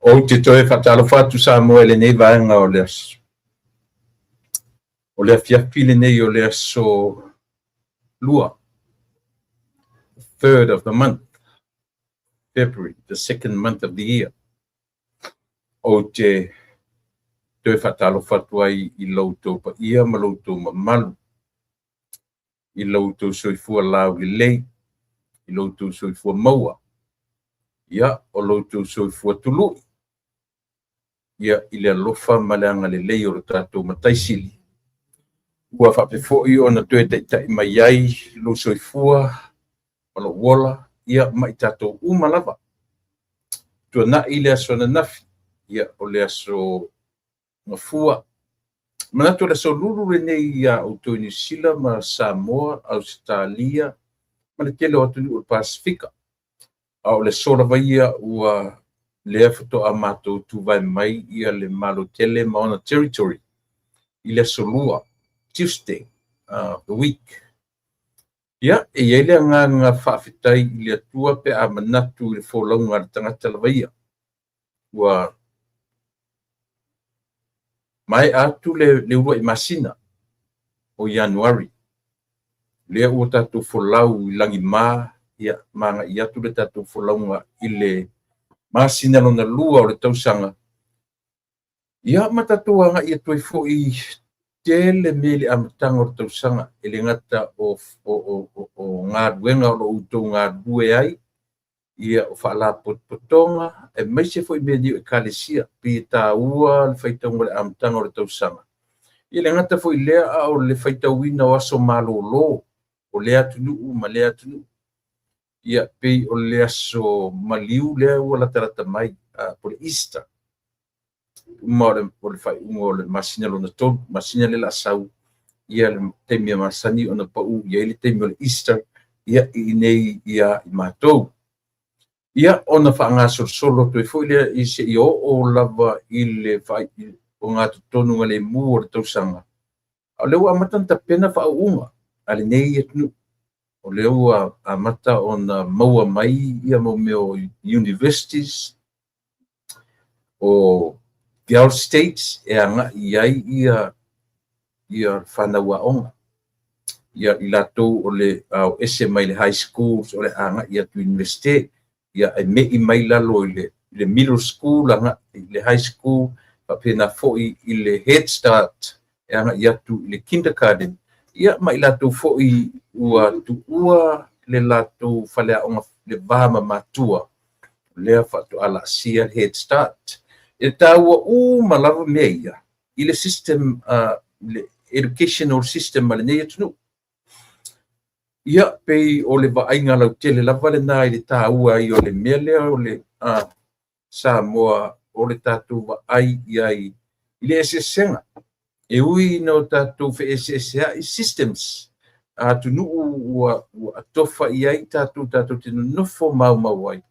O te toe whatalo whatu sa moe le nei vaenga o le aso. O le fiafile nei o le aso lua. 3rd of the month, February, the 2nd month of the year. O te toe whatalo whatu ai I lautou pa ia ma lautou ma malu. I lautou soifua lau le lei. I lautou soifua maua. Ia, o lautou soifua tului. Ia, I le alofa ma le anga le lei o le tātou mataisili. Ua whapefoi o na toe teitai mai ai, lo soifua, malo wola, ia mai tātou umalava. Tua na I le aso na nafi, ia o le aso ngafua. Manatu le aso lulu le nei ia o tō New Zealand, ma Samoa, Australia, ma le tele o tuni o Pasifika. A o le sola vaia ua lea whato a mātou tūwai mai ia le malo tele maona territory. I le aso lua, Tuesday, the week. Ia, e ele ngā whawhitai I le atua pe a manatu le wholaunga le tangata la vaia. Ua mai atu le ua I masina o Januari. Lea ua tātou wholau I langi mā, ia manga I atu le tātou wholaunga I le masina lona lua o le tausanga. Ia matatou anga I atu I fo I tele mele amatanga o le tausanga e le ngata o ngā ruenga o lo utou ngā rue ai. Ia o whaala potonga, e meise foi meni o kalesia, pi tā ua le whaitaunga le amatanga o le tausanga. Ia le ngata foi lea o le whaitauina o aso malolo, o lea tunu, ma lea tunu. Ia pei o le aso maliu lea ua la tarata mai, po le Easter. Uma o le whai unga o le masina lo na tonu, masina le la sau. Ia le teimia masani o na pau, ia le teimia o le Easter, ia I nei ia I mātou. Ia ona whaanga solo toi foi lea I se I o lava I le whai o ngā tonu ngale mu o le tausanga. O leo amatanta pena whaunga, ale nei e tunu. O leo amata o na maua mai ia mo meo universities, o Gulf States, e anga iai ia whanaua onga. Ia I latou o le ese mai le high schools, o le anga ia tu universite, ia e mei mai lalo I le middle school, anga I le high school, pa pena foi I le Head Start, e anga ia tu I le kindergarten. Ia mai latou foi ua le latou whalea onga le vama matua, lea whatu ala sia Head Start. E tā ua malava mea ia, I le system, le educational system ma le nei atunu. Ia pei o le vainga lau tele lava le nā I le tā ua I o le mea lea o le Samoa o le tātou vai I le esesenga. E ui no tātou fe esesea I systems. Tunu ua atofa I tātou tino nofo mau ai.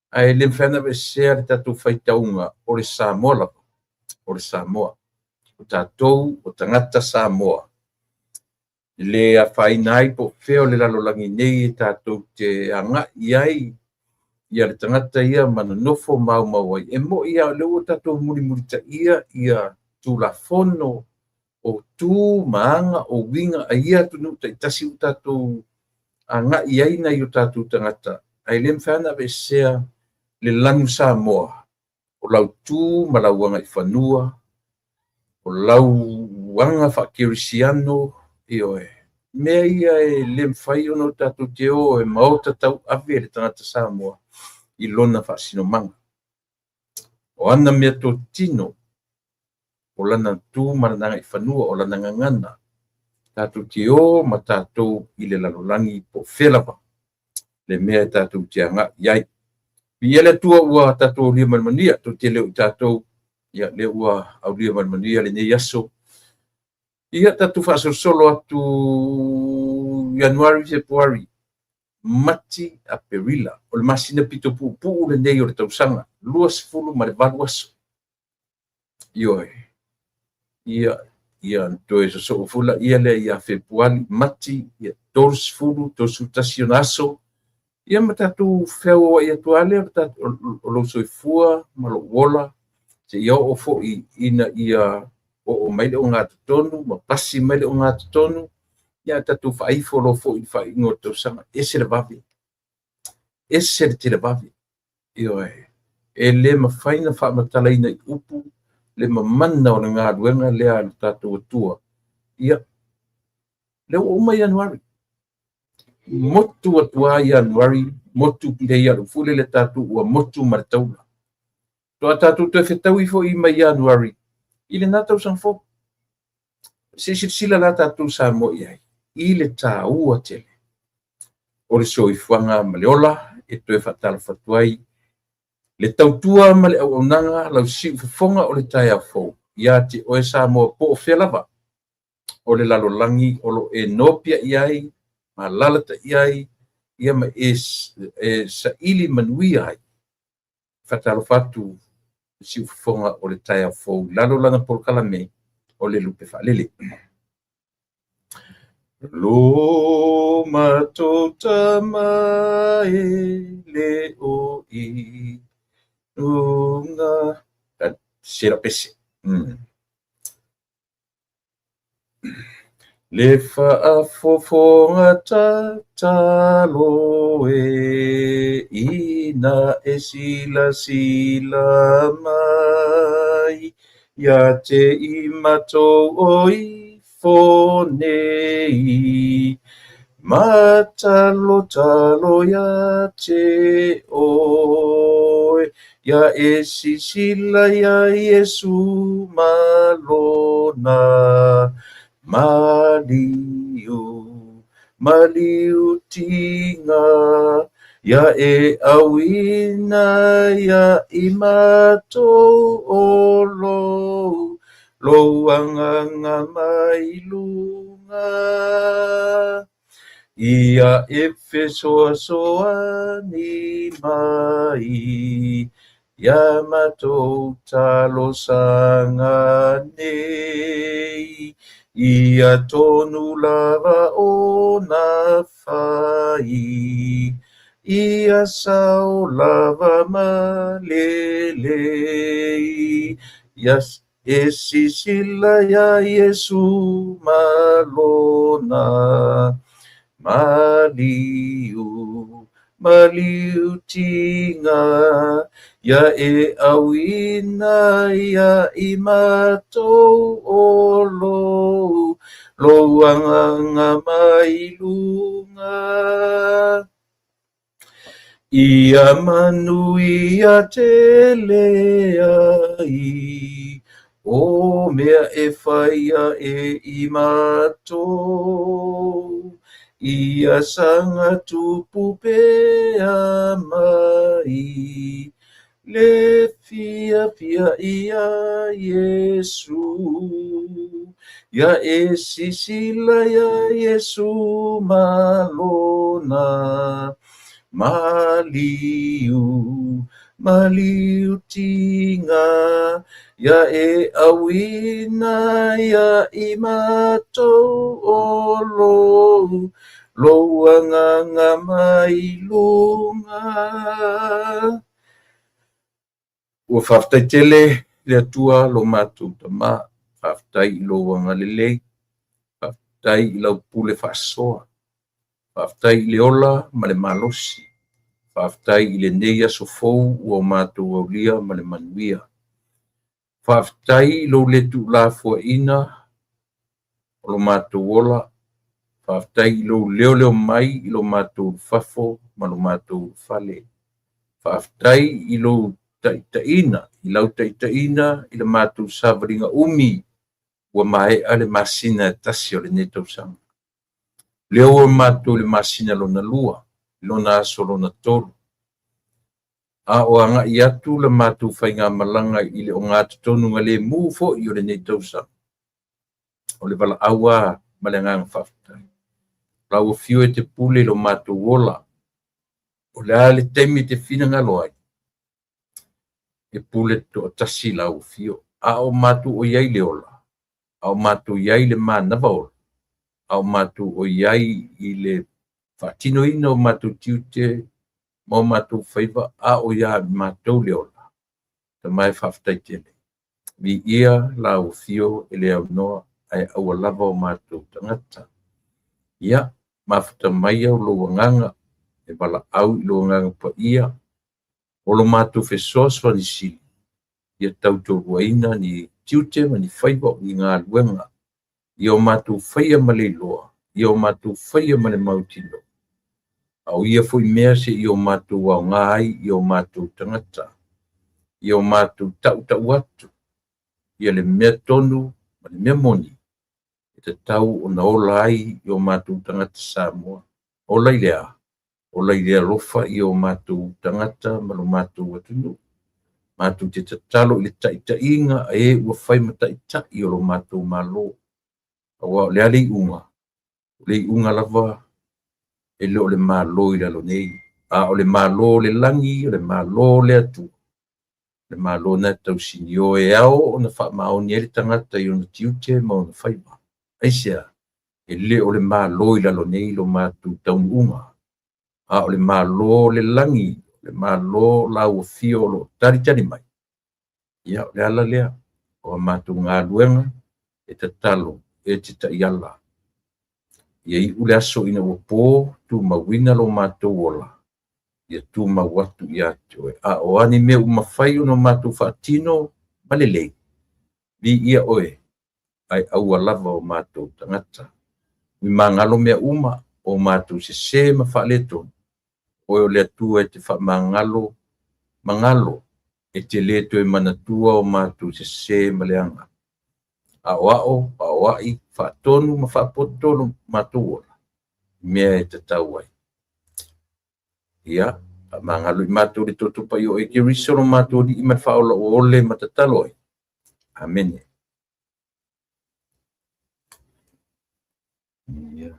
Ai le whana me sea le tātou whaitaunga o le Samoa lava. O le Samoa. O tātou o tangata Samoa. Le a whainai po wheo le lalolangi nei tātou te anga iai. Ia le tangata ia mana nofo mau ai. E mo ia leo tātou muri ta ia tu la fono o tu maanga o winga a ia tunu ta itasi o tātou anga iai na i o tātou tangata. Ai le mwhana me sea le langu Samoa, o lau tū ma lau wanga I whanua, o lau wanga whakirisiano I oe. Mea ia e le mwhai ono tātou te o e maota tau awe le tangata Samoa I lona whaasino manga. O ana mea tō tino, o lana tū marananga I whanua, o lana ngangana, tātou te o ma tātou I le lalolangi po whelapa. Le mea tātou te anga iai. Ia le tua ua tātou lia manmania, tō te leo I tātou, ia le ua au lia manmania le nei aso. Ia tātou whaasol solo atu January, February, mati a perila, o le masina pito puu le nei o le tausanga, 20 ma le 4 aso. Ioi, ia toe so fula, ia le ia February, mati, ia 12 tosu tasio naso, ia matatu feo ia tuale o lo soifua ma lo wola se ia o fo ina ia o mai le o ngā tonu ma pasi mai le o ngā tonu ia tatu faifo lo fo i faingo to sanga ese le vavi ese le vavi io e le mafaina fa matalaina i upu le mamana o ngā ruenga le a tatu tua ia le o mai Januari motu atua Januari motu le ia fule le tatu ua motu martaula to tatu te fetau i fo i mai Januari ile na tau sang fo sila la tatu sa mo ia ile ta ua tele o le soifuanga ma le ola e toe fatala fatuai le tautua ma le auaunaga lau siu fofoga o le taeafou ia te oe sa mo po o fea lava o le lalolagi o lo e nopia i ai ma lalataʻi ai ia ma e saʻili manuia ai fatalofa atu siu fofoga o le taeafou lalolaga polokalame o le lupe faalele lo matou tamae le o i unga sera pese le faafofoga tatalo e ina e silasila mai ia te i matou o i fonei matalotalo ia te oe ia e sisila ia Iesu malona maliu tinga ia e awina ia i matou o lou anganga mai lunga ia e fesoasoani mai ia matou talosanga nei ia tonu lava ona fai ia sao lava malelei ia e sisila ia Iesu malona maliu tinga ia e awina ia i matou o lou anganga mai lunga ia manui ia te leai o mea e whaia e i matou ia sanga tupu pea mai le fia ia Iesu ia e sisila ia Iesu malona maliu tinga ia e awina ia i matou o lou anganga mai lunga ua faafetaitele le atua lo matou tamā faafetai i lou agalelei faafetai i lau pule faasoa faafetai i le ola ma le malosi faafetai i lenei aso fou ua matou aulia ma le manuia faafetai i lou le tuulafuaʻina o lo matou ola faafetai i lou leoleo mai i lo matou fafo ma lo matou fale faafetai i lou taʻitaʻina i lau taʻitaʻina i le matou savaliga umi ua maeʻa le masina e tasi o lenei tausaga lea ua matou le masina lona lua lona aso lona tolu a o agaʻi atu le matou faiga malaga i le o gatotonu lemu foʻi o lenei tausaga o le valaau ā ma le agaga faafetai lau fio e te pule lo matou ola o le a le taimi te finagalo ai e pule toʻatasi lau fio a o matou o iai le ola a o matou iai le manava ola a o matou o iai i le faatinoina o matou tiute mo mātou whaiva a o ia mātou leola. Ta mai whaftai tene. Vi ia la o fio e leo noa ai aua lava o mātou tangata. Ia, mafuta mai au lo nganga e wala au lo nganga pa ia. O lo mātou whesos wani sili. Ia tautou waina ni tiute ma ni whaiva o ngā luenga. Ia o mātou whaia ma le loa. Ia o mātou whaia ma le mautino. Au ia foi mea se i o mātou au ngai, i o mātou tangata. I o mātou tau atu. Ia le mea tonu, ma le mea moni. E te tau o na ola ai i o mātou tangata Samoa. Ola i lea. Ola i lea rofa i o mātou tangata ma lo mātou atunu. Mātou te tatalo i le taita inga e ua whai ma taita i o lo mātou malo. Awa lea le unga. Le unga lava e le o le malo i lalo nei. A o le malo le langi, o le malo le atu. Le malo na tau sinio e ao o na wha mao ni ele tangata i o na tiute ma o na whaiva. Aisea, e le o le malo i lalo nei lo mātou taunu unga. A o le malo le langi, le malo lau o fio lo tari mai. Ia o le ala lea, o mātou ngā luenga, e te talo, e te taiala. Ia i ule aso ina wapo, tu mawina lo mātou ola. Ia tu mawatu i atu. A o ani me umawhai no mātou whaatino, malelei. Vi ia oe, ai aua lava o mātou tangata. Mi mangalo mea uma, o mātou se ma whaaleton. Oe o lea tua e te wha mangalo, e te leto e manatua o mātou se ma leanga. A o ai, whaatonu ma whaapotonu mātou ola. Mea e te tau ai. Ia, mangalo i mātou le totopa i o e ke risoro mātou li i mat whaola o ole matatalo ai. Amen. Ia.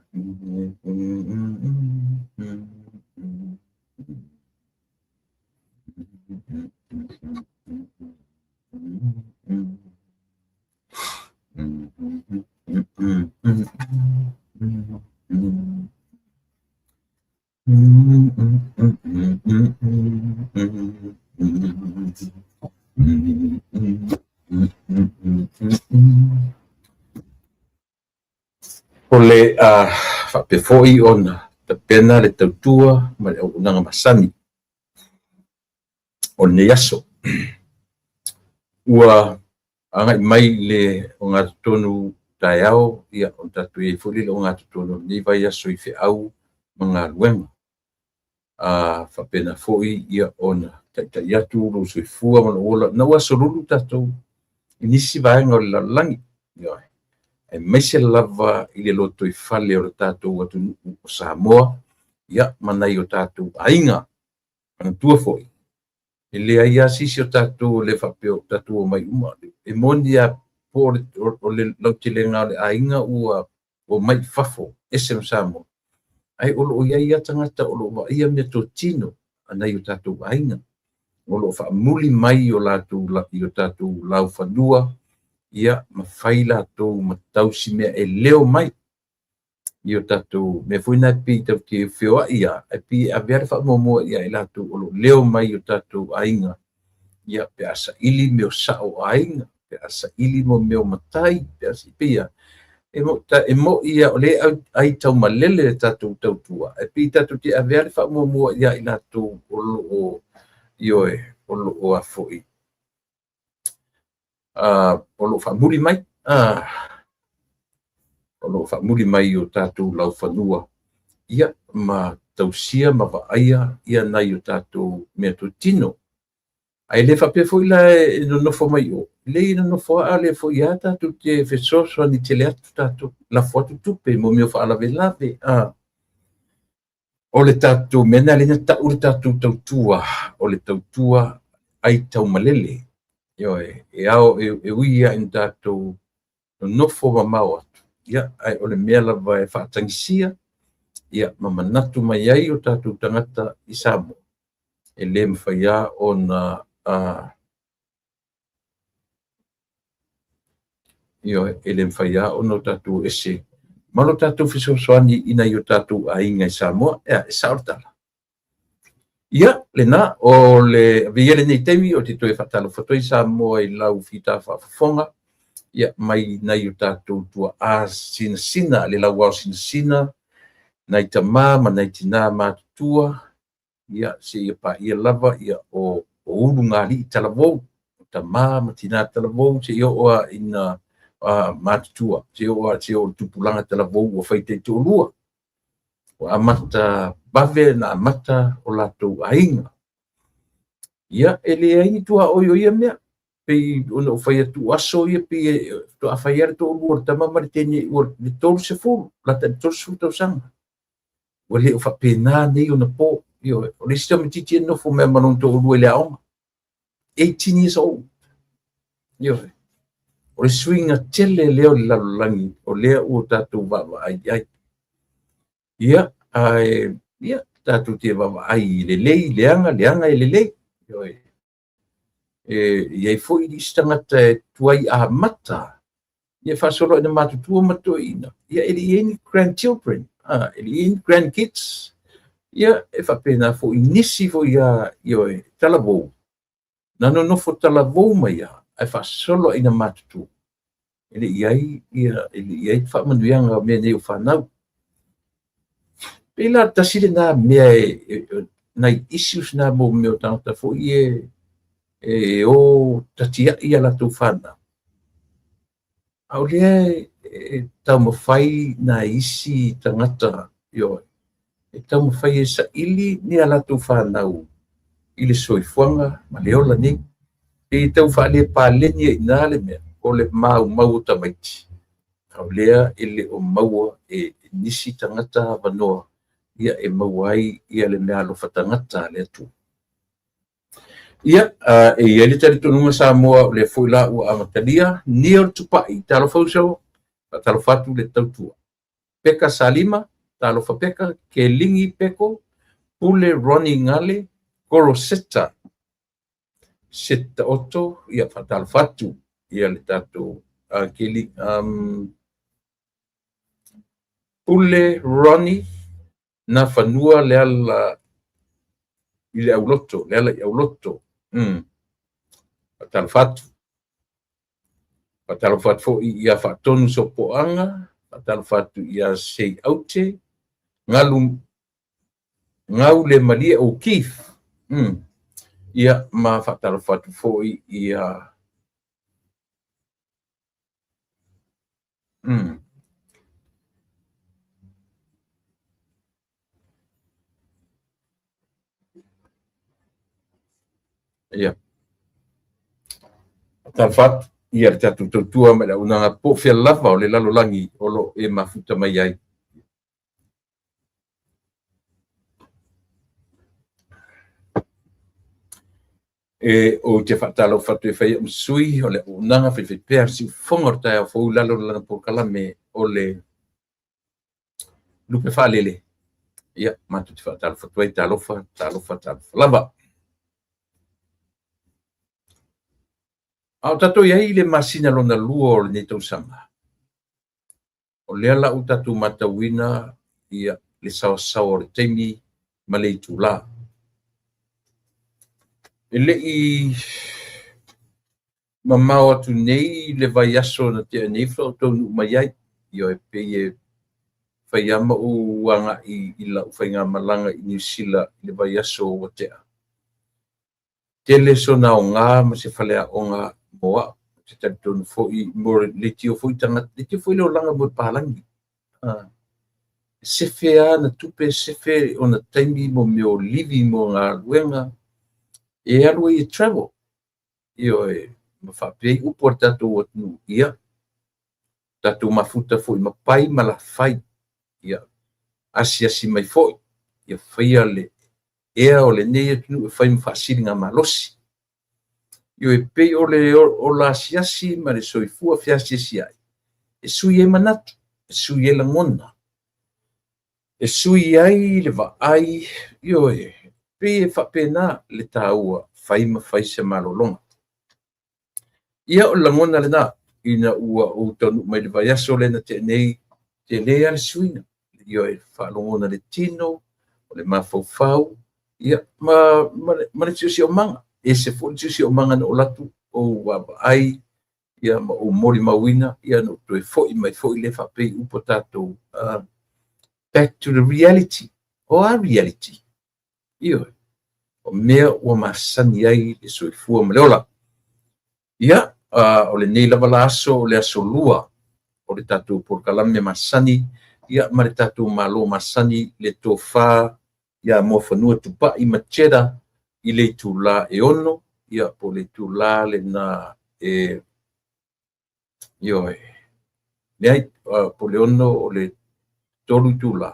Ole whapewhoi ona ta pena le tautua ma le unanga masani. O ne yaso. Ua anga mai le o ngā tonu tai au ia o tatu e fuli le o ngā tonu ni vai yaso i fe au mga luenga. Whapena foi ia ona ta iatu lo sui fua mana ola na ua sorulu tatou inisi vaenga o le lalangi. Ia e meise lava i le loto i fale o le tatou atu o Samoa, ia manai o tatou ainga, ang tua foi. E le aia sisi o tatou le whapeo tatou o mai uma. E moni a po o le lautilenga o le ainga ua o mai fafo, esem Samoa. Ai olo o ia tangata olo wa ia me to tino, anai o tatou ainga. Olo wha muli mai o tatou lau whanua, ia mawhai lātou matausi mea e leo mai i o tātou me fuina pi tau ke whioa ia e pi a vere whamomoa ia i lātou olo leo mai o tātou ainga ia pe asa ili meo sao ainga pe asa ili mo meo matai pe asa pia e mo ia o le ai tau malele tātou tautua e pi tātou te a vere whamomoa ia i lātou olo o ioe olo o a foi olo whamuri mai, olo whamuri mai o tātou lau whanua. Ia ma tausia ma waaia ia nai o tātou mea to tino. Ai le whapea fwoi la e no nofo mai o. Le ina nofo a le fwoi a tātou te whesoso ni te le atu tātou la fwatu tupe mo meo whaalave lave. O le tātou mena le na tau le tātou tautua, o le tautua ai tau malele. Yo e ao e uia in tātou no nofo ma mau atu. Ia, ai o le mea lava e whaatangisia. Ia, ma manatu mai ai o tātou tangata i Samoa. E le mwhaia o na Io e le mwhaia o no tātou ese. Malo tātou whisosoani ina i o tātou a inga i Samoa. Ia, e saortala. ia lena o le viele nei temi o te toe whatalo whatoi sa moa I lau whita whafonga ia mai nei o tātou tua a sina le lau au sina nei tamā ma nei tina mātutua ia se ia pa ia lava ia o ulu ngā li talavou tamā ma tina talavou se ia oa ina mātutua se o tupulanga talavou o whaite te olua o amata bave na amata o latou ainga ia ele ai tua oio ia mea pe ona fai atu aso ia pe to afaiar to o tama marteni o de tol se fu la tol se to sang o le o fa pena nei ona po io o le sistema titi no fu me manon to o le ao 18 years old io o le swinga tele leo la langi o le o tatu va ai ia ai ia tatu te va ai le leanga le lei io ia foi di stangata tuai a mata ia fa solo ina matutua matoina ia ele grandchildren ele grandkids ia e fa pena fo inisi fo ia io talavo nano no fo talavo mai ai fa solo ina matutua ele ia fa manuanga me nei o fa nau pela tasile na me nai issues na mo me o tanta fo ia o tatia ia la tufana au le tau mawhai na isi tangata io tau mawhai sa ili ni ala tufanau ili soifuanga ma leola ni tau whaale pāleni ina le mea o le mau tamaiti au lea ili o maua nisi tangata vanoa ia mauai ia le mea alo fatangata le atu ia ele tari tununga sa moa le fuila o amatalia nio tupai talo fauso talo fatu le tautua peka salima talo fa peka ke lingi peko pule Ronnie ngale koroseta seta oto ia talo fatu ia le tatu keli pule Ronnie na fanua le ala ile auloto le ala auloto Patalo fatu ia fatonu sopoanga, patalo fatu ia sei aute, ngau le malia o kif, ia ma fatalo fatu foi ia, ia. Patalo fatu ia te atu tautua me la unanga po fia lava o le lalo langi o lo e mafuta mai ai. O te whatalo whatu e whai msui o le unanga whi pēr si whongortai a whau lalo lana po kalame o le lupe whalele. Ia, matu te whatalo whatu ai talofa lava. Au tato iai le masina lona lua o le netau sanga. O lea la u tatu matawina ia le sawa o le teimi ma le itula. Ele I mamau atu nei le vai aso na te nei flau tonu mai ai. Io e peye whaiama u wanga I la u whainga malanga I New Zealand le vai aso o tea. Tele so na o ngā ma se whalea o ngā moa. Te tatonu foi mo le tio foi tanga le tio foi le o langa mo palangi. Sefe ana tupe sefe ona taimi mo me o livi mo ngā luenga. E alua I travel. Io e mawhapei upo tatou o tunu ia. Tatou mafuta foi mapai malafai. Ia asi mai foi. Ia whaia le ea o le nei tunu e whai mwhasiri ngā malosi. Io e pei o le o la siasi ma le soifua fiasi ai. E sui e manatu. E sui e langona. E sui ai le vaai. Io e pe whapena le tāua whai se malolonga. Ia o langona le nā, ina ua o tonu mai le vai aso le na te nei, te lea le suina. Ia e whalongona le tino, o le mawhauwhau, ia ma le tio si o manga e se fo tio si o manga no latu o wa ai ia ma o mori mawina ia no to fo I mai fo le fa pe upo tatou back to the reality o a reality io o mea ua masani ai le soifua ma le ola ia o le nei lava la aso o le aso lua o le tatou polokalame masani ia ma le tatou malo masani le tofā ia mo fanua tupaʻi ma cheda I le itulā e ono ia po le itulā lena ioe leai po le ono o le tolu itulā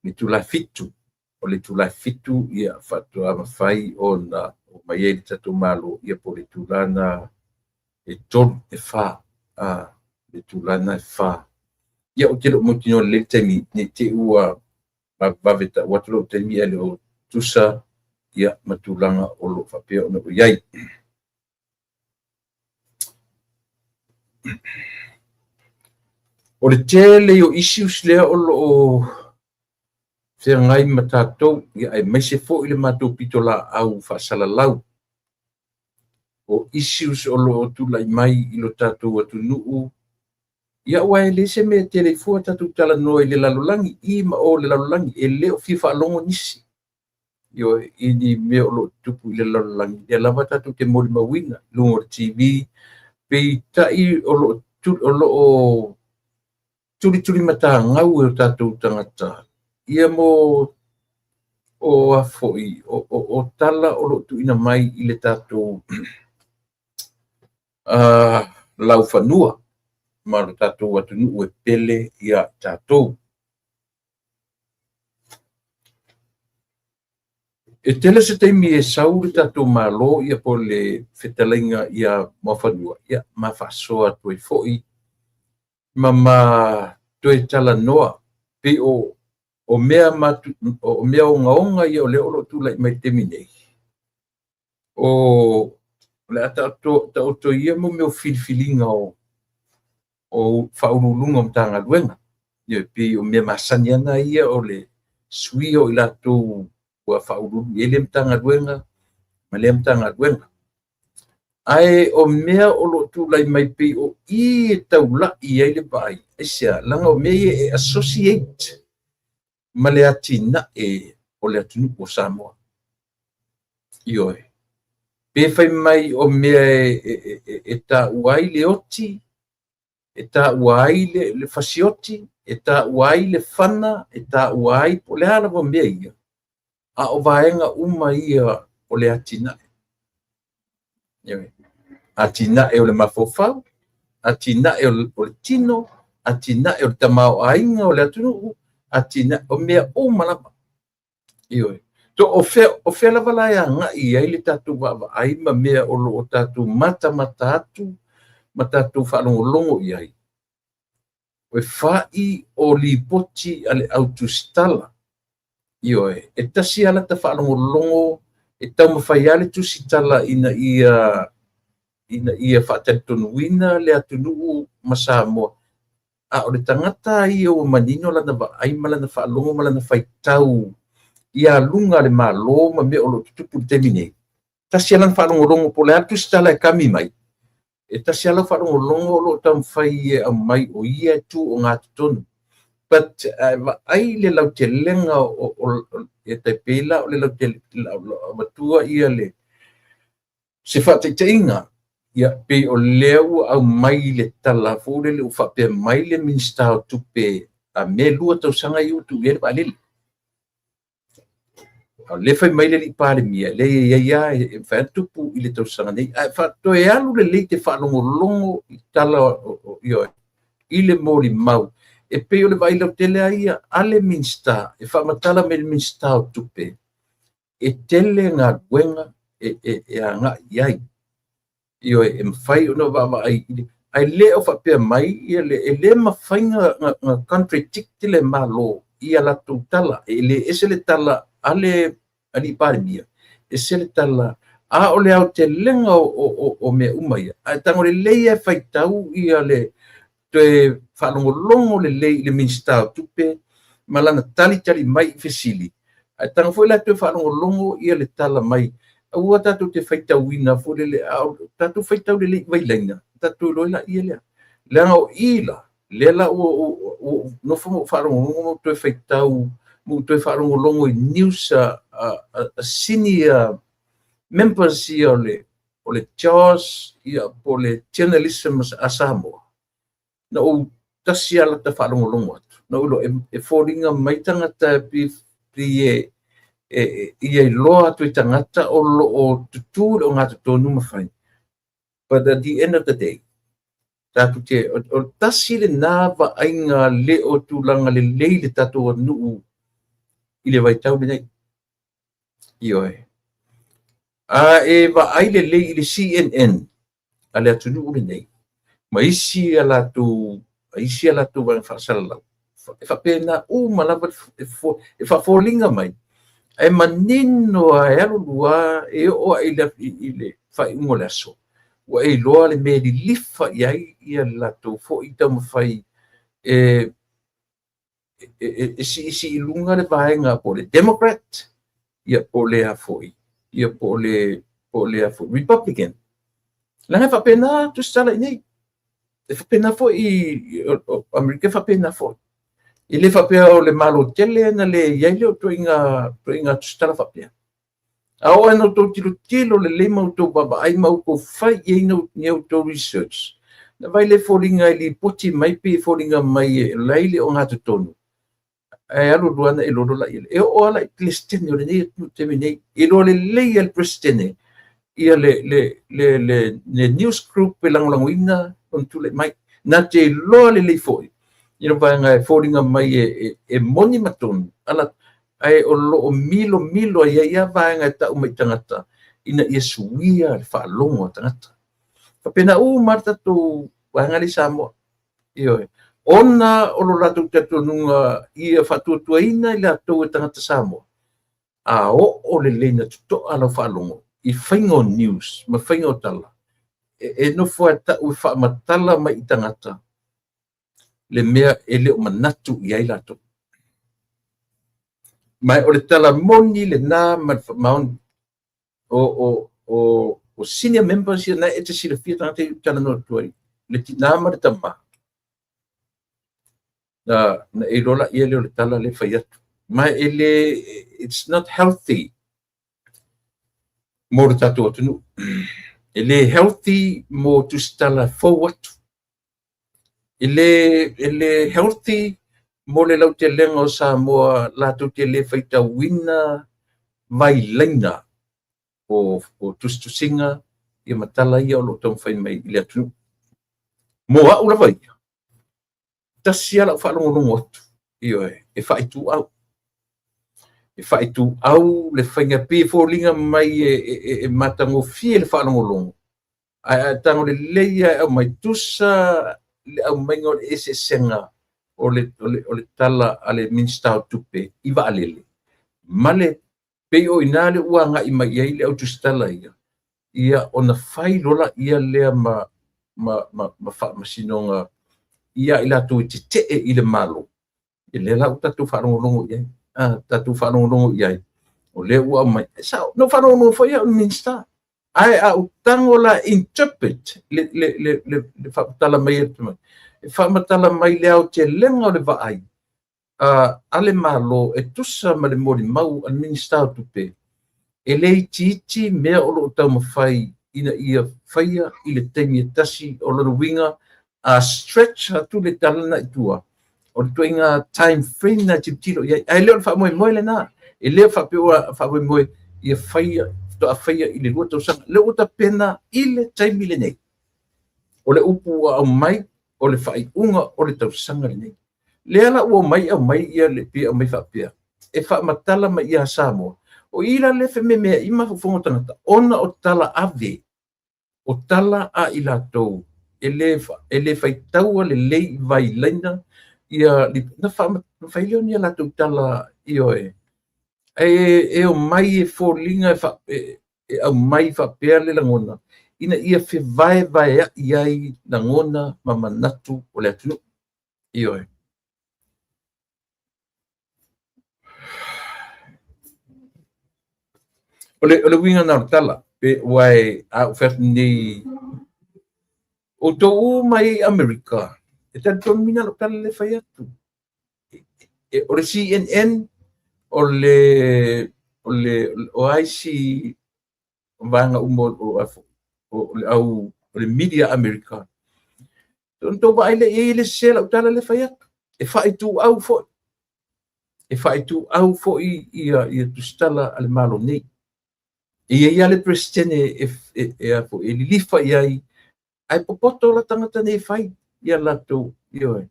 le itulā fitu o le itulā fitu ia faatoa mafai ona o mai ai le tatou malo ia po le itulā na e tolu e fā le itulā na e fā ia o te lo mo tino le taimi ne te ua vaveta watu lo taimi ele o tusa ia matulanga o lo whapea o na o iai. O le tele o issues lea o lo o whea ngai matatou ia ai maise fo I le matou pito la au whaasalalau. O issues o lo o tula I mai I lo tatou atu nuu ia wai le se me tele fua tatou tala noa I le lalolangi I ma o le lalolangi e le o fifa alongo nisi. Yo ini me o lo tupu I le lalolangi ia lava tatou te mori mawina lungo TV pe tai o lo o tuli mata ngau e tatou tangata ia mo o afoi o tala o lo tu ina mai I le tatou lau fanua ma lo tatou atu nuu e pele ia tatou. E tele se taimi e sau le tatou malo ia po le whetalainga ia mafanua ia ma whasoa tue foi ma tue tala noa pe o mea o mea o ngaonga ia o le olo tula I mai teminei. O le ata to ia mo meo filifilinga o whaurulunga mtanga luenga. Ia pe o mea masani ana ia o le sui o I latou ua whaurulu ele mtanga luenga ma le mtanga luenga. Ai o mea o lo tula I mai pe o I taula I ai le bai. Esia langa o mea e associate ma le atina o le atunu o Samoa. Ioe. Pe fai mai o mea e ta uai le oti, e ta uai le fasioti, e ta uai le fana, e ta uai po le ala o mea ia. A o vaenga uma ia o le atina. Ioe. Atina e o le mafofau, atina e o le tino, atina e o le tamao ainga o le atunu, atina o mea o malapa. Ioe. To o fe lava la ia ngai ai le tatou wa ai ma mea o lo tatou mata atu ma tatou whalongolongo I ai. O fai o li poti ale autostala. Ioe, e tasi ala ta whalongolongo e tau mawhai ale tu sitala ina ia whaatatonuina le atunuu ma Samoa. A o le tangata ia o manino lana wa ai malana whalongo malana whaitau ia lunga le malo ma me o lo tupu temine. Tasi ala whalongolongo po le atu sitala e kami mai. E tasi ala whalongolongo lo tam whai e mai o ia tu o ngā tutonu. But ai le lau te lenga e te pela o le lau te matua ia le se whateiteinga ia pe o leu au mai le tala fore le ufa pe mai le minsta o tupe a me lua tau sanga i utu ia le palele. Le fai mai le li pare mia le ia e fa tupu I le tau sanga nei fa to e alu le te fa longo I tala io I le mori mau e pe o le vai lau tele ia ale minsta e fa matala me le minsta o tupe e tele ngā guenga e a ngā iai io e mwhai ono wa ai le o fa pe mai ia le mawhainga ngā contradict le malo ia la tu tala e le ese le tala ale ali parmia e se le tala a o le au te lenga o me umai a tango le leia fai tau ia le te whalongolongo le minsta tupe malana tali mai fesili ai tanga foi la tu wharongo ia le tala mai ua tatu te whaitauina fo le tatu whaitau le vai laina tatu loila ia lea langa o ila lela o no fo wharongo mo tu whaitau mo tu wharongo longo i news a senior members ia o le Charles ia po le journalism a Samoa na o tasi ala ta wharongo longo atu na ulo e fōringa mai tangata pi ia i loa atu i tangata o tutu o ngā tutonu mawhai. But at the end of the day, tatu te, o tasi le nāwa ainga le o tūlanga le leile tatu o nuu i le waitau le nei. Ioi. E wa ai le lei i le CNN, a le atu nuu le nei. Ma isi ala tu wang whasalalau. E whapena malawa e whafōlinga mai. E manino a ero lua e o ai le whai ungo le aso. Wa e loa le me li lifa iai ia lato fo i tau mawhai si ilunga le vaenga po le Democrat ia po le hafoi. Ia po le hafoi. Republican. Langa whapena tu stala i nei. E whapena fo i Amerika whapena fo. I le whapea o le malo tele na le iai leo to inga tustara whapea. A o ano tō tilo le le mau tō baba ai mau ko whai i no niau tō research. Na vai le whoringa i li poti mai pi whoringa mai e leile o ngā tonu. E alo duana e loro la i le. E o ala i plestene o le nei atu te minei. I lo le leia le plestene. Ia le news group pe langolangoina on tule mai. Na te loa le lei foi. Ina vaenga e fōringa mai e moni matonu. Ala ai o milo ia vaenga e tau mai tangata. Ina ia suia le whaalongo tangata. Whapena marta tō vaenga li Samoa. Ioi. Ona o lo lato te tonunga ia whatuatua ina i lato e tangata Samoa. A o le leina tuto ala whaalongo. I whaingo news, ma whaingo tala. E no fua tau wha matala mai i tangata. Le mea e leo manatu i ai lato. Mai o le tala moni le nā maun o senior members ia na e te sira fia tangata i tala no tuari. Le ti nā ma le tama. Na e rola ia leo le tala le whai atu. Mai e le, it's not healthy. Mo le tatu o tunu. E le healthy mo tu stala forward. Ele healthy mo le lau te lenga o Samoa lato te le whaita wina vai leina o tustusinga i matala ia o lo tau whai mai i le atu. Mo a ula vai. Tasi ala whalongonongo atu. Ioe, e whaitu au. E whaitu au le whainga pe fōlinga mai e matango fie le whalongolongo. A tango le leia au mai tusa le au mainga o le ese senga o le tala ale minstau tupe i wa alele. Male pe o inale uanga i mai ai le au tustala ia. Ia ona whai rola ia lea ma sinonga ia ila tu te i le malo. I le lau tatu whanongolongo iai. Tatu whanongolongo iai. O le ua mai. Sao, no whanongolongo fo ia o minstau. Ai a utango la interpret le whapatala mai atu mai. E whamatala mai le au te lenga o le vaai. Ale malo e tusa ma le mori mau al ministau tupe. E le iti mea o lo tau mawhai ina ia whaia i le teimi e tasi o lo winga a stretch atu le talana i tua. O le tuinga time frame na tilo. Ai leo le whamoe le nā. E leo whamoe ia whaia to a whaia i le lua tau sanga. Le uta pena i le taimi le nei. O le upu au mai, o le whai unga o le tau sanga le nei. Le ala ua mai au mai ia le pia au mai whapea. E wha matala mai ia Samoa. O ila le whi mea ima fufongo tangata. Ona o tala ave. O tala a ila tau. E le whai taua le lei vai leina. Ia na whai leo ni ala tau tala ioe. E o mai e fōlinga e au mai whapea le langona. Ina ia vai iai langona ma manatu o le atunu. Ioe. ole winga na tala pe wai a oferta ni o to mai America e tal ton mina lo tala le fai atu ole CNN ole o ai si vanga umo o au ole media America ton to vai le sela o tala le fai atu e fai tu au fo i tu stala al malo nei ia le presidente e po e lifa ia ai popoto la tangata nei fai ia lato io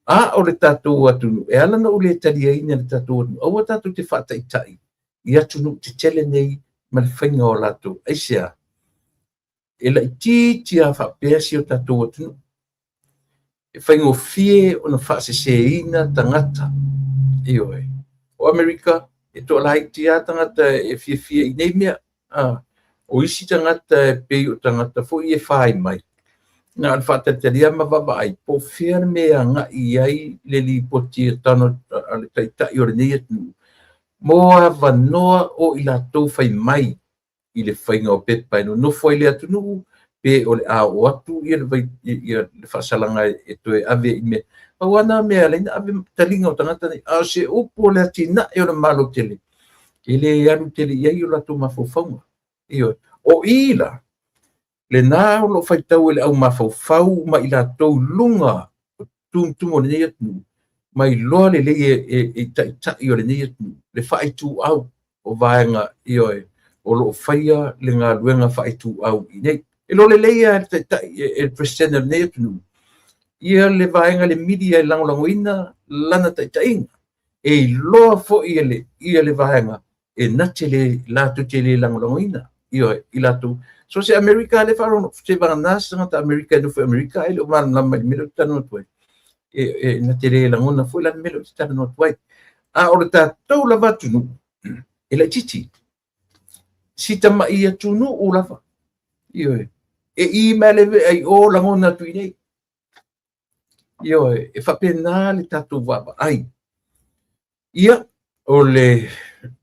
o le tatu atu e ala na ule tali ai na tatu o tatu te fata itai ia tunu te tele nei ma le fainga o lato ai sia e la ti a fa pesi o tatu atu e fainga o fie o na fa se ina tangata io o America e to lai ti a tangata e fie nei mea o isi tangata pe o tangata fo i e fai mai na al fata teria ma va ai po ferme nga iai le li poti tano al taita i ornei tu mo ava no o ila to fai mai i le fai nga o pepa no foi le atu no pe o le a o atu i le fa salanga e to ave i me wana me ale ave talinga o tangata ni a se o po le tina e o malo tele ele anu tele ia o la to ma fo fanga io o ila le nā lo fai tau ele au mafau ma i lātou lunga tum o le nei atu mai loa le lei e tai o le nei atu le fai tu au o vaenga i oe o lo faia le ngā luenga fai tu au i nei e lo le lei e presidente le nei atu ia le vaenga le media e langolangoina lana taitainga e loa fo i le vaenga e nate le lātou te le langolangoina i oe i lātou so se America le faro se va nasanga ta America no foi America ele o man na melo tano toi e na tele la ngona foi la melo tano toi a o ta to la va tunu e la titi si ta ma ia tunu o la fa io e email ai o la ngona tu nei io e fa penale ta tu va ai ia o le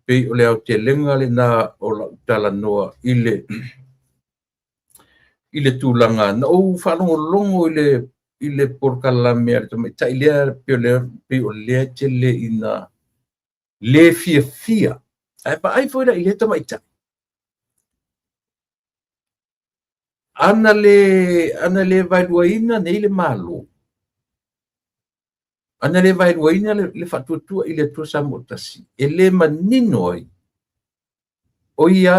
pe o le au te lenga le na o la tala noa ile tūlanga na o whanongo i le porkala mea le tamai tai lea pe o lea te le ina le fia ai pa ai foi i le tamai tai ana le vailuaina nei le malo ana le vailuaina le fatuatua i le tua samotasi e le manino ai o ia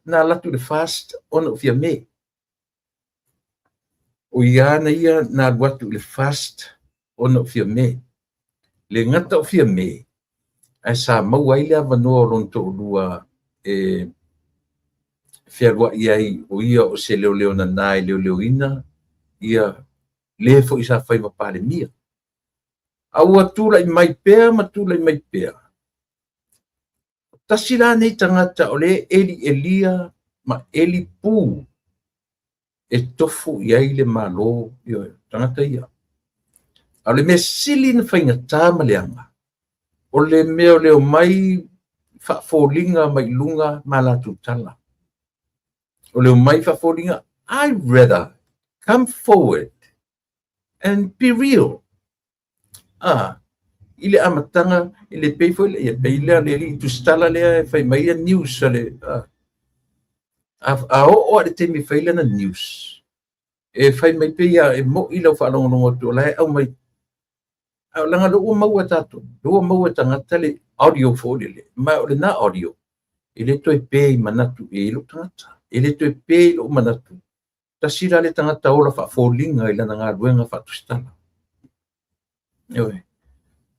na latu le fast ona o fia me o ia na ia na watu le fast ona o fia me le ngata o fia me ai sa mau ai le avanoa o lonto lua e fia wa ia o ia o se leo na nai leo ina ia le fo isa fai ma pale mia au atula i mai pea matula i mai pea tasila nei tangata o le eli elia ma eli pu e tofu iai le malo io tangata ia a le me sili na whainga tāma leanga o le meo leo mai whaafolinga mai lunga ma la tutala o leo mai whaafolinga I'd rather come forward and be real ile amatanga ile peifo ile peile le tu stala le fai mai news le o le temi faila na news e fai mai pe ia e mo ilo fa longo to la au mai au langa lo mau tato lo mau tanga le audio fole ma le na audio ile to pe manatu e lo tanga ile to pe lo manatu tasira le tanga ola fa folinga ile na luenga fa tu stala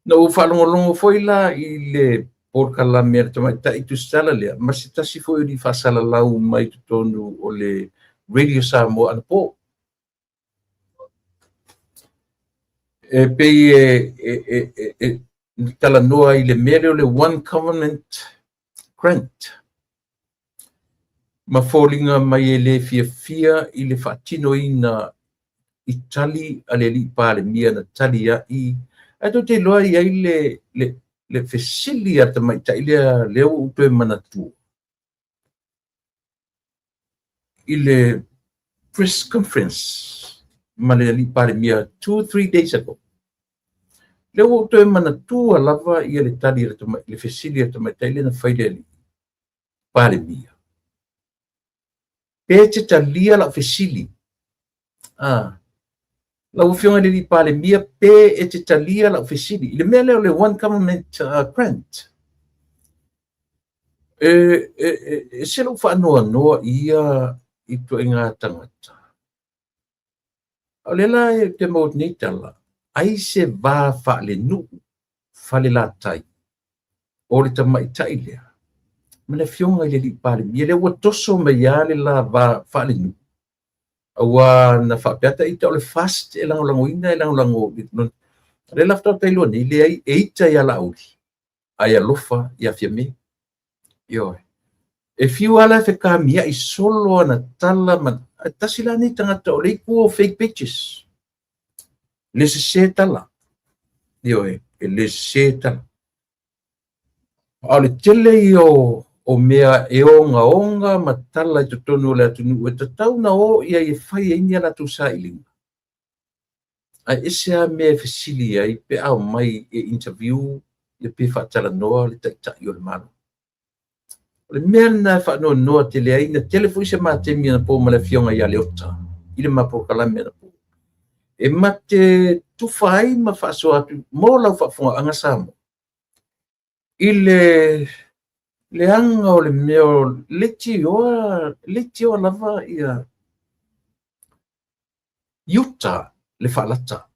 no fa longo foi la ile por la merda mai ta itu sala le mas ta si foi di fa sala la mai tonu o le radio samo an po e pe tala noa ile mere le one covenant grant ma folinga mai le fia ile fatino ina Itali ale li pale mia na talia i ato te loa ia le fesili ata mai ta ile le o pe manatu i le press conference ma le li pare mia 2-3 days ago. Le o to e mana tua lava i le tali le fesili e tama taile na faile li pare mia. Pece talia la fesili. La ufionga li pare mia pe e te talia la fesili. Le mele o le one government grant. Se lo fa noa ia i to inga tangata. O le la e te maut ni tala. Ai se va fa le nu fa le la tai. O le tamai tai lea. Ma le fionga i le li pare mia le ua toso me ia le la va fa le nu. Awa na fa piata i ta o le fast e lango ina e lango le lafta o tailo ni le ai e ita ia la uli. Ai alofa ia fiame. Yo. E fiu ala fe ka mia i solo ana tala man tasila ni tangata o le ku fake pictures. Le se tala. Yo le se tala. Ale tele o mea e onga matala i tonu le atunu e tatau na o ia e fai e nia la tu sa ilinga. Ai ese a mea fesili ai pe au mai e interview le pe fatala noa le ta yo le malo. Le mea na fa noa tele ai na telefoni se matemi na po mala fionga ia le ota. Ile ma po kalame na po. E mate tu fai ma fa so atu mo la fa fonga anga samo. Ile le anga o le meo leti o lava ia Utah le falata.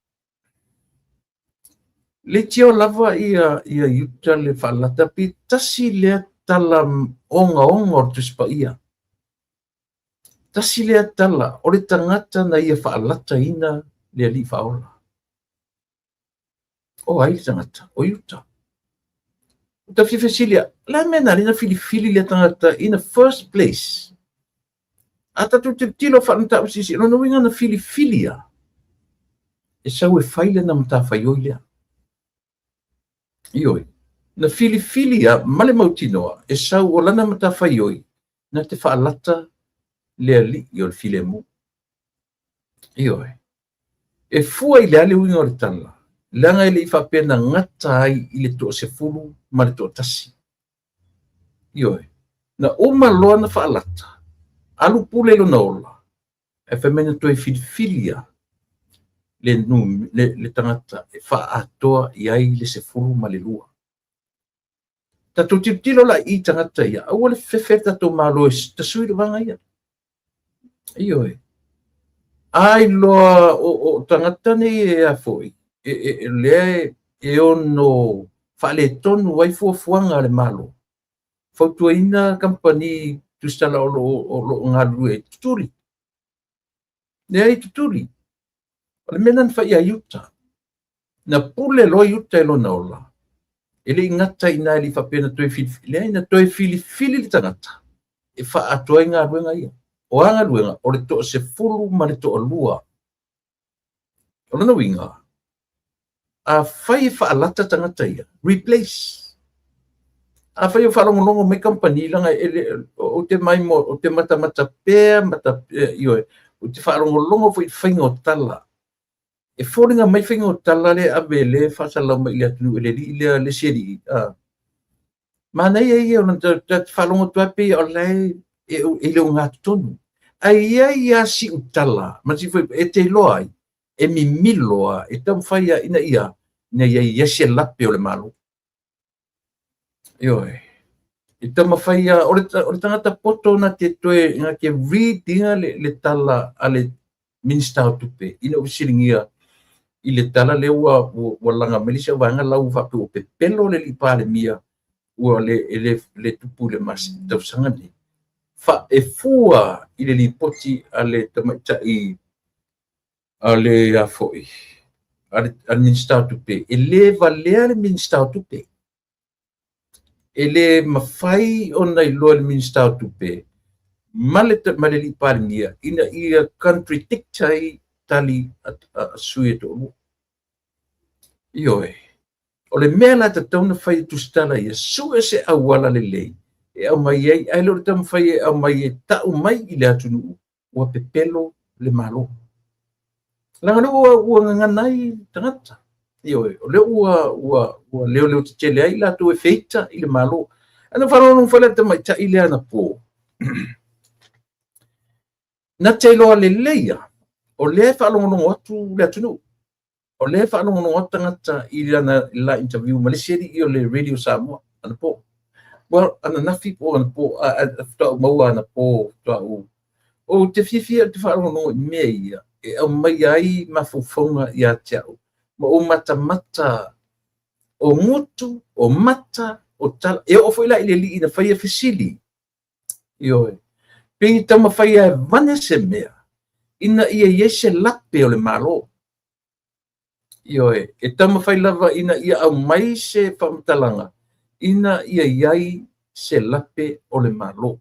Leti o lava ia Utah le falata pi tasi le tala onga o tuspa ia. Tasi le tala o le tangata na ia falata ina le li faola. O ai tangata o Utah. Ta fifesilia la mena lina fili le tangata in the first place. Ata tu te tilo fa nta sisi no winga na filia. E sa we faile na mta fa yoile. Ioi. Na filia male mautinoa e sa o lana mta fa yoi. Na te fa lata le ali yo file mu. Ioi. E fua ile ale winga o tala. Langa ile fa pena ngata ai ile to se fulu male to tasi. Ioi. Na uma loa na fa lata. Alu pule lo nola. E femena to e filia. Le tangata e fa atoa iai le se fulu male lua. Ta to tilo la I tangata ia. Awale fefeta to malo e ta sui le vanga ia. Ioi. Ai loa o tangata ni e a foi. Le e ono fa le tonu wai fuanga le malo. Fautua ina company tustala o lo ngalu e tuturi. Ne ai tuturi. Le menan fa ia Utah. Na pule lo Utah lo na ola. Ele ingata ina li fa pena to e fili. Le ina to e fili li tangata. E fa atoa inga luenga ia. O anga luenga o le to se fulu ma le to lua. O lana winga. A fai fa alata tangata ia. Replace. A fai o whalongonongo me company langa o te mai mo o te mata pea mata ioe o te whalongonongo fai whainga o tala e whoringa mai whainga o tala le abele whasalau mai ia tunu le seri mana ia o te whalongo tuape o lei e leo ngā tonu ia si o tala ma si fai e te loai e mi miloa e tam whaia ina ia se lape o le malo. Ioi. I tama whaia, o le tangata poto na te toe, ngā ke readinga le tala a le minister o tupe. Ina o siringia I le tala le ua langa melisa wanga lau whape o pe pelo le li pāle mia ua le tupu le masi tau sangani. Fa e fua I le li poti a le tamaita a le afoi. A le minister o tupe. E le valea le minister o tupe. Ele mafai ona I loa le minister o tupe. Male li pāle mia. Ina ia contradict ai tali sui to lu. Ioi. O le mea la ta tauna fai tustala ia sua se awala le lei. E au mai ai lo tam fai au mai e tau mai I le atunu. ua pepelo le malo. Langa ua nganai tangata. Io, le ua leo te tele ai la tu e feita i le malo. Ana whanau whala te mai ta i le ana pō. Na te loa le leia, o le whalongonongo atu le atunu. O le whalongonongo atu tangata i le ana la interview Malaysia i o le Radio Samoa ana pō. Well, ana nafi po ana po a maua ana po o te fifia te wharongo mea ia e au mai ai mafufonga ia te au ma o mata o mutu o mata o tala e o foi la ile li ina whaia fesili ioe pingi tama whaia vane se mea ina ia iese lape o le malo ioe e tama whai lava ina ia au mai se whamatalanga ina ia iai se lape o le malo.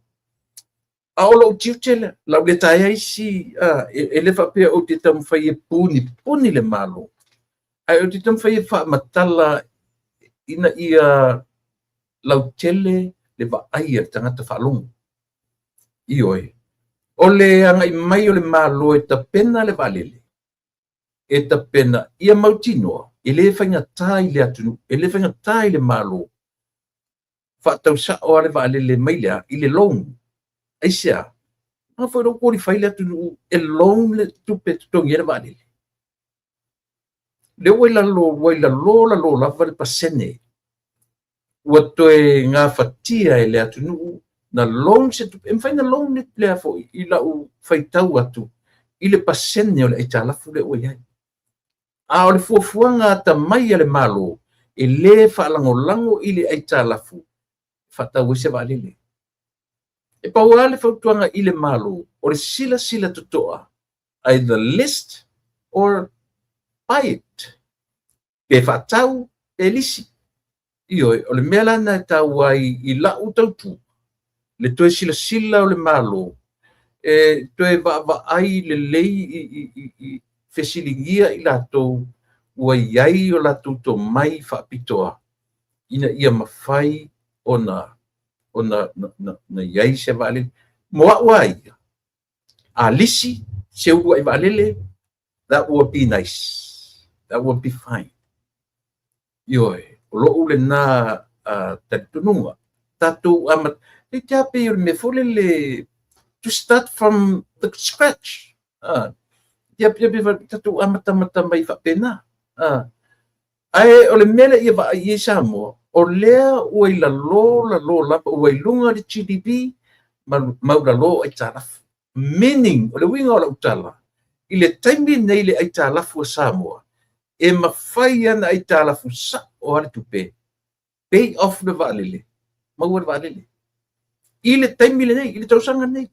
A o lau tiu tele, lau le tae ai si, e le whapea o te tamu whai e puni le malo. Ai o te tamu whai e whamatala ina ia lau tele le waaia tangata whalongo. Ioe. O le anga i mai o le malo e ta pena le valele. E ta pena ia mautinoa, e le whainga tai le atunu, e le whainga tai le malo. Whatau sa o ale valele mai lea i le long. Ai sea, nga foi ro kori fai le atunu e long le tupe tutongi e le valele. Le waila lo la vale pasene. Ua toe ngā whatia e le atunu na long se tupe, em whaina long le lea fo i lau whaitau atu i le pasene o le eitalafu le oi ai. A o le fuafuanga ta mai ale malo e le whaalangolango i le eitalafu whatau se valele. E paua le whautuanga i le malo o le sila tutoa either list or buy it. Pe whatau e lisi. Ioi, o le mea lana e tau ai i lau tautu. Le toe sila o le malo. E toe va ai le lei i fesilingia i latou ua iai o latou to mai whaapitoa. Ina ia mawhai o na iai se valele. Moa ua ia. A lisi se ua i valele. That would be nice. That would be fine. Ioi. O lo ule na tatununga. Tatu amat. Te tape i me fole le to start from the scratch. Tatu amata mai whapena. Ai o le mele ia va i Samoa. O lea ua i la lo lapa ua i lunga le GDP mau la lo ai tālafu. Meaning, o le winga o la utala, i le taimi nei le ai tālafu a Samoa, e mawhai ana ai tālafu sa o hale tupe. Pay off le valele. Mau le valele. I le taimi le nei, i le tausanga nei.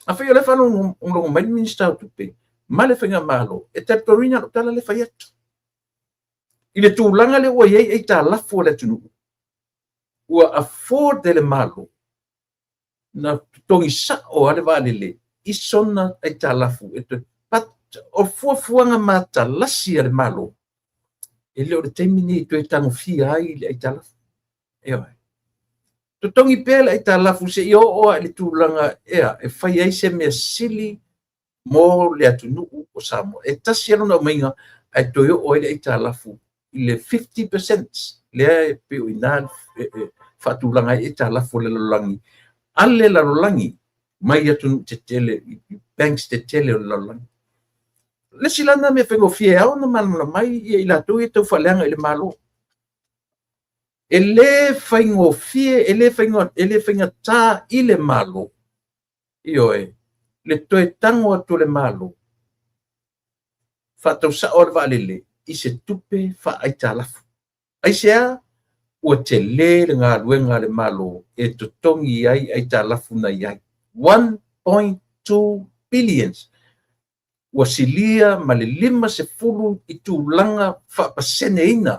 A whai o le whanau unrongo mai minister tupe. Ma le whainga malo, e territorina o tala le whai atu. I le tūlanga le ua iei ei tā lafu le tunu. Ua afford le malo. Na tongi sa o ale valele. I sona ei tā lafu. Pat o fuafuanga mata lasi ale malo. E leo le teimini tu e tango fia ai le ei tā lafu. Ewa. To tongi pēla ei tā lafu se i o le tūlanga ea. E whai ei se mea sili mo le atunu o Samoa. E tasi alona o mainga ai toio o ele ei tā lafu. Le 50% le pe o ina fatulanga e tala fo le lolangi alle la lolangi mai atu te tele banks te tele o lolangi le silana me fengo fie au na malma mai i la tu e tu falanga le malo ele fengo fie ele fenga ta i le malo ioe le toe tango atu le malo fatau sa or valele i se tupe fa ai talafu. Ai sea, ua te le ngā luenga le malo e tutongi ai talafu na iai. 1.2 billions. Ua silia ma le 50 i tūlanga fa pasene ina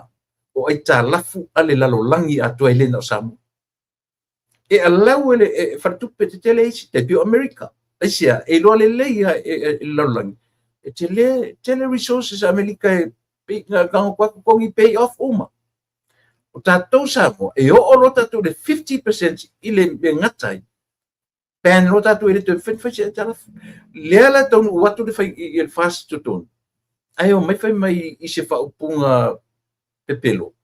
o ai talafu ale lalolangi atua elena o Samoa. E alau ele fartupe te tele isi te pio Amerika. Ai sea, e loa le leia e lalolangi. E tele resources Amerika e kongi pay off uma. O tātou Samoa, e o oro tātou le 50% i le ngatai. pen lo tatu ele te fen fa se tala le la ton watu de fa il fast to ton ai o mai fa mai I se fa upunga pepelo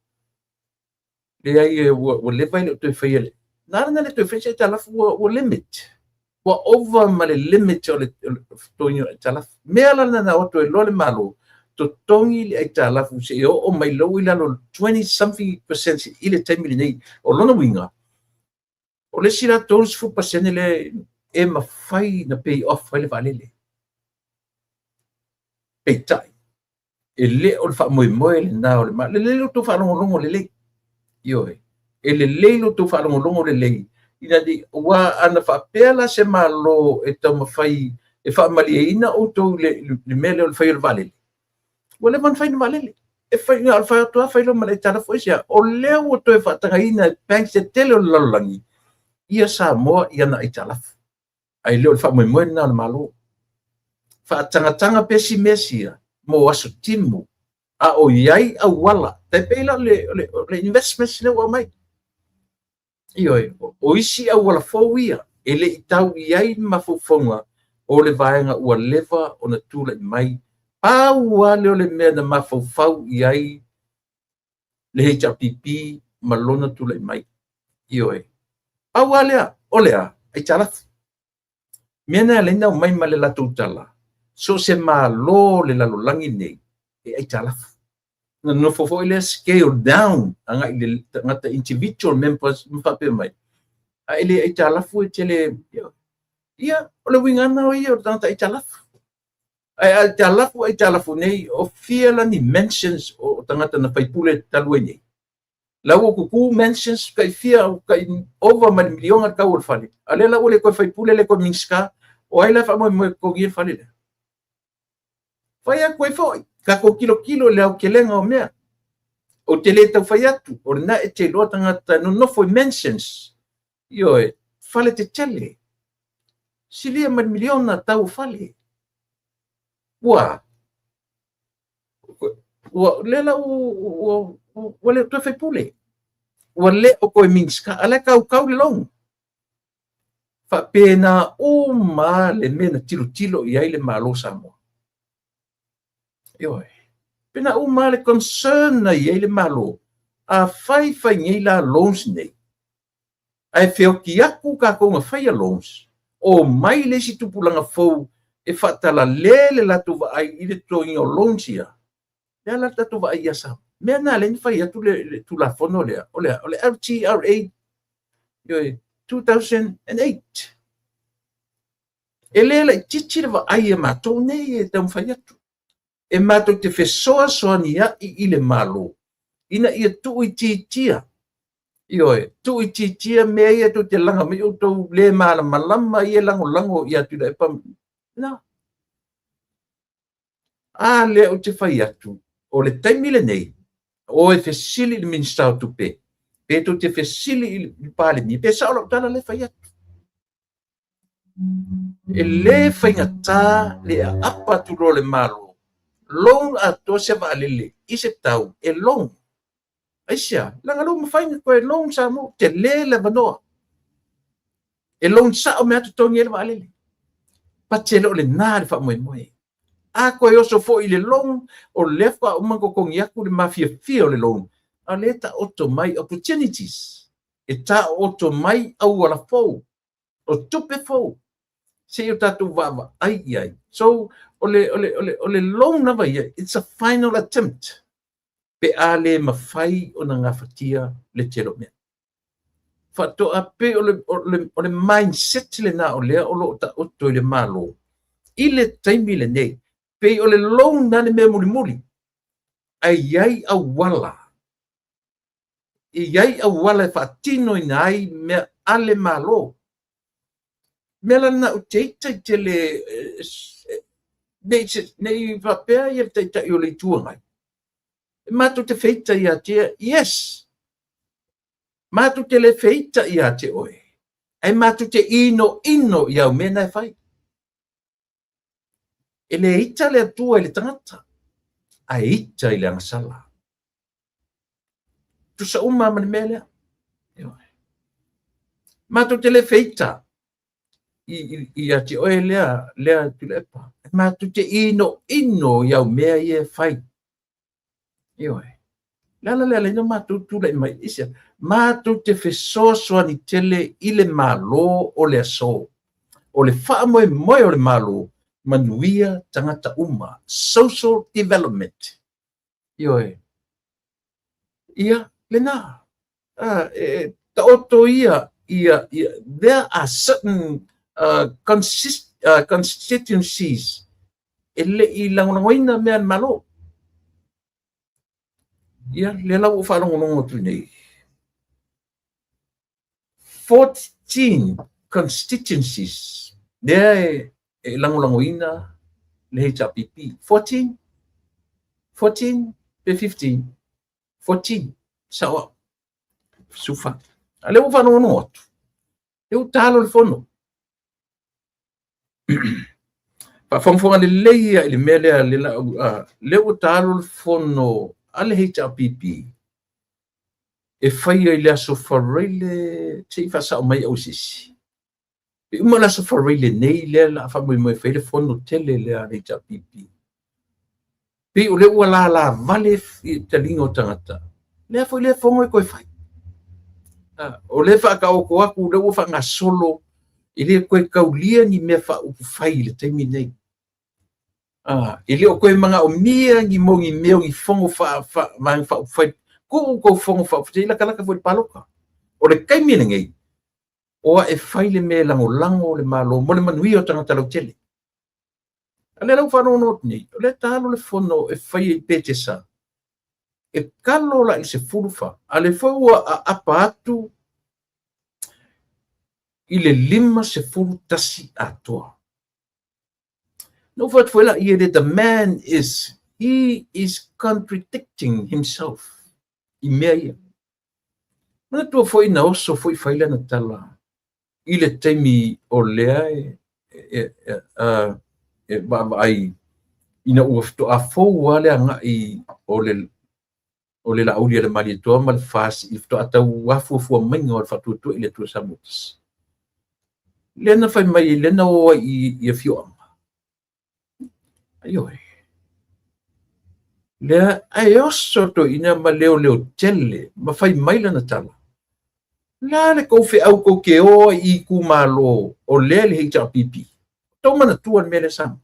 le ai o le vai le te fa ele na le te fa se tala o limit wa over ma le limit o le tonyo tala me ala na o to lo le malo to tongi le ai tala fu se o mai lo ila lo 20 something percent ile 10 million o lona winga o le sila tons fu pasene le e mawhai na pay off wale valele. Pay tai. E le o le wha moe moe le nā o le ma. Le lo tu whalongolongo le lei. Ioe. E le lei lo tu whalongolongo le lei. Ina di wa ana wha pēla se ma lo e tau mawhai e wha mali e ina o tau le mele o le whai o le valele. Wa le man whai na valele. E whai ngā o le whai o tua whai lo ma le tala fwisia. O leo o toi whatanga ina pang se tele o le lalolangi. Ia sa moa ia na italafu. Ai leo le wha moe moe na le malo. Wha tanga pesi mesia mo aso timu. A o iai a wala. Te peila le investments le wa mai. Ioi, o isi a wala fōwia. E le itau iai mafufonga o le vaenga ua leva o na tūla I mai. Pāua leo le mea na mafufau iai le HRPP malona tūla I mai. Ioi. Pāua lea, o lea, ai talafu. Mena le na mai ma le latu tala. So se ma lo le lalolangi nei e ai talafu. No fofo ile scale down anga ile ngata individual members mfape mai. A ile ai talafu e tele ia o le wingana o ia o tanta ai talafu. Ai talafu nei o fiela ni mentions o tangata na faipule talue nei. Lau o kuku mentions kai fia kai over ma milionga ka ul fali. Ale la ole ko faipule le ko minska o ai la fa mo ko gir fali le. Fai a koe foi, ka ko kilo le au kelenga o mea. O te le tau fai atu, o na e te loa tangata no foi mentions. Ioe, fale te tele. Silia man miliona tau fale. Ua, le la ua le tue fai pule. Ua le o koe minska, ala kau le long. Fa pena o ma le mena tilo I ai le malo Samoa. Ioe. Pena o ma le concern na I ai le malo. A fai ngai la loans nei. Ai feo ki aku ka konga fai a loans. O mai le si tupulanga fau e fatala le latu va ai I le toinga o loans ia. Le la tatu va ai asa. Mea na le fai atu le tu la fono lea. O le LTRA. Ioe. 2008. E le la titi le va ai e matou nei e tam fai atu. E matou te fesoa soania I le malo. Ina ia tui titia. Ioe, tui titia mea ia tu te langa me o tau le malama ia lango ia tu da e pam. Na. A le o te fai atu. O le taimile nei. O e fesili le minister o tupe. Pe tu te fesili I pale mi. Pe sa o tala le fai atu. E le fai ngata le apa tu lo le malo. Long ato se valele I se tau e long. Aisia, langa lo mawhainga koe long sa mo, te le vanoa. E long sa o mea tutongi ele valele. Pa te lo le nare wha moe. A koe oso fo I le long, o lefa o mango kongi aku le mafia fia o le long. A le ta oto mai opportunities. E ta oto mai au wala fau. O tupe fau. Se o tatu wawa, ai. So, ole long na vai, it's a final attempt. Pe ale mawhai o na ngafatia le telo mea. Fato a pe ole mindset le na o lea o lo ta oto le malo. Ile taimi le nei. Pe ole long na le mea muli. Ai a wala. Ai a wala fatino ina ai mea ale malo. Mela na o teita te le nei vapea ia teita I o le tuangai. Matu te feita ia te, yes. Matu te le feita ia te oe. Ai matu te ino ia o mena e fai. E le ita le atua I le tangata. A ita I le angasala. Tu sa uma mani melea. Matu te le feita. i ati oe lea tulepa. Ma tu te ino iau mea ia fai. Ioe. Lea no ma tu le mai isia. Ma tu te fesoso ani tele ile malo o le aso. O le faa moe o le malo. Manuia tangata uma. Social development. Ioe. Ia, le na. Ta oto ia. There are certain constituencies ele i langoina mea malo. Ia, le lau whanongonongo tu nei. 14 constituencies. There e langoina le HRPP. 14 pe 15. 14. Sawa. Sufa. Ale o whanongonongo atu. Eu talo le fono. Pa fonfonga le leia le mele le o talo le fono ale HRPP. E fai ai le aso whareile te i whasa o mai au sisi. E uma le aso whareile nei le la whamui moe whaile fono tele le a HRPP. Pe o le ua la vale te lingo tangata. Le foi le fongo e koe whai. O le whaka o ko aku le ua whanga solo i le koe kaulia ni mea wha upu whai le teimi nei. I le o koe mga o mia ngi mongi meo ngi fongo wha upu whai. Ko fongo wha upu te ila kalaka fwoi paloka. O le kaimina ngei. Oa e whai le mea lango le malo. Mo le manui o tangata lau tele. A le lau whanono nei. O le talo le fono e whai e pete sa. E kalo la i se furufa. A le whai ua a apa atu i le 5 furu tasi atoa. No what for the man he is contradicting himself. I mea. Na tua foi na oso foi faila na tala. I le teimi o lea ai ina ufto a fou wale anga i o le la ulia le mali toa mal fas i fto ata wafu fu mengo al fatu tu ile tu samuts. Lena fai mai lena o i fio. Aioi. Le ai oso to ina ma leo tele, ma fai maila na tala. La le ko fe au ko ke o i ku malo o le HRPP. To mana tuan mele sam.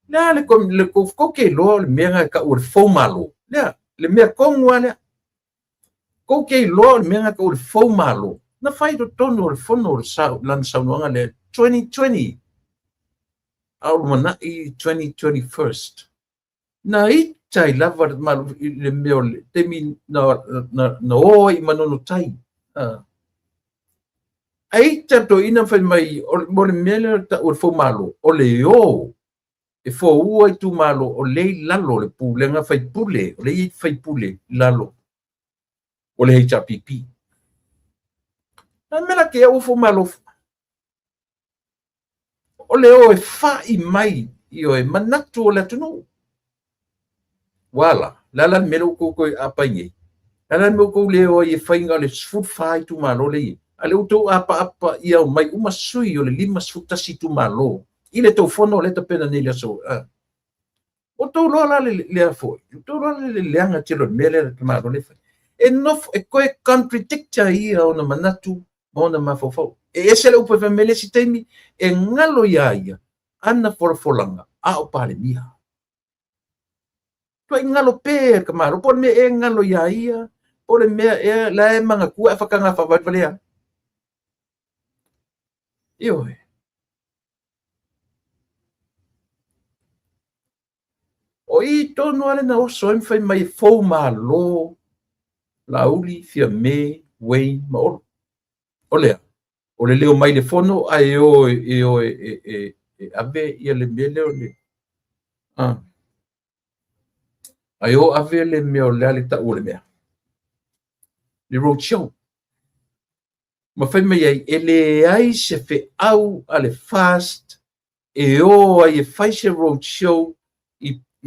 La le ko ke lo le mea ka ur fo malo. Le mea kongwa le. Ko ke lo le mea ka ur fo malo. Na fai do tono le fono lan saunuanga le 2020. Au mana i 2021. Na i tai lava malu le meo le temi na o i manono tai. Ai tato ina fai mai o le mele ta o fo malo o le o e fo ua i tu malo o le lalo le pulenga fai pule o le fai pule lalo o le HRPP. Na mela ke o fo malo o le o e fa i mai i o e manatu o le tunu. Wala, lala melo ko apangi. Lala melo ko le o e fainga le food fai tu malo le. Ale uto apa ia mai uma sui o le 5 tasi tu malo. Ile to fono le tapena nele so. O to lo la le afo. To lo le anga tilo mele le malo le. Enough e koe contradicta ia ona manatu ona mafofo. E ese le upo famele si temi e ngalo ia ana forfolanga a o pale mia. To ngalo pe ka maro por me e ngalo ia por me e la manga ku fa kanga fa va valea. Io o i tono ale na o so em fai mai fo malo lauli fia me wei ma o le leo mai le fono ai o ave ia le mele o le ai o ave le meo le ale ta o le mea le roadshow ma fai mai ai ele ai se fe au ale fast e o ai e fai se roadshow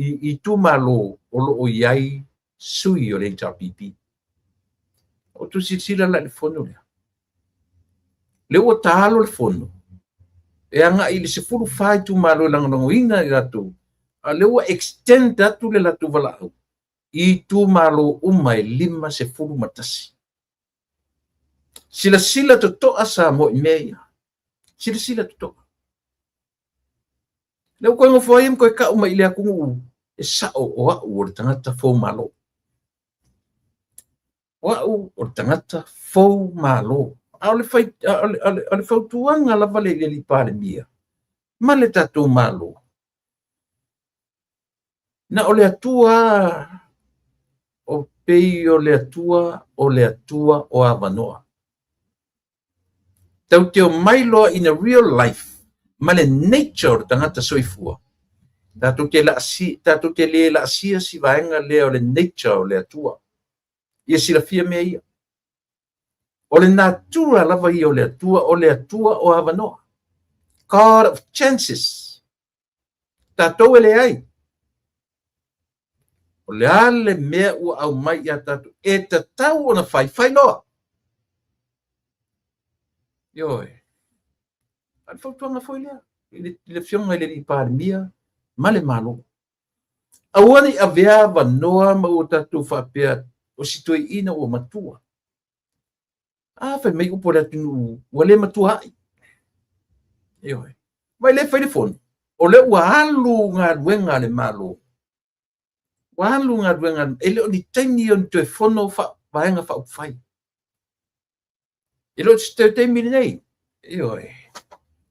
i tu malo o lo o iai sui o le HRPP. O tu sila la le fono le. Le o talo le fono. e anga i le se fulu fai tu malo langongoina i ratu a le ua extend atu le latu vala'u i tu malo uma e 5 se fulu matasi sila toto'a sa mo i mea ia sila toto'a le koe ngofo ai koe ka'u mai le akungu e sa'o o a'u o le tangata fou malo o a'u o le tangata fou malo a le fai a le fautuanga lava le li pale mia ma le tatou malo na o le atua o pei o le atua o avanoa tau te o mailo in a real life ma le nature tangata soifua tatou te le la sia si vaenga le o le nature o le atua ia sila fia mea ia o le natura lava ia o le atua o avanoa God of chances tatou ele ai o le ale mea ua au mai ia tatou e tatau ona fai loa Ioe. Al fautuanga foi lea. Le fionga le i parimia, ma le malo. Auani avea vanoa ma o tatu whapea o situe ina o matua. Fai mei upo le atinu wale matua ai. Ioe. Mai le fai le fon. O le ua alu ngā ruenga le malo. Ua alu ngā ruenga. Ele o ni taimi o ni tue fono vaenga wha upwhai. Ele o te taimi nei. Ioe.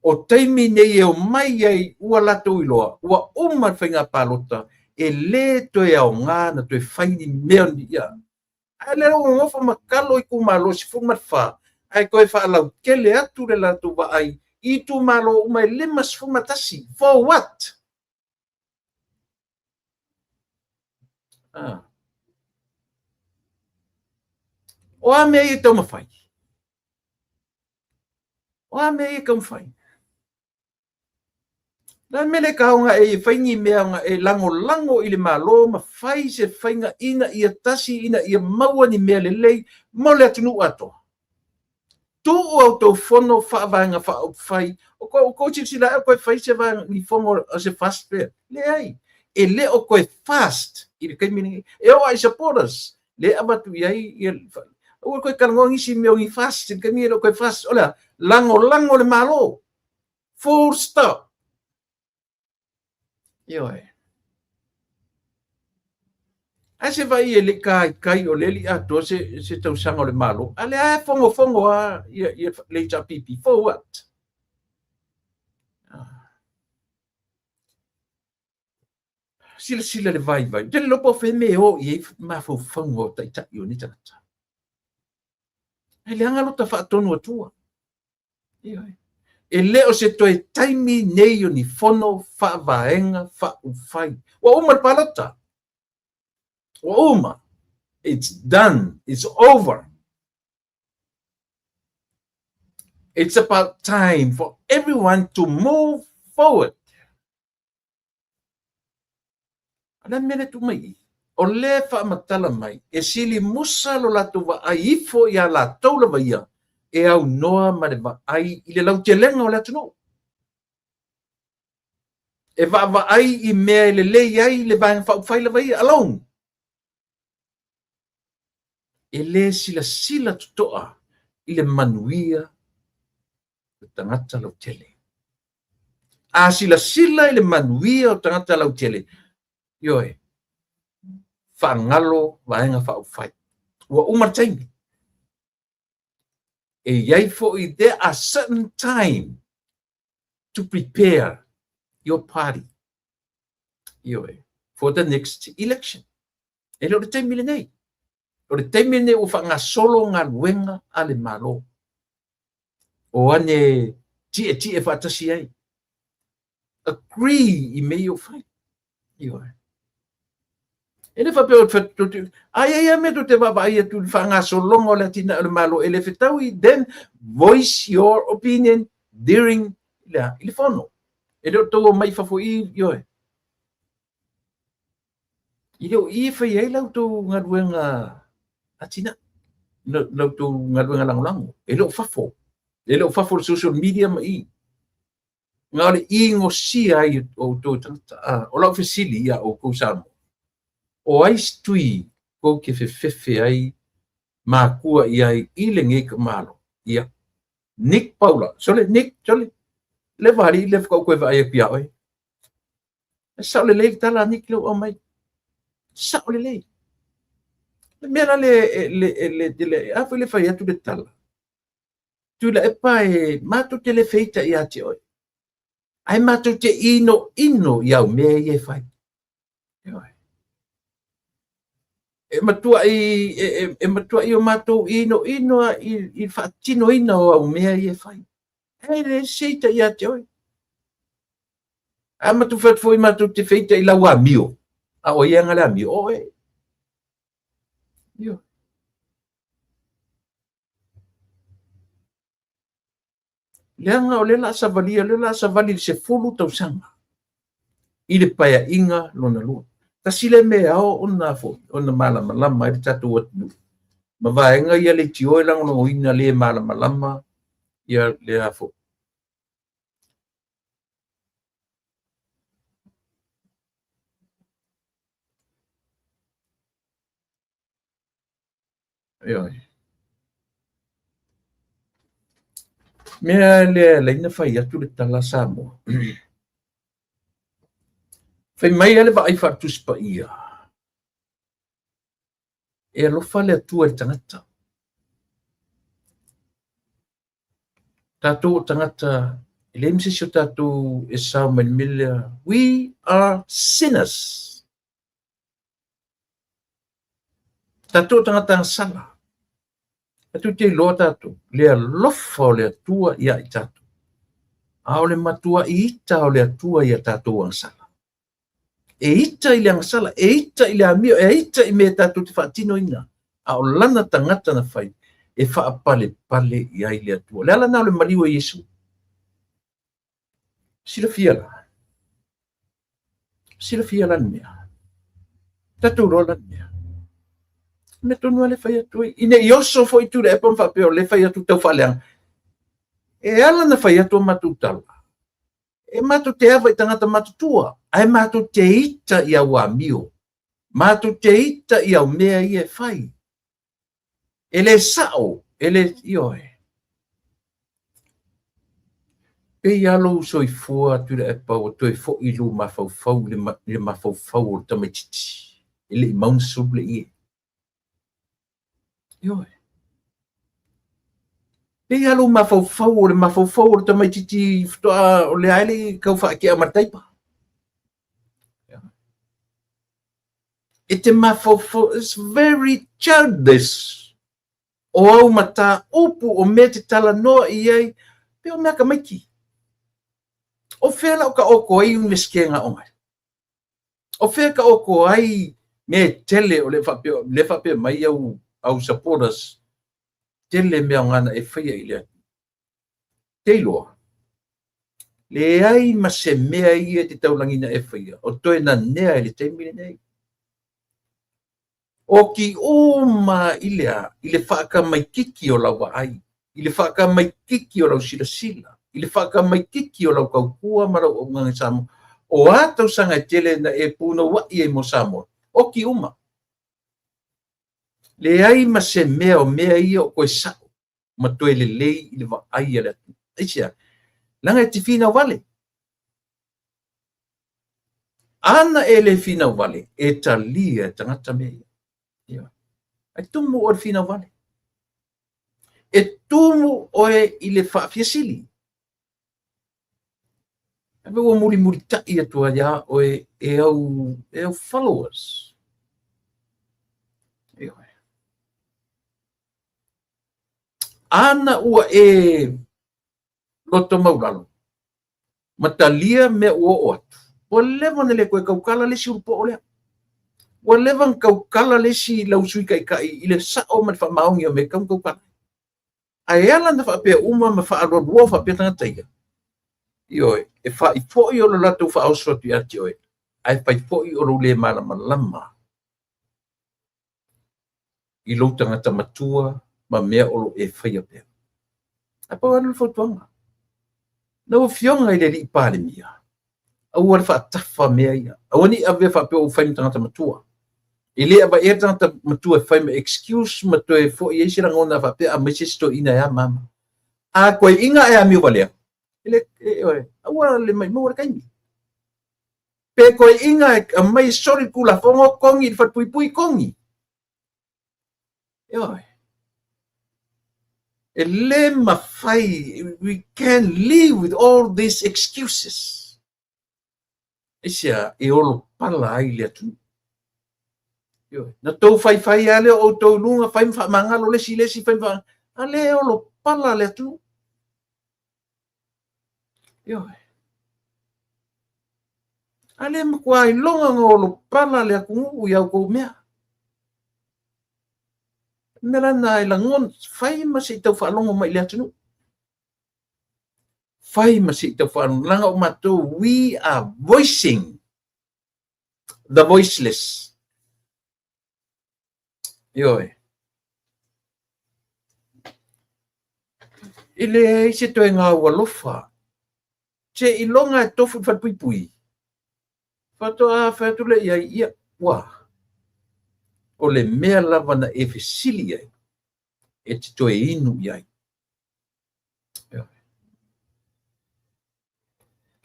O taimi nei e o mai ai ua lato iloa, ua umar whainga palota, e le toe au ngā na toe whaini mea ni ia. Ai le rau ngofa makalo i ku malo si fumat wha, ai koe wha alau kele atu le lato wa ai, i tu malo umai lima si fumatasi, for what? O a mea i tau mawhai. O a mea i tau mawhai. Na mele kaunga e whaingi mea nga e lango i le malo ma whai se whainga ina ia tasi ina ia maua ni mea le lei mo le atunu ato. Tu au tau whono whaavanga whaau whai o ko sila e koe whai se vanga ni whongo a se fast fair. Le ai. E le o koe fast i le kaimini. E o ai supporters. Le abatu iai i o koe karangongi si mea ngi fast i le kaimini o koe fast. Ola lango le malo. Full stop. Ioe. Ai se vai e le kai o le li ato se tau sanga o le malo. Ale a fongo a ia le ta pipi. For what? Sila le vai. Tele lopo fe me o i ma fongo tai ta i o ni tata. Ai le anga lota fa tonu atua. Ioe. E leo se toi taimi nei o ni fono fa vaenga fa ufai. Wa uma palata. Wa uma. It's done. It's over. It's about time for everyone to move forward. Ala mele tu mai. O le fa matala mai. E sili musa lo la tu va aifo ya la tola va ia. E au noa ma le va ai i le lau te lenga o le atu no. E va ai i mea le lei ai le vang fa ufai le vai alone. E le sila tutoa i le manuia o tangata lau tele. A sila i le manuia o tangata lau tele. Ioe. Whangalo vaenga fa ufai. Ua umar taimi. E iai foi, there are certain time to prepare your party for the next election. E leo te taimi nei. O le taimi nei o whanga solo ngā luenga ale malo. O ane tie whatasi ai. Agree i mei o whai. E le whapeo ai me to te wapa ai tu whanga solongo le tina le malo e le whetaui, then voice your opinion during le whono. E leo tau mai whafo ioe. I leo i whai ei lau tau ngā ruenga atina. Lau tau ngā ruenga lango. E leo whafo. E leo whafo social media mai. ngā ole ingo si ai o tō tangata, o lau fesili ia o kousamo. O ai stui ko ke fefe ai mākua i ai ile ngai ka malo. Ia. Nick Paula. Sole, le vari, le whakau koe wa ai pia oi. Sa ole lei tala Nick leo o mai. Sa ole lei. Mera le afu le whai atu le tala. Tu la e pae, mātou te le feita i ati oi. Ai mātou te ino iau mea i e whai. E matua i o mātou ino i whaatino ina o au mea i e whai. Ai le seita i ati oi. A mātou whatfoi mātou te feita i lau a mio. A o ianga le a mio. O e. Io. Leanga o le la savali se fulu tau sanga. I le paia inga lona lua. Ta sile mea o ona fo, ona malama i le tatu atu. Ma vaenga ia le tio lang no ina le malama ia le afo. Ia. Mea le ina fai atu le tala Samoa. Fai mai ele va ai fartus pa ia. E alofa le atua le tangata. Tatou tangata, ele mse sio tatou e sao manimilia, we are sinners. Tatou tangata ang sala. Atu te loa tatou, le alofa o le atua ia i tatou. A o le matua i ita o le atua ia tatou ang sala. E ita i le ang sala, e ita i le amio, e ita i me tatou te whaatino ina. A o lana tangata na whai, e whaapale i ai le atua. Le ala nao le maliwa Yesu. Sila fiala mea. Tatou rola mea. Me tonua le whai atu. Ine i oso fo i tu le epam whapeo le whai atu tau whaleang. E ala na whai atu matu tala. E matu te awa i tangata matu tua. Ai matu te ita i au amio. Matu te ita i au mea i e whai. Ele sao, ele ioe. Pe alo soifua tu le epa o toi fo i lu mafau le mafau o tamaititi. Ele i maunsu le ie. Ioe. Pe alo mafau le mafau o tamaititi ftoa o le aile kau wha ki a martaipa. E te mafau, it's very childish. O au mata upu o me te tala noa i ei, pe o mea ka maiki. O whela o ka oko ai uneskenga o mai. O whela ka oko ai me tele o le whapea mai au supporters, tele mea ngana e whaia i lea. Teiloa. Le ai ma se mea i e te taulangina e whaia, o toe na nea i le teimine nei. O ki uma i le whaka mai kiki o lawa ai, i le whaka mai kiki o lau sila. I le whaka mai kiki o lau kaukua mara o ngangi Samoa. O atau sanga tele na e puna wa i e mo Samoa. O ki uma. Le ai ma se mea o mea i o koe sao. Ma toe le lei i le wa ai ale atu. Eisia, langa e ti fina wale. Ana e le fina wale, e talia e tangata mea. Ai tumu o le fina wale. E tumu o e i le whaafiasili. Ape ua muri tai atua ia o e au followers. Ana ua e loto mauralo. Matalia me ua o atu. Ua lewa nele koe kaukala lesi urupo o lea. Ua lewa kaukala lesi lausui kai i le sao ma wha maungi o me kaukala. Ai ala na whaapea uma ma whaaroa whaapea tangata ia. Ioe, e whai fōi o lo lato wha auswatu i ati oe. Ai whai fōi o lo le malama. I lo tangata matua, ma mea o lo e whai a pēr. A pau anu whautuanga. na fionga ile li pale mia au fa tafa mea awani ave fa pe o fa tanga matua ile aba e tanga matua fa me excuse matua fo ye sira ngona fa pe a mesisto ina ya mama a ko inga e ami vale ile awa le mai mo kai pe ko inga mai sorry kula fongo kongi fa pui kongi Elema fai, we can't live with all these excuses. Isia e olo pala ai le atu. Na tau fai ale o tau lunga fai mangalo lesi fai ale olo pala le atu. Ale makua i longa olo pala le aku iau kou mea. Mera na ilangon fai masih tau whalongo mai le atunu. Fai masih tau whalongo langa o matu, we are voicing the voiceless. Ile isi to ngā walofa. Che ilonga tofu whatpui. Fatoa fatule ia wah. O le mea lava na e fesili ai, e te toe inu iai.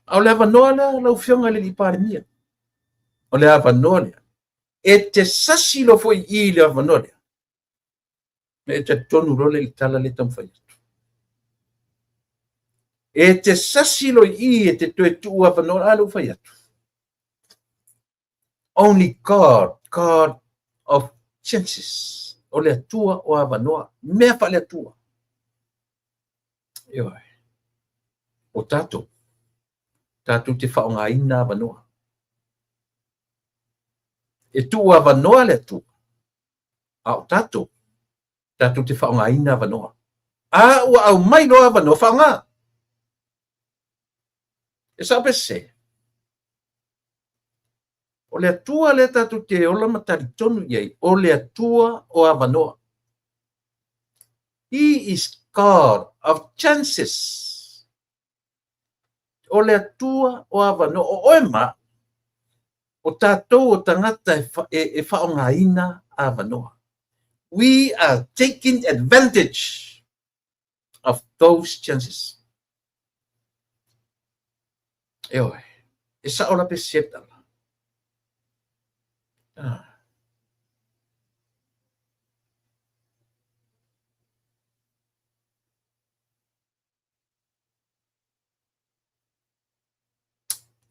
Au le ava noa lea, lau fionga le li pare mia. O le ava noa lea. E te sasi lo foi i le ava noa lea. E te tonu role i tala le tamwhai atu. E te sasi lo i e te toe tu ava noa alu whai atu. Only God of chances. O le atua o avanoa. Mea fa le atua. O tato. Tato te whaonga ina avanoa. E tu avanoa le atua. A o tato. Tato te whaonga ina avanoa. A ua au mai no avanoa whaonga. E sape se. O le atua le tatu te ola matari tonu iei. O le atua o avanoa. He is God of chances. O le atua o avanoa. O oema. O tātou o tangata e whaonga ina avanoa. We are taking advantage of those chances. E sa ola pe setala.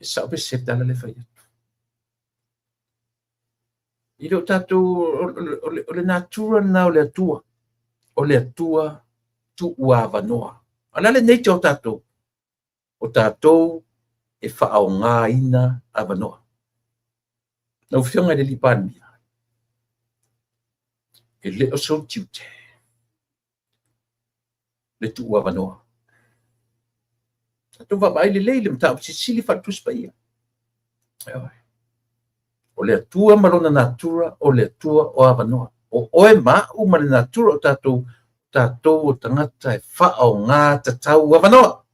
E sa ola pe setala le whai. I lo tātou o le natura na o le atua. O le atua tu ua avanoa. Ana le neite o tātou. O tātou e whaonga ina avanoa. Na uwhionga le lipani. E le o so tiute. Le tu ua avanoa. Tātou wabai le leile mta o sili whatus pa ia. O le atua malona natura o le atua o avanoa. O oe ma uma le natura o tātou o tangata e whaonga tatau avanoa.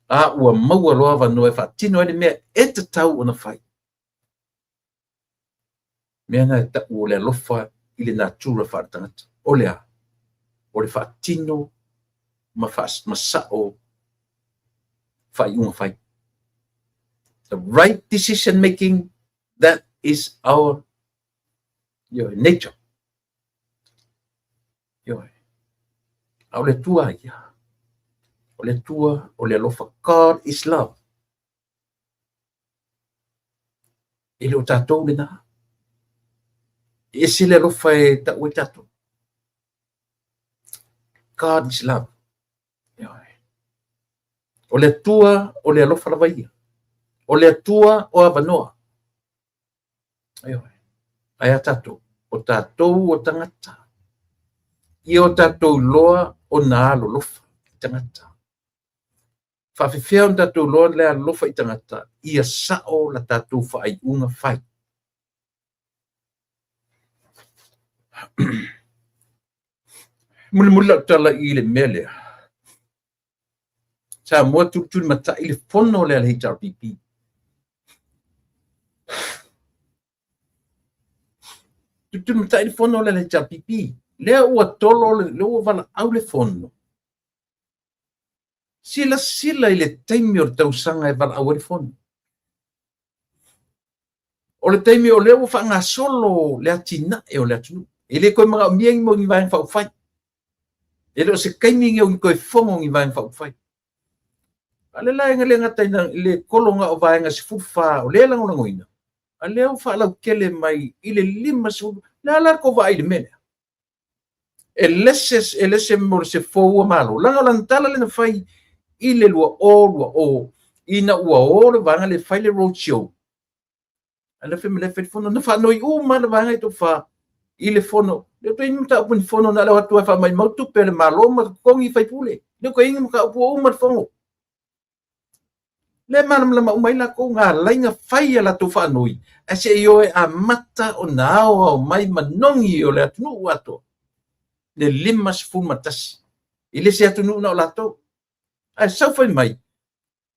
A ua maua loa avanoa e whaatino ele mea e tatau o na whai. Mea nga e ta o le alofa i le natura whaatangata. O le a. O le whaatino masao whai unga whai. The right decision making, that is our nature. Au le tua ia. O le tua, o le alofa, God is love. E le o tātou le nā. E se le alofa e ta ue tātou. God is love. O le tua, o le alofa lava ia. O le atua o avanoa. Ai a tātou. O tātou o tangata. I o tātou loa o nā alolofa i tangata. Whawhiwhia o tātou loa le alolofa i tangata. I a sao la tātou whaai unga whai. Mula tala i le mea lea. sa mo tu mata ile fono le HRPP tu mata ile fono le HRPP le ua tolo le ua vala au le fono sila ile taimi o tausanga e vala au le fono o le taimi o le ua whanga solo le atina e o le atunu ele koe mga o miengi mo ngi vaeng whau whai ele o se kaimi nge o ngi koe fongo ngi vaeng whau whai ale la nga le ngata ina le kolonga o vaenga se fufa o le lango lango ina ale o whala kele mai ile lima su la la ko vai le mena elese mo se fo malo langa lantala le fai ile lua o ina ua o le vanga le fai le road show ala fe mele fe fono na fa noi uma na vanga to fa ile fono le to imta pun fono na la watu fa mai mautu pele malo ma kongi fai pule le ko inga ka pu uma fongo le manam la mai la ko nga lainga fai la to fa noi ase yo e amata o nao mai manongi o le atunu wato le limas fumatas ile se atunu na lato ai sa fai mai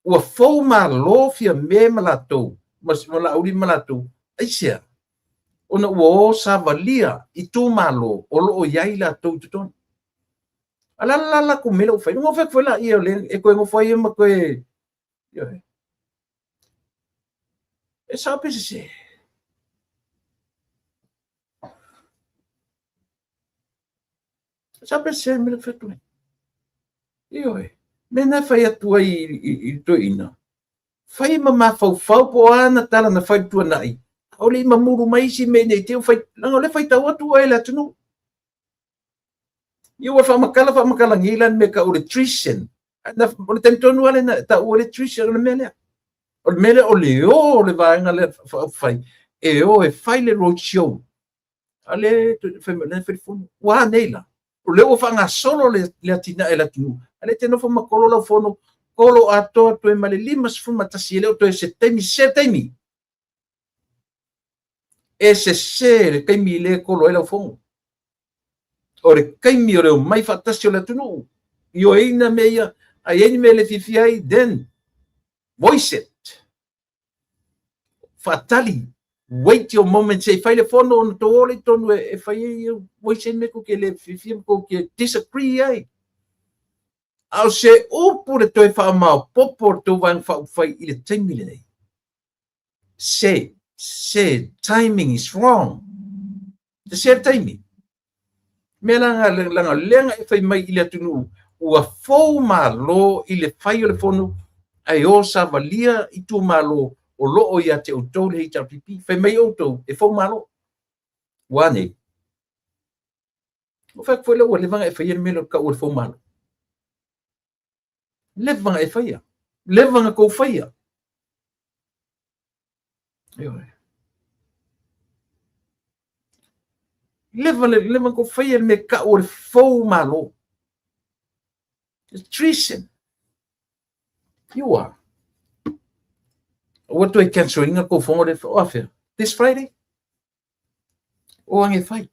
ua fou malo fia me malato mas mola uri malato ai sia ona ua sa valia i tu malo o lo yai la to tuton ala la ko melo fai no fa la ia le e ko ngo foi ma ko e sa pese sa pese me le fetu io me na fai atu i to ina fai ma fau po ana tala na fai tu nai o le mamuru mai si me nei te fai langa le fai tau atu ai la tunu io wa fa makala ngilan me ka electrician na o le tentonu ale na ta o electrician le mele o le vaenga le fai e fai le road show ale fai le fai fun wa neila o le o fanga solo le atina e la tunu ale te no fa makolo la fono kolo ato to e male limas fu matasiele to e se temi e se le kaimi le kolo e la fono o le kaimi o le mai fatasi o le tunu io ina meia ai eni me le fifiai den voice it fatali wait your moment say fai le fono on to ole tonu e fai voice me ko ke le fifi ko ke disagree ai au se upu le toi wha mau popo to wang wha fai i le taimi le nei say timing is wrong the say timing me langa lenga e fai mai i le tunu ua fou malo i le fai o le fono ai o sa valia i tu malo o loo ia te outou le HRPP fai mai outou e fou malo wane o fai foi le ua levanga e fai ele melo ka ua fou malo levanga e faia levanga ko faia levanga ko faia me ka o fou malo treason you are what do I canceling ko fongo de offer this Friday o ange fai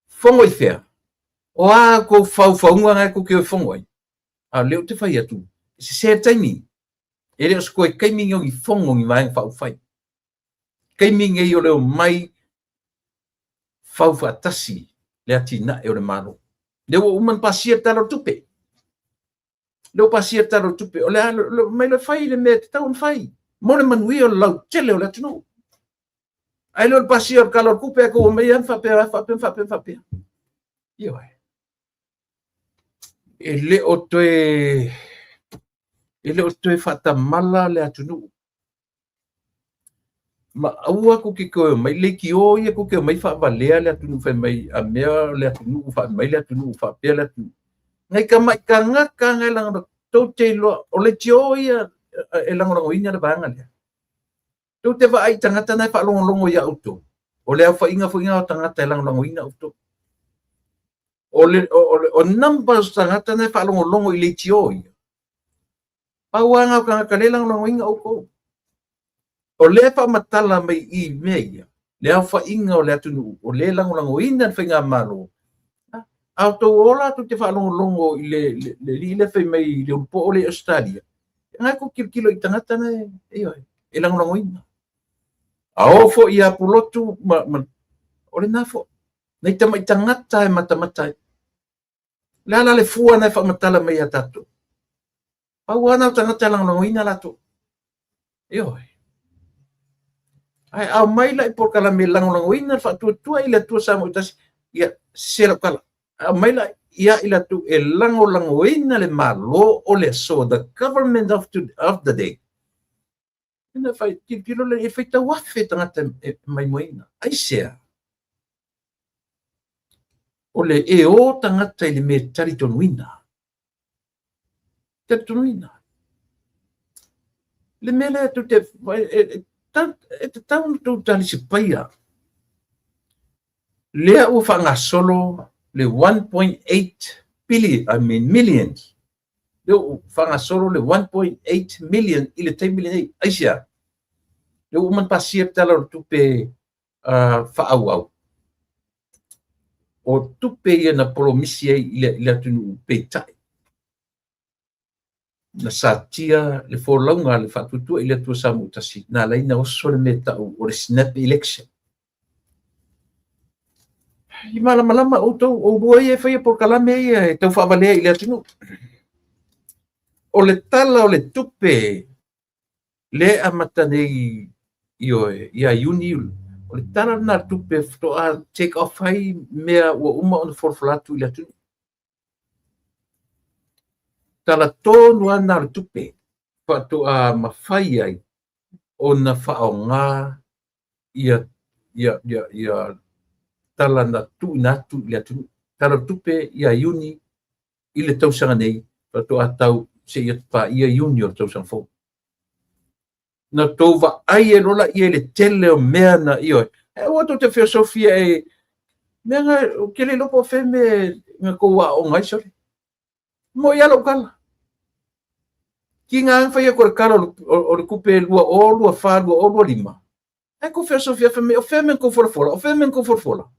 fongo i fair o a ko fau nga ko ke fongo a leo te fai atu se taimi ele os koe kaimi ngi fongo ngi vai fai kaimi ngi o leo mai fau fatasi le atina e o le malo le o man pasia talo tupe le pasia talo tupe o le mai le fai le me tau fai mo le manui o lau tele o le tunu ai le pasia o kalo kupe ko mai an fa pe io ele o toe fata mala le atunu ma aua ko ke ko mai le ki o ia ko ke mai fa valea le atunu fa mai a mea le atunu fa mai le atunu fa pe le atunu ngai ka mai ka ngaka ngai lang to te lo o le tio ia e lang lang ina le banga le to te va ai tangata nai fa longo ia auto o le fa inga tangata lang lang ina auto o number tangata nai fa longo i le tio ia pauanga ka le lang lang ina auto o le fa matala mai i meia le fa inga o le atunu o le lang ina fa inga malo auto ola tu te whalongo le whai mai le upo o le Australia. Ngai ko kilo i tangata na e langolango ina. A fo ia pulotu o le nafo. Nei tama i tangata e mata. Lala le fua na whamatala mai a tatu. Pau ana o tangata langolango ina lato. Ai au mai lai por kala me langolango ina whatuatua i le tua samu itasi. Ia sera kala. Mai lai ia ila tu e langolango ina le malo o le so the government of the day. Ina fai kilo le e fai tawafe tangata mai moina. Ai sea. O le e o tangata i le me taritonuina. Le mele tu te e taun tu tali se paia. Lea ua whangasolo le 1.8 millions. Lea ua whangasolo le 1.8 million i le 10 million ei. Aisia. Lea ua man pasia tala o tupe whaau. O tupe ia na polomisi ei i le atunu peitai. Na satia le folaunga le whatutua i le tua samu tasi. Nā leina oso le meta o le snap election. I malama o tau o rua e whaia por kalame e tau whaavalea i le atunu. O le tala o le tupe le amata nei i a iuni o le tala na tupe to a take off hai mea ua uma o na forfalatu i le atunu. Tala tonu ana le tupe whatu a mawhai ai o na whaonga ia tala na tu natu le atu tala tupe ia iuni i le tausanga nei whatu a tau se ia pa ia iuni o tausanga fo. Na tova ai e rola ia le tele o mea na io. E wato te filosofia e mea nga kele lopo feme nga koua o ngai sore. Mo ia lo kala. Ki ngā whaia kore kara o le kupe lua wha lua lima. E ko filosofia feme o feme ko forfola.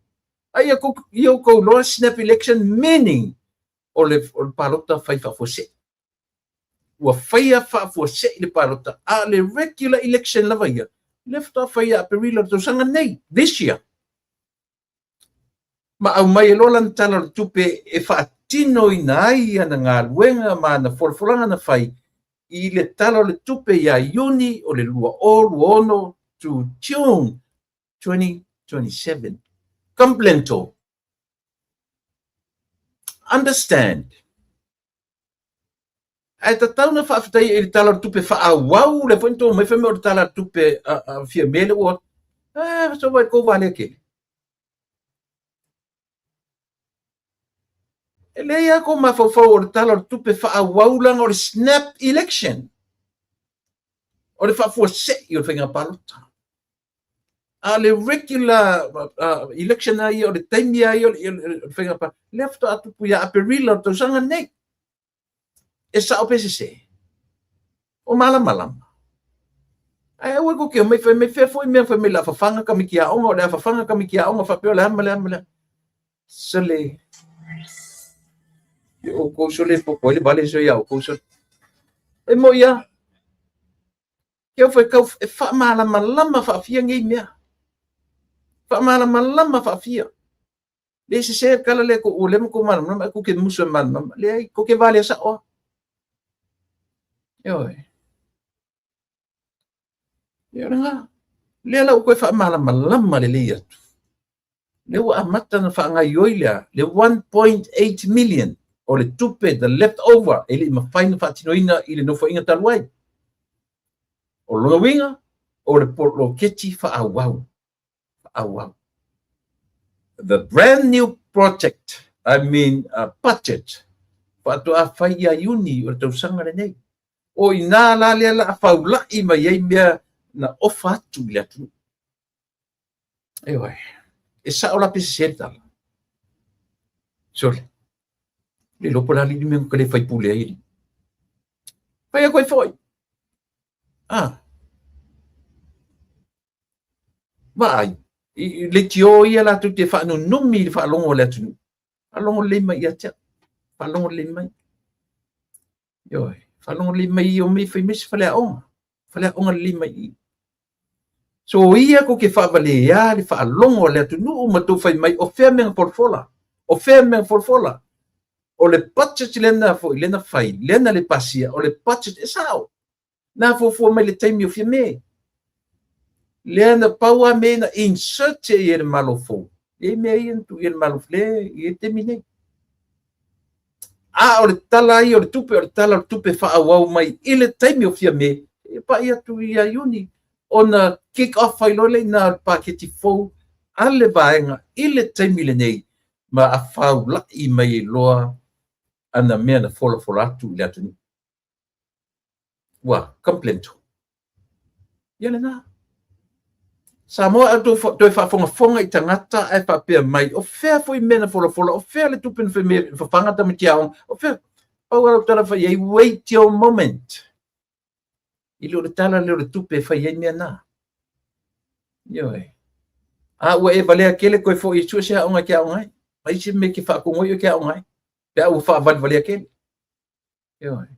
Ai ko io ko lo snap election meaning o le palota fai fa fose. Ua faia fa fose i le palota a le regular election lava ia. Lefta faia perila to sanga nei this year. Ma au mai lo lan tala tupe e fa tino ina ai ana ngā luenga ma na forfolanga na fai i le tala le tupe ia iuni o le lua ono to June 2027. Complento. Understand. Ai ta tauna fa aftai e tala tupe fa awau le fonto me feme o tala tupe fia mele o. So vai ko vale ke. Ele ia ko ma fa o tala tupe fa awau lang o snap election. O le fa fo se i o finga palota. Le regular election ai o le time ai o le finga pa left atu puia aperila to sanga nei. E sa o PCC. O malam. Ai o ko ke me foi me la fanga ka mikia o le fanga ka mikia o fa pe le amale. Sele. O ko sole po le vale so ya o ko so. E mo ya. Ke foi ka fa malam fa fia ngi mea. Fa malam fa fia. Le se kala le ko o le ko malam ko ke musulman le ko ke vale sa o. Ia nga. Le la ko fa malam le lia. Le wa amata na fa nga yoila le 1.8 million o le tupe the leftover ele ma faina fa tinoina ile no fa inga talwai. O lo winga o le porlo keti fa awau. The brand new project, I mean budget, fa to a fa ia iuni o tau sanga nei. O ina la le la faula I mai ai mea na ofa tu le atu. E sa ola peseta. Sole. Le lopo la li me ko le fai pule ai. Fai a koi foi. Vai. Le tio ia la tu te fa no numi fa longo le atu. Alongo lima ia te. Alongo lima. Yo, alongo lima yo mi fai mis fale on. Fale on lima I. So ia ko ke fa vale ya le fa alongo le tu no ma tu fai mai o fe men porfola. O fe men porfola. O le budget lena fo lena fai lena le pasia o le budget e sao. Na fo mai le time o fe me. Lena paua me na insert e le malofo. E me ia tu ia malofle e termine. O le tala I o le tupe o le tala o le tupe fa awau mai I le time o fia me. E pa ia tu ia uni. Ona kick off ai lole na paketi fo ale vaenga I le time le nei. Ma a fau la I mai loa ana mea na fola atu le atu ni. Wa, complaint. Ia le na. Samoa atu toi whafonga I tangata e papea mai. O fea foi mena fola. O fea le tupen whafangata me tiaong. O fea, pau ala tala whai ei wait your moment. I leo le tala leo le tupe whai ei mea na. Ioi. Ua e valea kele koe fo I tua sea onga kia ongai. Mai si me ki whakongoi o kia ongai. Pea ua whaavali valea kele. Ioi.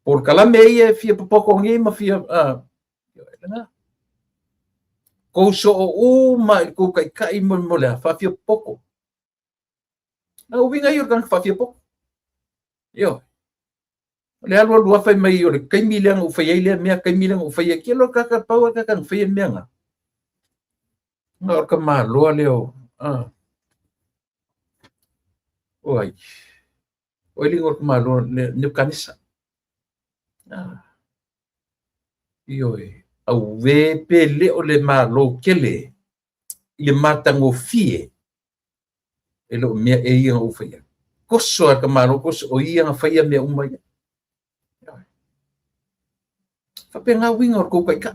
Por kalame e fia popoko ngi ma fia. Ioi, langa. Ko so o ma ko kai mo le fa fia poko. Na winga yo kan fa fia poko. Yo. Le alwa lua fai mai yo le kai milang u fai ele mea kai milang u fai ke lo ka pau ka kan fai mea nga. Ngor ka ma lo leo. Oi. Oi lingor ka ma lo ne kanisa. Ioi. Au we pe le o le ma lo kele le matango fie e lo mea e ia o fai koso ka ma lo koso o ia fai mea umai fa penga winga ko kai ka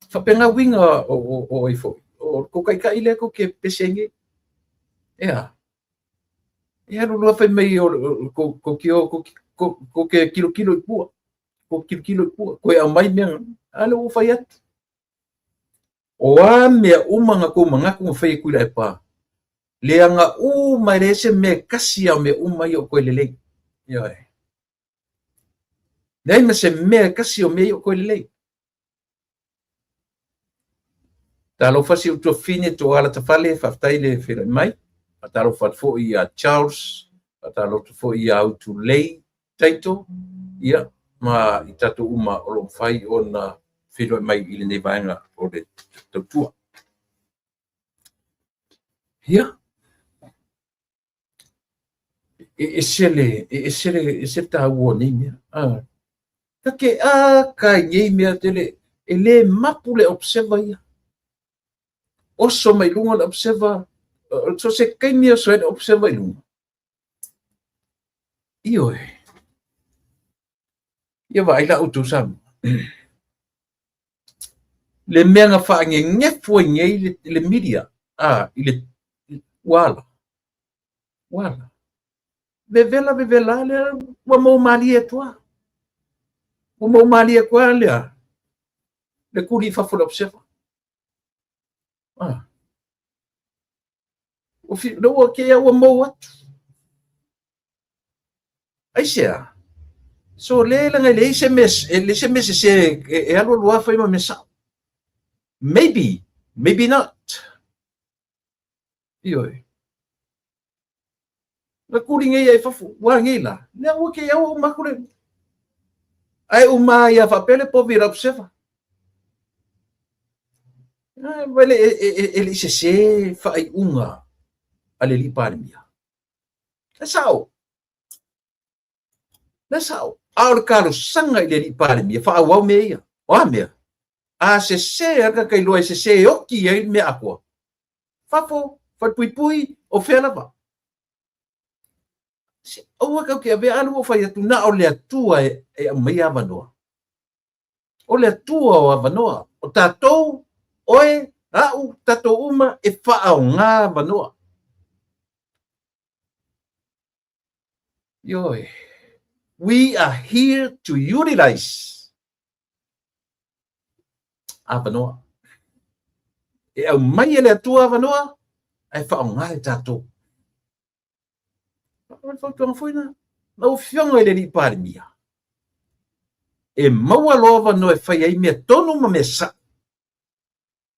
fa penga winga o ifo o ko kai ka ile ko ke pesengi ia lo fai mai ko ke kilo pua ko kilo pua ko ia mai mea alo o fai at o a mea umanga ko manga ko fai kuila e pa le anga mai rese me kasi me umai o ko lele yo nei me se me kasi o me o ko lele talo fasi o to fine to ala ta fale faftai le fira mai talo fat fo ia Charles talo fo ia to lay taito ia ma itato uma o lo fai ona filo mai ile nei vainga o de tua ia e se ta uoni mea ke kai ngai mea tele ele mapule observa ia oso mai lunga observa so se kai mea so observa lunga ia vai la utu sam le mea nga fa nge foi ngai le media ile wala Vevela le wa mo mali e tua. Wa mo mali e kwa le kuri fa full observa. O fi do o ke wa mo wat. Ai sia. So le la le SMS se e alo lua fa ma mesa. Maybe not. Ioi. La kuri ngai ai fa wa ngai la. Le o ke o ma kuri. Ai uma ia fa pele po vira observa. Vale ele se fa ai unga ale li parmia. That's how. Aur kalo sanga ile li parmia fa wa meia. Wa mea. Se aka kai loa se oki ai me akwa. Fafo fa pui o fela va. O ka ke ave alu o fa tu na o le tua e mai avanoa. O le tua o avanoa. O tatou oe au tatou uma e fa au nga avanoa. Yoi. We are here to utilize avanoa. E au mai le tua avanoa e fa au nga e tatou. Tuang foi na o fionga ele li parmia e maua lova no e fai ai me tonu ma mesa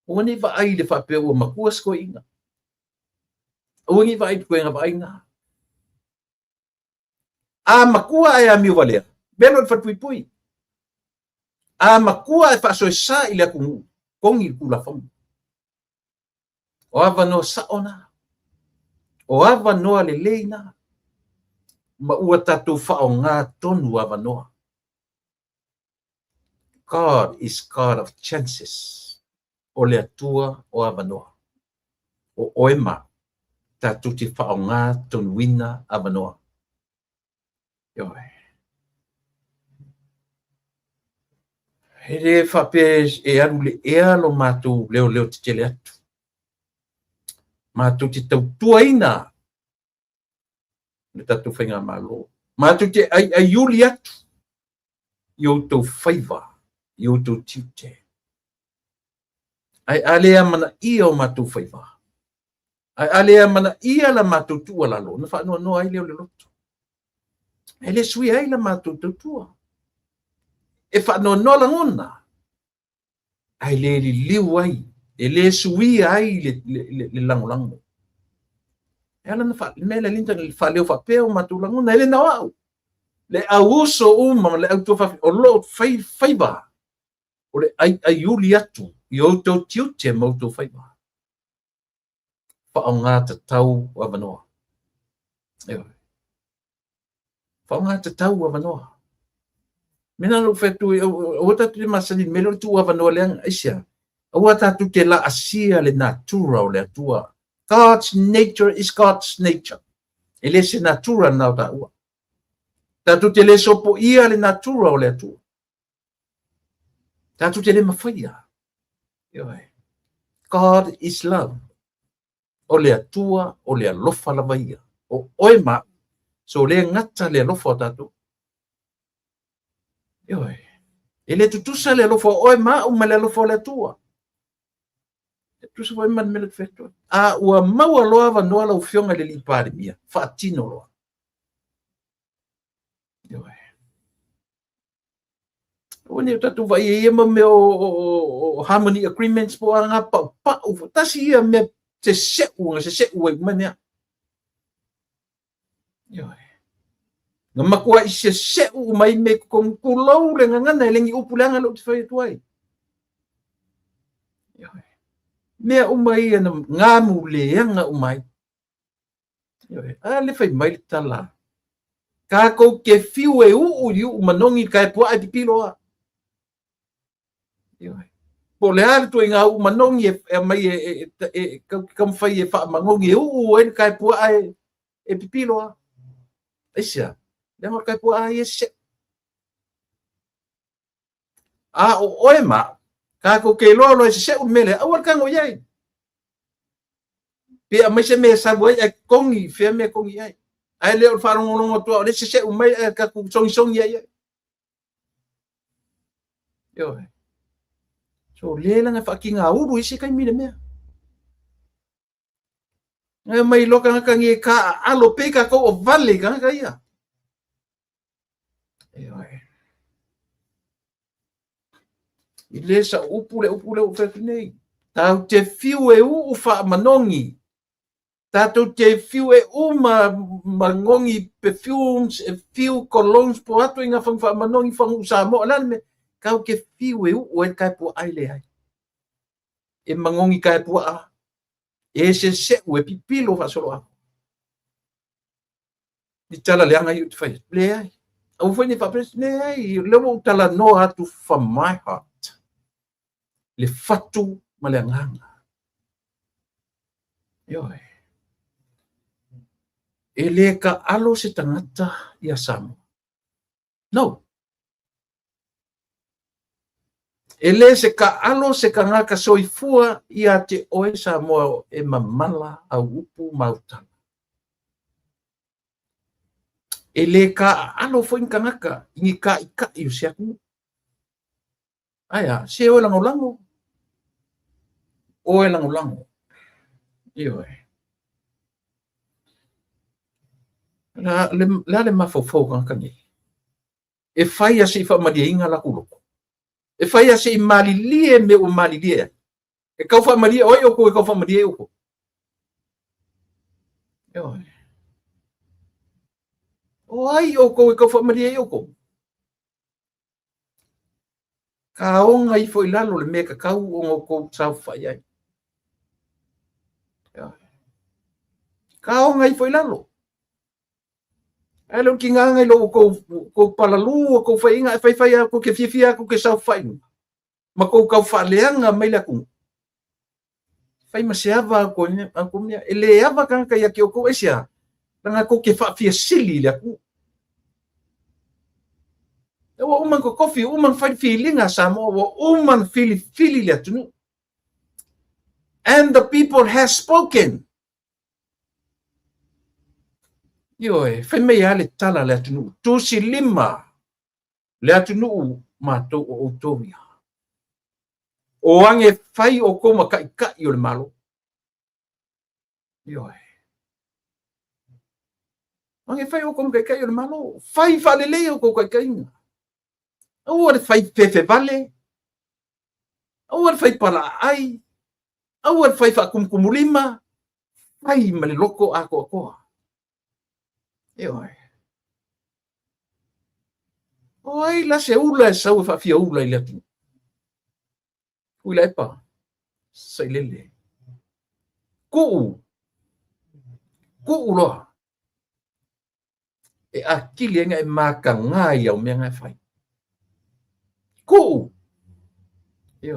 o ni va ai le fa pe o makua sko inga o ni va ai ko inga va inga a makua ai a mi vale belo fa pui a makua e fa so sa ile ku kongi kula fam o ava no sa ona o ava no le leina ma ua tatu fa o ngā tonu ava noa. God is God of chances. O le atua o ava noa. O oema tatu te fa o ngā tonu wina ava noa. Ioi. Here fa pe e anu le ea lo mātou leo te tele atu. Mātou te tautua ina. Le tatu whainga malo. Mātou te ai yuli atu. Iou tau whaiva. Iou tau tiute. Ai alea mana ia o mātou whaiva. Ai alea mana ia la mātou tua lalo. Na whanua noa ai leo le loto. Ai le sui ai la mātou tau tua. E whanua noa la ngona. Ai le li liu ai. E le sui ai le langolango. Ela na fa me le linta le fa leo fa peo mātou la ngona. Ele na wau. Le auso uma le auto fa o lo whaiva. O le ai yuli atu. I o tau tiute mautou whaiva. Wha o ngā te tau wa manoa. Ewa. Wha o ngā te tau wa manoa. Mena lo whetu o tatu le masani melo tu wa manoa leang aisia. O tatu te la asia le natura o le atua. God's nature is God's nature. Ele se natura nau ta ua. Tatu te le sopo ia le natura o le atua. Tatu te le mawhaia. Ewa. God is love. O le atua, o le alofa la vaia. O oema, so le ngata le alofa o tatu. Ioi. E le tutusa le alofa o oema, o ma le alofa o le atua. E tusa o oema me le whetua. A ua maua loa wa noa lau fionga le li pari mia. Whaatino loa. Ioi. O ne tatu vai e ema me o harmony agreements po a ngā pa ufa. Tasi ia me se seu e manea. Ioi. Ngā makua i se seu mai me kong kulau le ngangana e lengi upulanga lo te whai tuai. Ioi. Mea umai ana ngā muleanga umai. Ioi. A le whai mai le tala. Ka kou ke fiu e uu manongi kai pua ai pipiloa. Ioi. Po le hale tu ngā manongi e mai kam whai e wha mangongi e uu e kai pua ai e pipiloa. Eisia. Le mor kai pua ai e se. A o oema. Ka ko ke lo e se mele. Awar kango iai. Pia mai se me sa boi e kongi. Fia me kongi ai. Ai leo wharongonongo tua. Le se mai ka ku songi iai. Yo. So le langa whakinga uru isi kai mire mea. Ngai mai loka ngaka nge ka alo pe ka ko o vale ka ngaka ia. I le sa upule o whetu nei. Tau te fiu e u wha manongi. Tau te fiu e u mangongi perfumes e fiu colognes po atu inga wha manongi whangu sa mo alane me. Kau ke fiu e u e kai po ai le ai. E mangongi kai po a. E se u e pipilo wha solo a. Ni tala leanga i uti whai. Le ai. Au whai ni whapres. Le ai. Lewa utala no atu from my heart. Le fatu ma le nganga. Ioi. E le ka alo se tangata ia Samoa. No. E le se ka alo se ka ngaka soifua ia te oe Samoa e mamala au upu mautana. E le ka alo fo inka ngaka ingi ka ika iu se aku. Aya, se oe lango. Oe lango. Ioi. le mafofo kangi e fai se fa madiinga la kuloko e fai se malilie me o malilie e kau fa malia oi o ko e kau fa malia o ko oi o ko e kau fa malia o ko ka onga I foi lalo le me ka kau o ko sa fai ai ka onga I foi lalo ai lo kinga ngai lo ko palalu ko fai inga fai ko ke fia ko ke sa fai ma ko kau fa leanga mai la ku fai masiava ko ni aku mia ele ava kan ka ya ki o ko esia nanga ko ke fa fia sili la ku o man ko coffee o man fai feeling sa mo o man fili la tu and the people has spoken yo fai me ya le tala la tu tu si lima le tu ma to o tovia o ange fai o ko ma ka yo le malo yo ange fai o ko ma ka yo le malo fai fa le o ko ka inga o le fai pefe vale o le fai pala ai o le fai fa kumulima fai ma le loko a ko yo oi la se ula sa fa fia ula ile tu ula pa sai lele ku lo e akili nga e makanga ia o me nga fai ku yo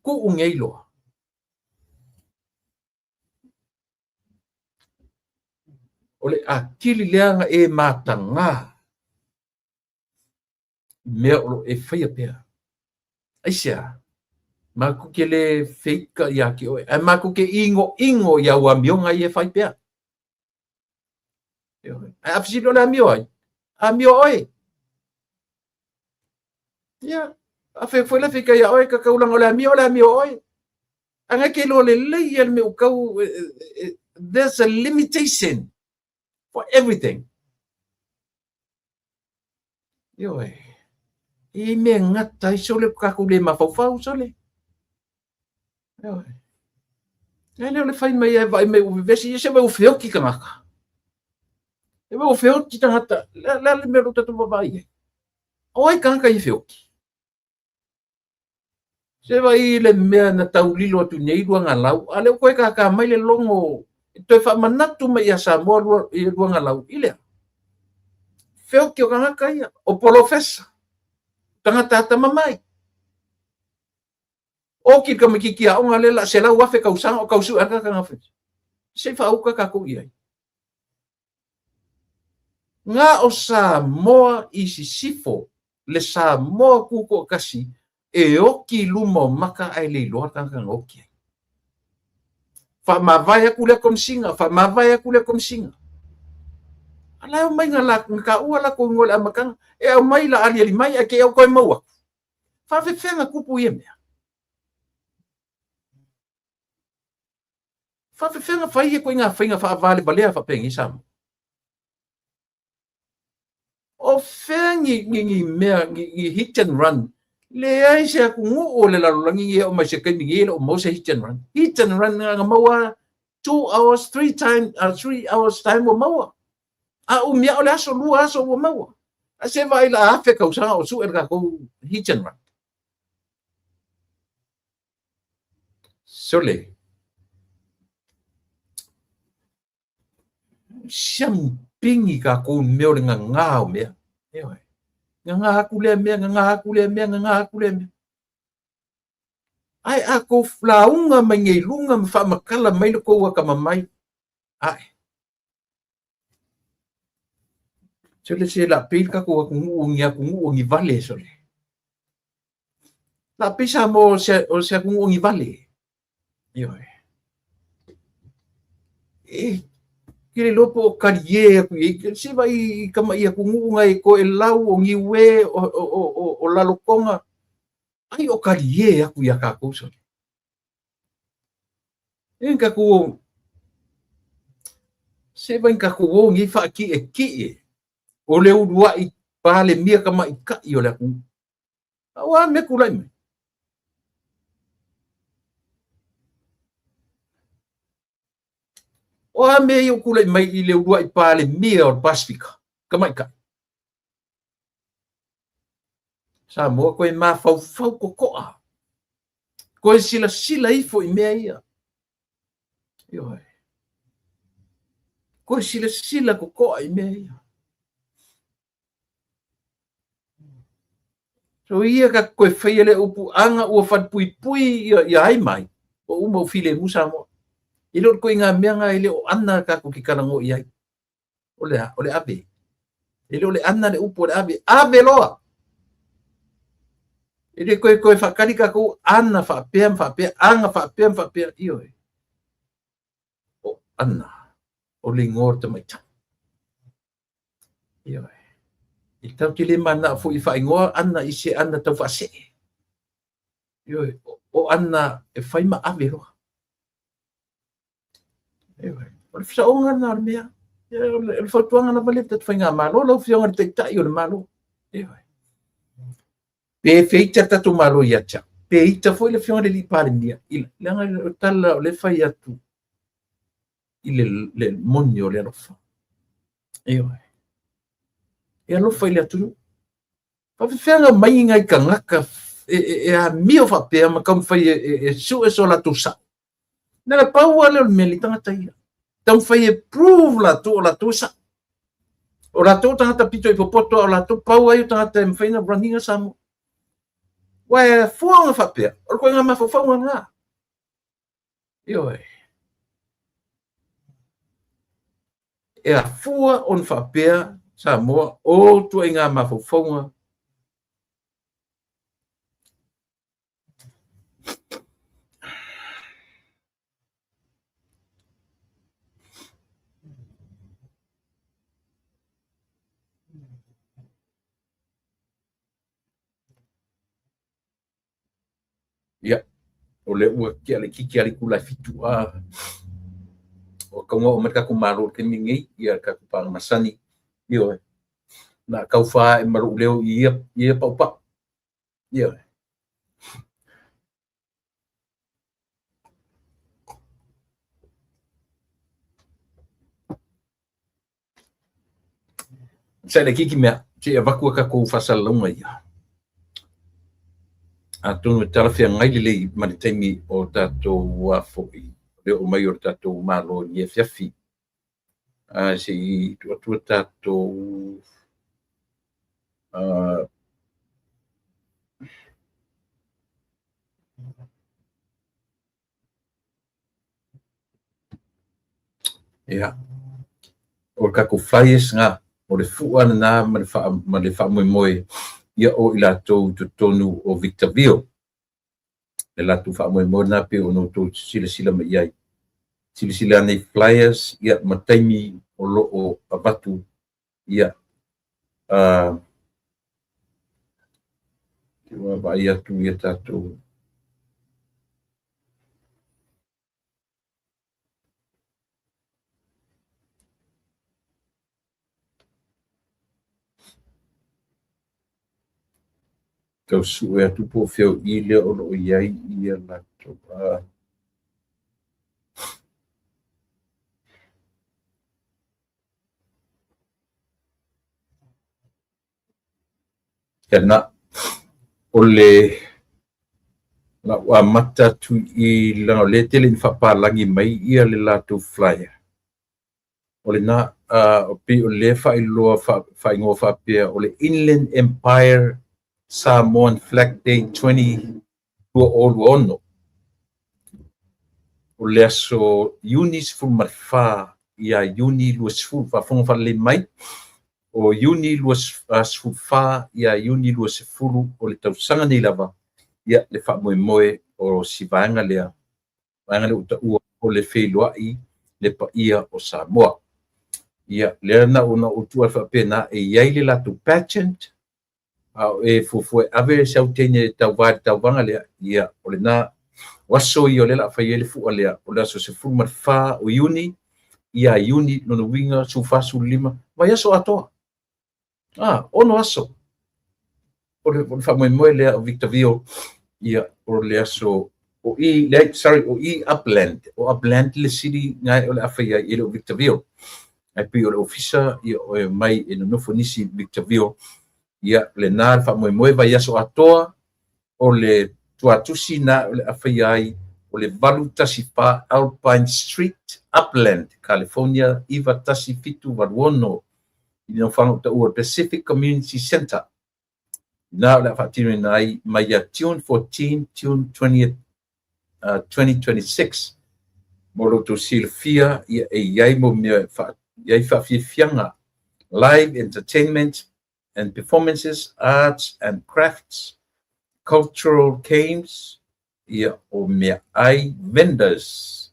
ku ngei lo ole akili leanga e matanga me lo e fai pe aisia ma ku ke le fake ya ki o e ma ku ke ingo ya wa mionga e fai pe yo a fisi lo la mio ai a mio oi ya a fe foi la fika ya oi ka ka ulang la mio oi anga ke lo le le me u kau there's a limitation for everything yo e me ngata I sole ka ku le mafau sole yo le fai mai e vai me u vesi se me u feo ki kanaka e me u feo ki tangata la le me ruta tu vai oi kanaka I feo ki se vai le me na taulilo tu nei luanga lau ale ko ka mai le longo to fa manatu me ya sa mo luanga lau ile feo ki o kanaka ia o professor tangata mamai o ki ka miki a onga lela se la wa fe kausang o kausu aka ka ngafe se fa uka ka ku ia nga o sa moa I sifo le sa moa ku ko kasi e o ki lumo maka ai le lo ka ngoki fa mavaya kule komsinga ala mai ngala ka ua la ko ngol amakan e o mai la ali mai ke o ko maua fa fe fenga kupu ia me fa fe fenga fa ia ko nga finga fa vale balea fa pengi sam o fengi ngi me ngi hit and run le ai se ku ngu o le la langi e o mai se kai ngi o mo se hit and run nga maua 2 hours 3 hours time o maua a o mia o le aso lua aso o maua a se vai la afe ka usanga o su erga ko hit and run sole siam pingi ka ko me o nga ngao me nga kule me ai a ko flaunga mai ngai lunga ma fa makala mai ko wa ka mai ai sole se la pil ka ko ngi vale sole la pisa mo se ngi vale yo kile lopo karie ku se vai kama ia ku ngai ko e lau o ngi we o la lokonga ai o karie aku ia ka ko sole enka ku se vai ka ko ngi fa ki o le urua I pale mia ka mai ka I o le ku awa me ku lai me o me yo ku lai mai I le urua I pale mia o Pasifika ka mai ka sa mo ko ma fau ko a ko sila ifo I mea ia yo ko sila ko I mea ia so ia ka koe whaia le upu anga ua whatpui ia ai mai. O uma o file musa mo. I lor koe ngā mea ngā ile o ana ka kuki karango i ai. O le ave. Ile o le ana le upu o le ave. Ave loa. Ile koe whakari ka kou ana whapea, anga whapea, iyo e. O ana. O le ngor te mai tau. Iyo e. I tau te le mana fu I whaingoa ana I se ana tau whase. Yo, o ana e whaima ave roa. O le whisaonga nā mea. Le whautuanga na wale te whainga malo, lau whisaonga te tai o le malo. Pe feita tatu malo I acha. Pe ita foi le whisaonga le li pare nia. Langa o tala o le whai atu. I le moni o le alofa. E alofa I le aturu. Whawhiwhenga mai ngai ka ngaka e a mio whapea ma kam whai e su e so la tu sa. Nanga pau ale o meli tangata ia. Tam whai e prove la tu o la tu sa. O la tu tangata pito I popoto o la tu pau ai o tangata e mwhaina braninga samo. Wae fuanga whapea. O koe ngā mawhawhaunga ngā. Io e. E a fua on whapea Samoa o tu ngā mawhawhaunga. Ia, o le ua kia le kiki ali kula fitu a. O kaunga o mereka kumaro ke mingi, ia ka kupanga masani. Io e. Na kau wha e maru leo ia paupa. Io e. Sai le kiki mea, te a wakua ka kou whasalunga ia. A tonu tala whia ngai lelei manitaimi o tātou wafoi. Leo o mai o tātou malo i e whiawhi. Se I tuatua tātou ia. O le kako flyers ngā, o le fuana nā ma le wha moe ia o I lātou tonu o Victorville. Le lātou wha moe nā pe o no tō sila ma iai. Sila nei flyers ia mataimi o lo o avatu ia. Kiwa ba ia tu ia tātou. Kau su e atu po whiau I lea o lo iai ia lātou. Kena o le la wa mata tu I la le tele ni whapalangi mai ia le lātou flyer. O le na o pi o le whailoa whaingoa whapea o le Inland Empire Samoan Flag Day 20 ono. O le aso Yunis Fulmarfa ia Yuni Luas Ful whafonga whale mai. O Yuni Luas Fulfa ia Yuni Luas Fulu o le tausanga ni lava. Ia le wha moe o si vaanga lea. Vaanga le uta ua o le whailoai le pa ia o Samoa. Ia lea na una utua whapena e iai le latu pageant. E fufue ave sau tene tau vanga lea ia o le na waso I o le la whai ele fua lea o le aso se fulmarfa o Yuni ia iuni no winga su fasu lima vai aso atoa ono aso o le fa mo le Victor Vio ia o le aso o i upland le city ngai o le afia i le Victor Vio ai pi o le ofisa ia o mai e no fonisi Victor Vio ia le nar fa mo vai aso atoa o le tuatusi na o le afia ai o le valu tasi pa Alpine Street, Upland, California, iwa tasi fitu waruono i no whanau ta ua Pacific Community Center. Na o le whaatinu nai mai a June 14, June 20th, 2026. Moro to silfia ia e iai mo mea iai whawhiwhianga, live entertainment and performances, arts and crafts, cultural games, ia o mea ai vendors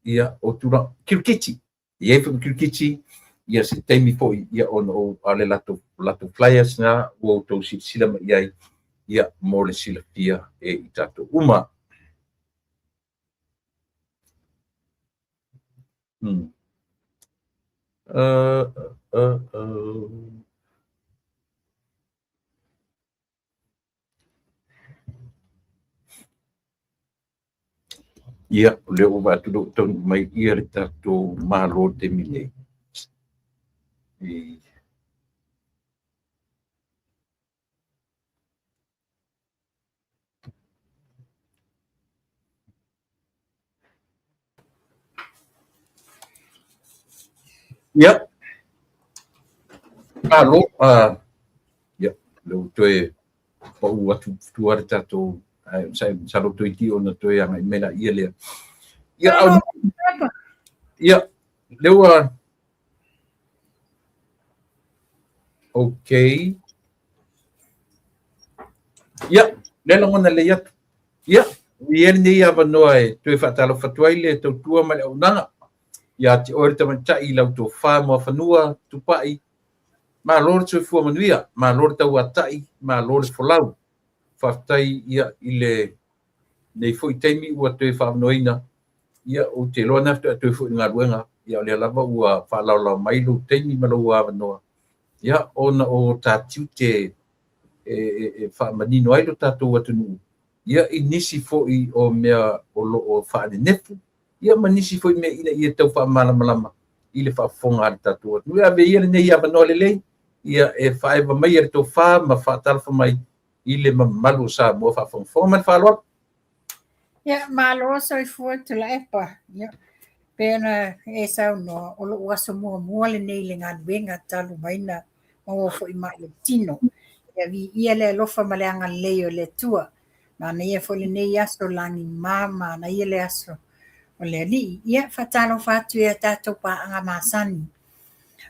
ia o tura kirkiti ia fo kirkiti ia se temi fo ia ono ale lato flyers na o to sila mai ia mo le sila pia e i tato uma ia le o va tu ton mai ia le tato malo te mile ia malo ia le toe pa u atu tuar tato sai salo to iki ona to yang mena ia le ia lewa okay ia le ngona le ia ia ni ia vanoi to fa talo fatwai le to tua mai ona ia ti ore te mata i lau to fa mo fanua tu pai ma lor tu fu manuia ma lor ta watai ma lor folau fatai ia ile nei foi temi ua te fa noina ia o te lona te foi nga ruenga ia le lava ua fa la mai lu temi ma lo ua no ia ona o tatiu te fa manino ai lo tatu watunu ia inisi foi o mea o lo o fa de nefu ia manisi foi me ina ia tau fa malama ile fa fonga tatu nu ia be ia nei ia no le ia e fa eva mai to fa ma fa tal fa mai ile malu sa mo fa fonga fa lo ya malo so fu tu la epa ya pena e sa no o lo waso mo le nei le nga benga talu maina mo fo i ma le tino ya vi ia le lo fa maleanga le o le tua na nei fo le nei aso langi mama na ia le aso o le li ia fa talo fa tu ya tato pa anga masani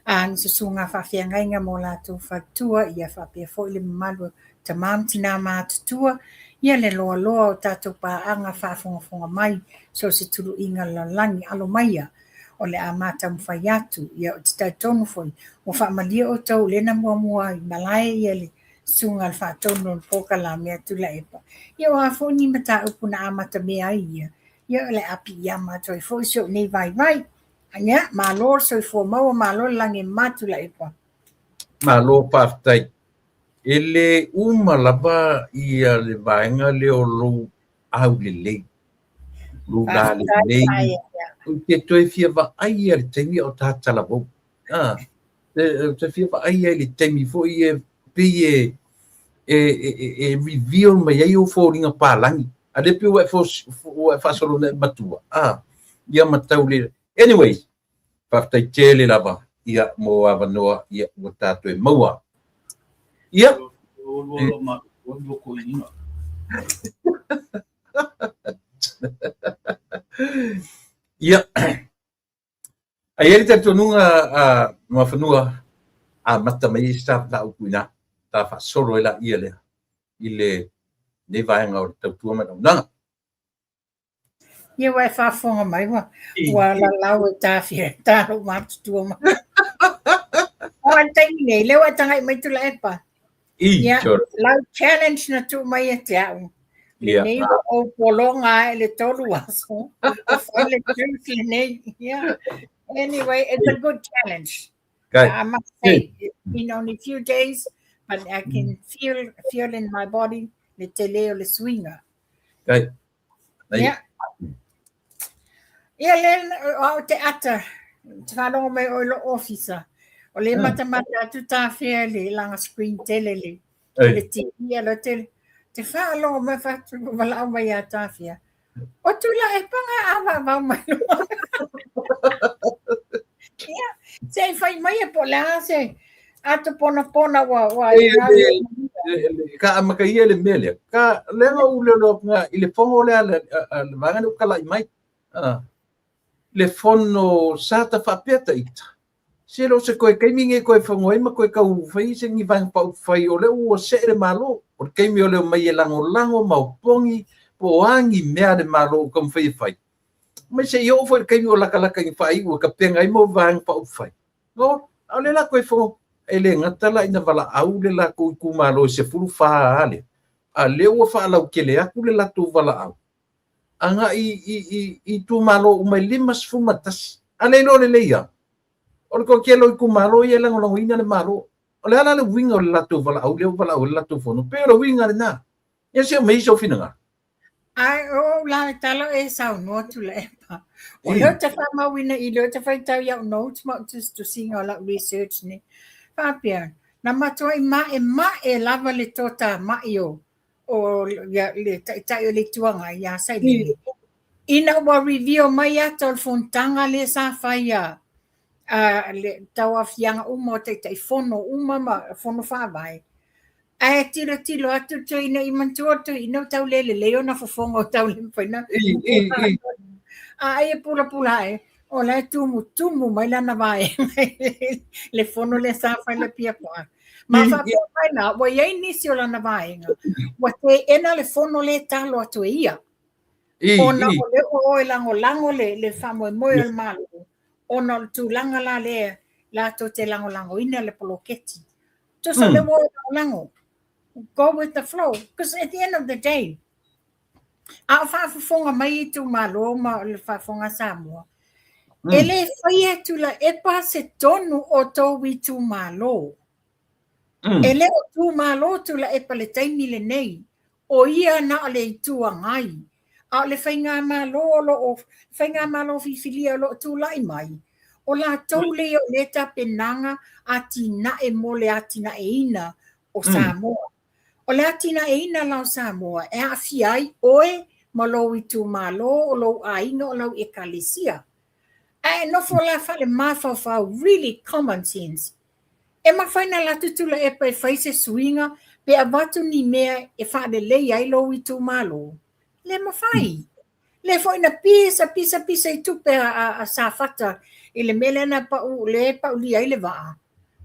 ang susunga fa fianga inga mo la tu fa tua ia fa pe fo le malu tamam tina ma tua ia le loa o tatou paaga faafogafoga mai so se tulu inga lalagi alo maia o le a matamafai atu ia o te taitonu foi ua faamalia o tou lena muamua ai malae ia le suga le faatonu o le pokala mea tulaepa ia ua foʻi ni mataupu na a matamea ai ia o le api iama atu ai foʻi so nei vaivai ia malo soifua maua malo le lagi matulaepa malo paafetai ele uma lava ia le vaenga le o lo au le lei lo la le lei o te toe fia va ai le temi o tatala bo te fia va ai le temi fo ia pe reveal mai ai o fo ringa palangi a le pe o fa solo le matua ia matau le anyway pa tele lava ia mo avanoa ia o tato e maua ia ia ai ele te tonunga ma fanua a mata mai sta ta ukuina ta fa solo ela ile ne vai nga o te tua ma na ia vai fa fonga mai wa la lau ta fia ta o ma tua ma o antai nei lewa tanga mai tu la epa ia lau challenge na tu mai te au Yeah. Lenei o polonga le tolu aso. O whale drink lenei. Yeah. Anyway, it's a good challenge. Kai. I must say, it's been only a few days, but I can feel in my body le te leo le swinga. Kai. Nei. Yeah. Ia le o te ata. Te whanongo mai o ilo officer. O le mata atu tāwhia le langa screen tele le. Ei. Le te ia lo te whaongo mai whatu wala au mai a tāwhia. O tu la e panga awa wau mai loa. Ia. Se whai mai e po la se. Ato pona wa. Ka amaka ia le mele. Ka lenga ule lo nga ile fongo le ale vanga no kala mai. Le fono sata whapeta ita. Se lo se koe keiminge koe whangoema koe kau whai se ngi vang pau whai o le ua se le malo. O keimi o le mai e lango maupongi po angi mea le malo kam whai. Mai se i ofo keimi o laka i whai ua ka penga i mo vang pau whai. No, au le la koe whango. E le ngatala ina wala au le la koe ku malo se furu wha ale. A le ua wha lau kele aku le la tu wala au. Anga i tu malo umai limas fumatas. Ale lo le leia. O ko kelo i ku malo i lango ina le malo. O le ala le winga o le latu wala au le wala au le latu fono. Pero winga le na. Ia se o mei so finanga. Ai o la talo e sau no tu le pa. O le te fa ma wina I le te fa tau ya notes ma just to seeing all that research ni. Pa pia. Na mato I ma e lava le tota ma io. O ya le tai le tuanga ya sai le. Ina wa review mai ato le fontanga le sa faia. Le tau afianga umo te fono umama fono fa vai. Ai tiro atu to ina I mantuoto ina tau lele leo na fofongo tau le mpaina. Ai pula e. O la tumu mai lana vai. Le fono le sa fai le pia pa. Ma fa pa na wa ye nisi o lana vai nga. Wa te ena le fono le talo atu ia. Ona o le o lango le famo mo el malo. Ona tu langa la le la to te lango ina le poloketi. To so le mo lango. Go with the flow, because at the end of the day, a whaafonga mai tu malo ma le whaafonga Samoa. Ele whaia tu la epa se tonu o tōwi tu malo. Ele o tu malo tu la epa le taimi le nei, o ia na le tua ngai. A le whainga malo fifilia lo tu lai mai. O la tau leo le tapenanga ati na e mole ati na e ina o Samoa. O le atina e ina lau Samoa, e awhiai oe ma lo I tu malo o lo aina o lau e kalisia. E no fo la fale mawhawhau, really common sense. E mawhaina la tutula e pa e whaise suinga, pe a watu ni mea e whaade lei ai lo I tu malo. Le mawhai. Le fo ina pisa I tupe a safata, I le melena pa u li ai le waa.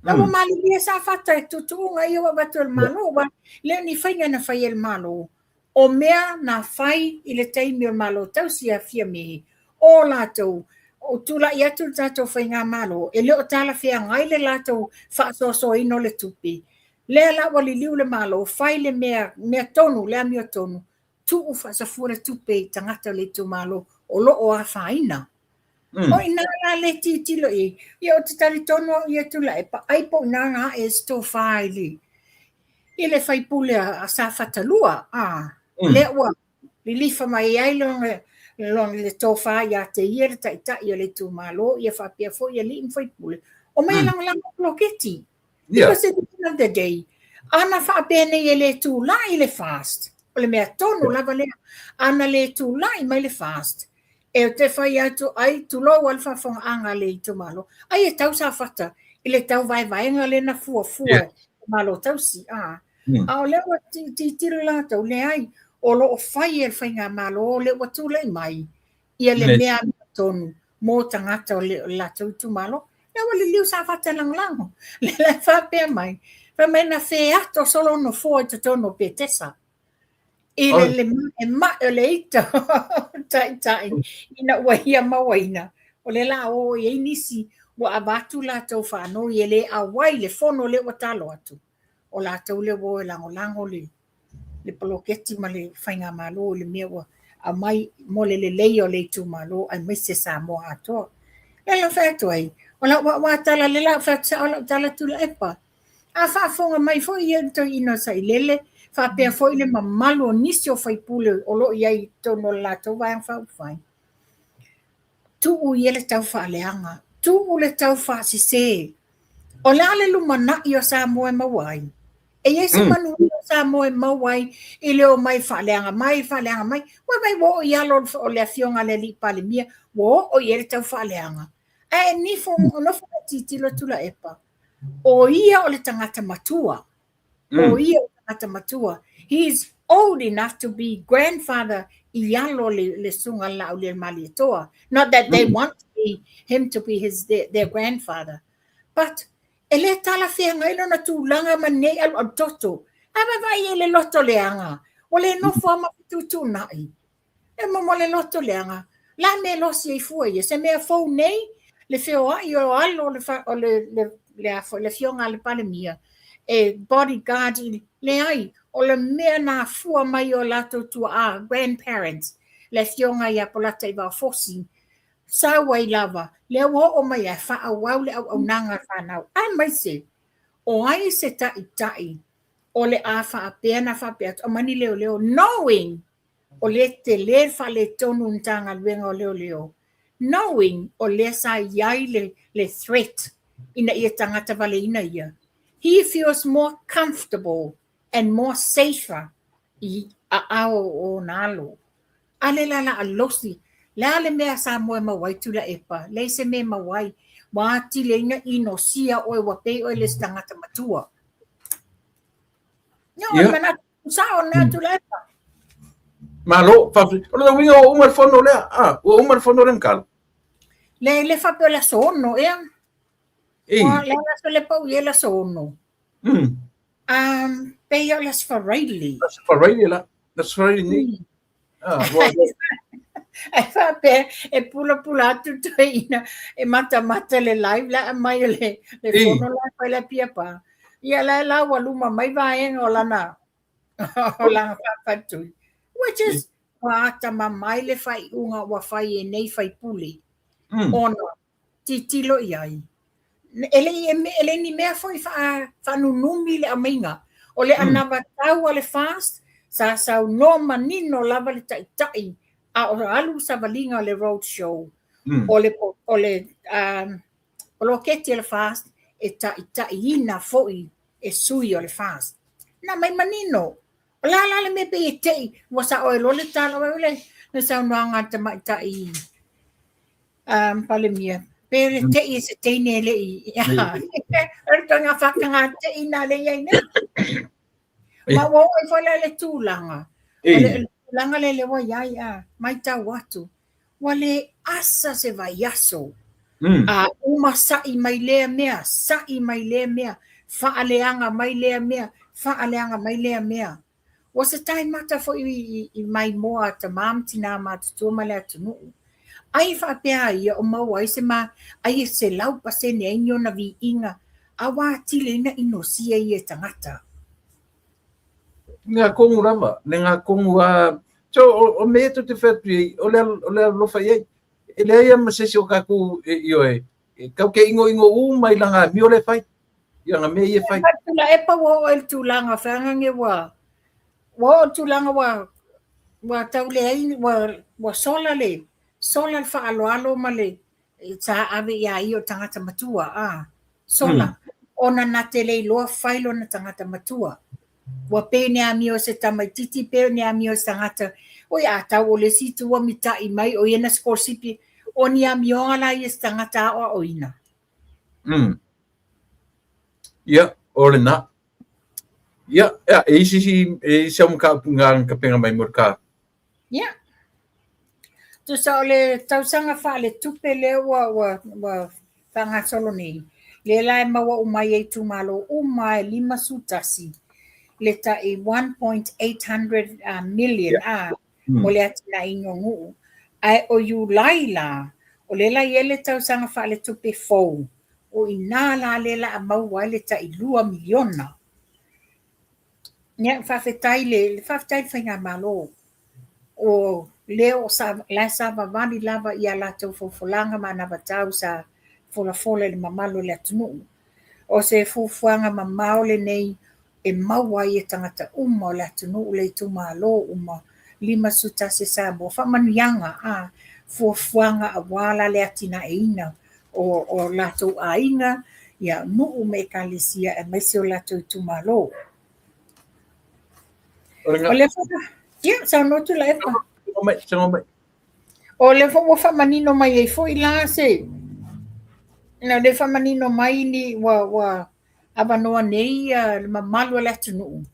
La wa mali lia sa fata e tutunga I wa watu el malo, wa le ni whainga na whai el malo. O mea na whai I le teimi el malo, tau si a fia mehi. O lato, o tula I atu tato whainga malo, e leo tala fia ngai le lato whaasoso ino le tupi. Le la wali liu le malo, whai le mea tonu, le amio tonu, tu ufa sa fura tupe tangata le tu malo, o lo o a whaina. O ina la le titilo I o te tali tono I atu la e pa aipo nanga e sto whaili. I le whaipule a sa whatalua. Le ua, li lifa mai ai long le tō wha I a te iere ta I le tu malo, I a whapia fo I a li im whaipule. O mai lang bloketi. Because at the end of the day, ana whapene I le tu la I le fast. O le mea tono lava lea, ana le tu la I mai le fast. E te whai atu ai tu lo alfa whong anga le I tu malo. Ai e tau sa whata, I le tau vai nga le na fua malo tau si. A o lewa tiro la tau le ai, o lo o whai e whainga malo, o le watu le mai. Ia le mea tonu, mō tangata o la tau tu malo. Lewa le liu sa whata lang. Le la whapea mai. Whamai na whea ato solo no fua te tono pe tesa. I le ita tai ina wahia mawaina o le la o e nisi wa abatu la tau whano le awai le fono le watalo atu o la tau le wo lango le le paloketi ma le whainga malo le mea ua a mai mo le leo le tu malo ai mai se Samoa ato. Le la whātu ai. O la wa tala le la whātu sa o la tala tula epa. A whaafonga mai fo i ento ino sa i lele. Whapea fo i le mamalo nisi o whaipule o lo iai tono lato waiang whauwhai. Tu u i ele tau whaaleanga. Tu u le tau whaasise. O la le lumana i o Samoa e mawai. E iei se manu i o Samoa e mawai i leo mai whaaleanga mai. Wa mai wo i alo o le afionga le li pale mia. Wo o i ele tau whaaleanga. E ni fo no fo titilo tula epa. O ia o le tangata matua. O ia o tangata matua. He is old enough to be grandfather i alo le sunga la o le mali toa. Not that they want him to be their grandfather. But ele tala fia ngai lona tūlanga ma nei al toto. Aba vai ele loto leanga. O le no forma tutu nai. E mo le loto leanga. La me losi e fuia. Se mea fau nei, le feo ai o alo le fionga le palemia. E bodyguard le ai. O le mea na fua mai o lato tua grandparents. Le fionga ia polata i wa fosi. Sa wai lava. Le o mai a wha au le au nanga whanau. Ai mai se. O ai se tai. O le a wha apea na wha apea. O mani leo. Knowing. O le te le wha le tonu ntanga luenga o leo. Knowing o le sa iai le threat. Ina ia tangata wale ina ia. He feels more comfortable and more safer i a ao o nalo. Ale lala alosi. La le mea sa moe mawai tula epa. Le se me mawai. Wāti le ina ino sia oe wapei oe le stangata matua. Nyo, mana sa o na tula epa. Malo, o le winga o umar fono lea. O umar fono renkal. Le fape o la sono, ea. Le la so le pau ye la sono. Pei o la sfaraili. La sfaraili la. La sfaraili ni. Ai fape e pula atu toina e mata le live la mai le fono la pa la pia pa. Ia la waluma mai vaenga o lana. O lana papatu. Which is wata mamai le fai unga wa fai e nei fai puli. Ono titilo iai. Ele ni mea foi fa nunumi le aminga. O le anava tau ale fast. Sa no manino lava le tai. A o alu savalinga le road show. O lo keti le fast. E tai ina foi e sui o le fast. Na mai manino. O la le me pe e tei. Wasa o e lo le tala o le. Na sa noanga te mai tai. Palemia. Pero tei se tei ne le i. Erto nga whakanga tei na le iai ne. Ma wo e whala le tūlanga. Langa le wa yai mai tau watu. Wale asa se vai yaso. Uma sai mai lea mea. Faaleanga mai lea mea. Was a time mata fo i mai moa ta mam tina mata tuma le tunu. Ai fa pea ia o mau ai se ma ai se lau pa se ne inyo na vi inga. Awa tile na inosia i e tangata. Nga kongu rama, nga kongu so o me to te fetri o le lo fai e le ia masesi o kaku io e kau ke ingo mai langa mi o le fai ia nga me ia fai tula e pa wo el tulanga fanga nge wa tulanga wa taule ai wa sola fa alo male sa ave ia io tangata matua sola ona na tele lo fai lo na tangata matua. Wa pe ne amio se tamaititi pe ne amio sangata o ia tau o le situ wa mitai mai o ina skorsipi o ni amio ala i sangata o ina. Ia o le na. Ia e si um ka punga ka penga mai murka. Ia. Tu sa le tau sanga fa le tupe le wa tanga solo nei. Le lai mawa umai e tu malo umai 5 sutasi. Leta i 1.800 million mo le atina ingongu ai o yu laila o le la yele tau sanga fa le tupe fou o ina la le la mau wa leta i 2 miliona Ia whawhetai le whawhetai whainga malo. O leo la sa vavani lava ia latou fofolanga ma na vatau sa fola le mamalo le atunu. O se fufuanga mamao le nei e maua i e tangata uma o le atunu le tu malo uma 5 sutase sa mo whamanianga a fufuanga a wala le atina e ina o latou ainga ia nuu me kalisia e maise o latou tu malo. O le whaka, ia, sa notu la epa. O le wha manino mai e fo i la se. Na le wha manino mai ni wa avanoa nei le mamalu le atunu.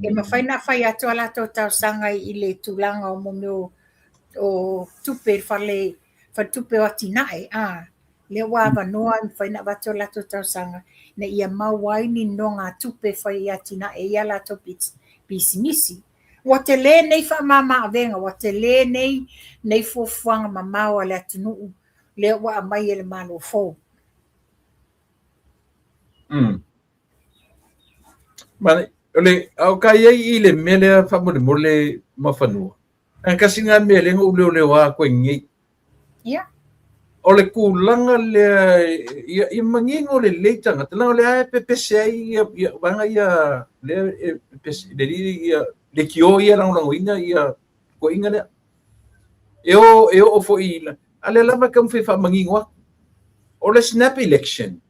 E mawhaina whai atu ala tau tau sanga i le tūlanga o momeo o tupe wha tupe o atinae. Le wa avanoa i whaina watu ala tau tau sanga. Na ia mawai ni no ngā tupe whai atinae i ala tau pisimisi. Wa te le nei wha mama avenga, wa te le nei fofuanga mamao le atunu. Le wa amai e le malo fo. Mane, ole au kai ai le mele fa mo le mafanu. An kasi nga mele ngo ule wa ko ngi. Ya. Ole kulanga le i mangingo le tanga tala le ai pepese ai banga ia le pepese le kio ia lang ina ia ko inga le. Eu fo ila. Ale lava kam fa mangingo. Ole snap election.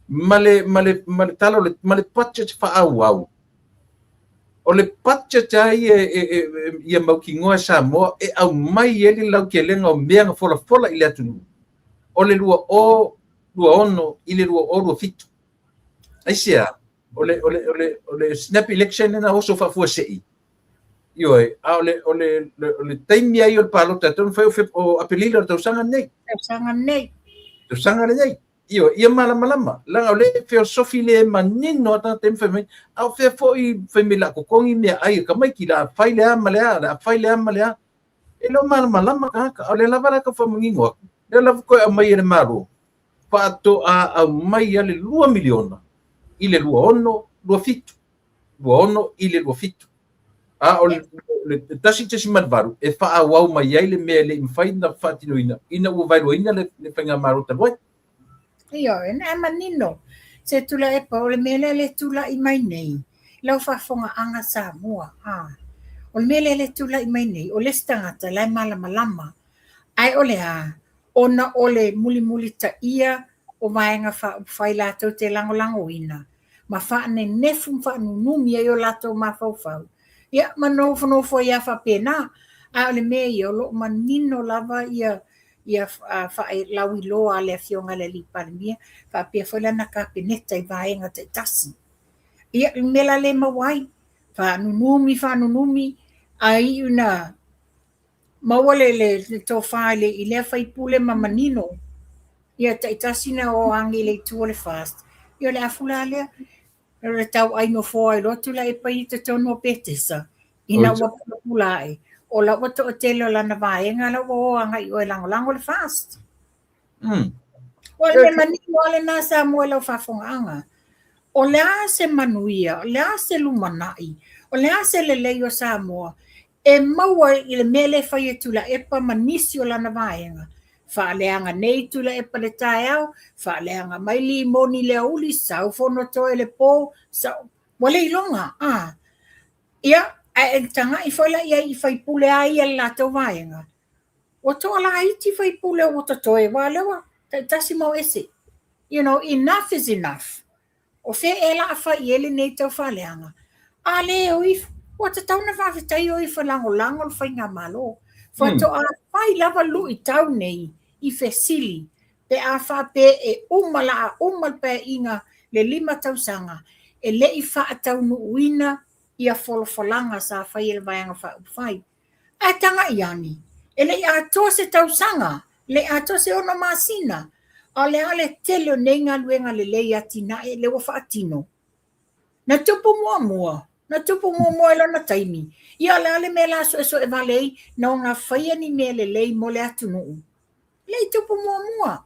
Male talo male patcha fa au. Ole patcha tai e mau kingoa sa mo e au mai ele lau ke lenga o mea fola ile atunu. Ole lua ono ile lua fitu. Aisia ole snap election na oso fa fu sei. Ioi, ole taimi ai o palota ton fa o apelilo to sanga nei. To sanga nei. Ia malama langa ole filosofi le manino ta tem fe au fe foi mila ko kongi me ai ka mai kila faile amalea e lo malama ka ole lava ka fa mingo le lava ko mai le maro pa to a mai ale 2 miliona ile lua fitu ile lua fitu ole tasi tasi malvaru e fa au mai ai le me le faina fatinoina ina u vai roina le penga maro taloi. Ia, e manino. Se tula e pa, o le mele le tula i mai nei. Lau whafonga anga sa mua. O le mele le tula i mai nei. O le stangata, lai malama. Ai o le ona o le muli ta ia, o maenga whai lato te lango ina. Ma whaane nefu whaanunumi ai o lato ma whau. Ia, manofo ia whapena. Ai o le mea ia, o lo manino lava ia fa lawi loa le fionga le lipalmia fa pe fola na ka peneta I vaenga te tasi ia mela le mawai fa nunumi ai una mawale le tofa le ile fa ipule mamanino ia te tasi na o angi le tu le fast ia le afula le tau ai no fo ai lotu la e pai te tono petesa ina wa pulai o la wato o tele o lana vaenga la o anga I o lango le fast. O le mani o le nasa mo le fafonga anga. O le ase manuia, o le ase lumanai, o le ase le leio sa moa, e maua I le mele fai e tula epa manisi o lana vaenga. Fa leanga nei tula epa le tae au, fa leanga mai li moni le uli sau fono toe le po, sau, wale ilonga, ia, e tanga I foila ia I fai pule ai e lato vaenga. O toa la iti fai pule o to toe walewa. Tasi mau ese. You know, enough is enough. O fe ela fai ele nei tau whaleanga. A le o if, o te tau na whawhetai o if lango le fai ngā malo. Fa to a fai lava lu I tau nei, I fe sili. Pe a wha pe e umal pe inga le 5 tau sanga. E le I wha atau nu uina ia folanga sa fai ele vaianga whai. A tanga iani. E le a toa se tau sanga. Le a toa se ona masina. A le ale tele o nenga luenga le lei atina e le wafa atino. Na tupu mua. Na tupu mua ilo na taimi. Ia le ale me la so e valei na o ngā whaia ni me le lei mo le atunu. Le tupu mua.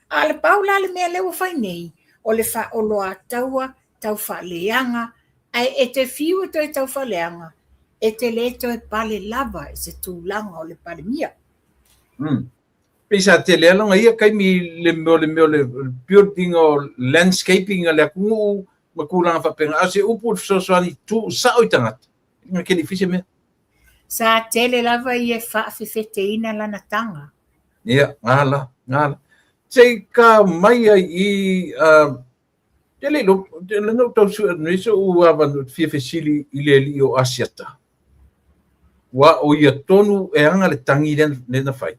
A le pau la le me le wafai nei. O le wha o loa taua, tau wha leanga, e te fiu e toi tau whaleanga, e te le toi pale lava, e se tūlanga o le pale mia. Pisa te le alonga ia kai mi le building o landscaping le ku makula fa penga ase upu so ni tu sa o tangata. Nga ke difícil me. Sa tele lava ia whaafewheteina lana tanga. Ia, ngala. Sei ka mai I te le no tau su no so u ava fefesili ile li o asiata. Wa o ia tonu e anga le tangi le na fai.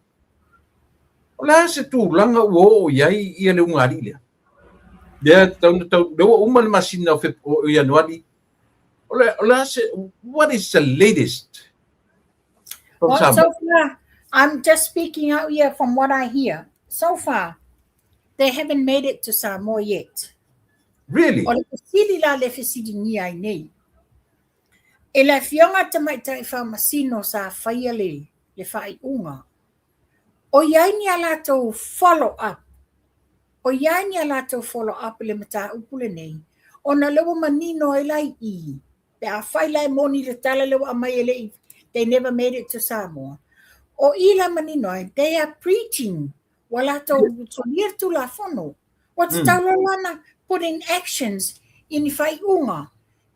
Ola se tu langa wo iai ia le ungari le. Dia tau dewa uma le masina o Januari. Ola se what is the latest? Well, so far, I'm just speaking out here from what I hear. So far, they haven't made it to Samoa yet. Really? O le fesili la le fesili ni ai nei. E la fionga tamaitai whamasino sa whaia le whai unga. O iai ni ala tau follow up. O iai ni ala tau follow up le mata upule nei. O na lewa manino e lai I. Pe a whai lai moni le tala lewa amai e lei. They never made it to Samoa. O ila manino ai, they are preaching. Wala tau solir tu la fono. What's taulana putting actions in whai unga.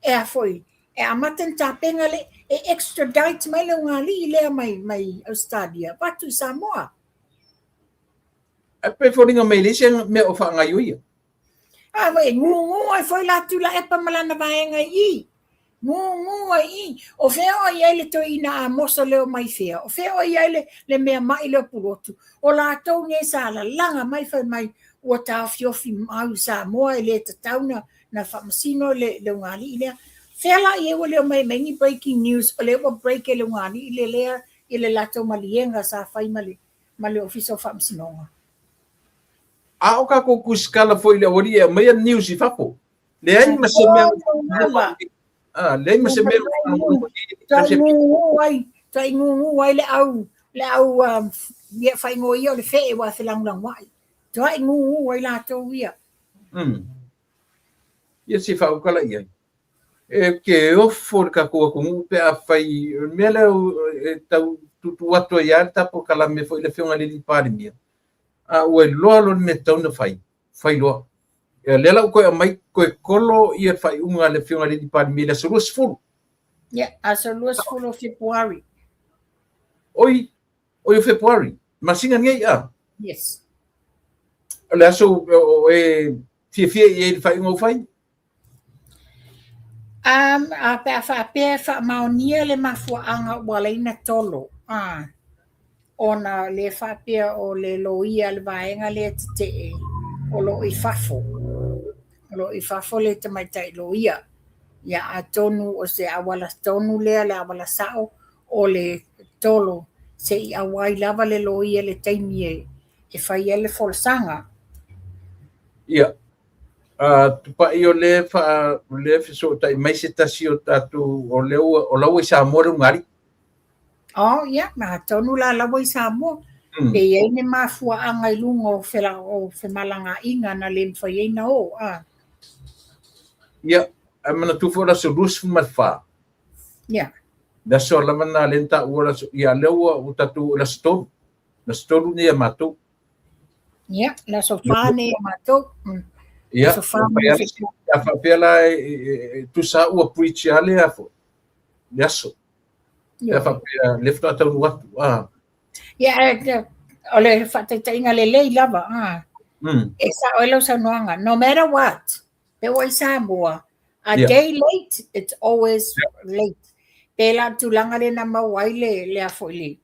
E a foi. E a matan tapenga le e extradite mai le unga li le mai Australia. Watu Samoa. A pe foringa mai le sen me o fa ngai ia. Ah, we ngungu ai foi la tu la e pa malana vaenga I. Ngungu ai o fea o ia le to ina a moso leo mai fea. O fea o ia le mea mai le purotu. O la tau nge sa la langa mai fai mai ua tau fiofi mau Samoa e le tatauna na whamasino le ungali ilea. Fea la i ewa leo mai mengi breaking news o le ua break e le ungali ile lea i le lato malienga sa fai male ofiso whamasinonga. A o ka ko kuskala foi le ori e mai news I fapo. Le ai ma se me le ma se me tai ngungu ai le au ia fai ngo ia le fe wa se lang wai. Tai ngungu ai la to ia. Ia se fa kala ia. E ke o for ka ko pe a fai mele tau tu ato ia ta po kala me foi le fiona le pari mia. A o lo me tau na fai lo. E le la ko mai ko kolo ia fai unga le fiona le pari mia so full. Yeah, as a loose full of February. Oi February. Masinga ngai a. Yes. Le so e fie e fai ngo fai. A pe fa maunia le mafuanga wala ina tolo. Ona le fa pe o le loia le vaenga le te o lo I fafo. Lo I fafo le te mai tai loia. Ya a tonu o se awala tonu le awala sao o le tolo se I awai lava le loia le taimi e fai ele folsanga. Ia. Pa io le so tai mai se tasi o tatu o lau I Samoa ngari. Oh, yeah, ma tonu la lawa I Samoa. Pe ia ne mafua anga I lunga o malanga inga na le mfai na o. Ia, mana tu fora so lus fa. Yeah. Da so la mana lenta ora ia lewa o tatu la sto. La sto ni matu. Yeah, la sofane matu. Ia, fa pela tu sa o preach ale afo. Yaso. Ia fa left out what. Yeah, ole fa te inga le lava. Esa oilo sa noanga. No matter what, pe wa Samoa. A day late, it's always late. Pela tulanga le na mawai le afo le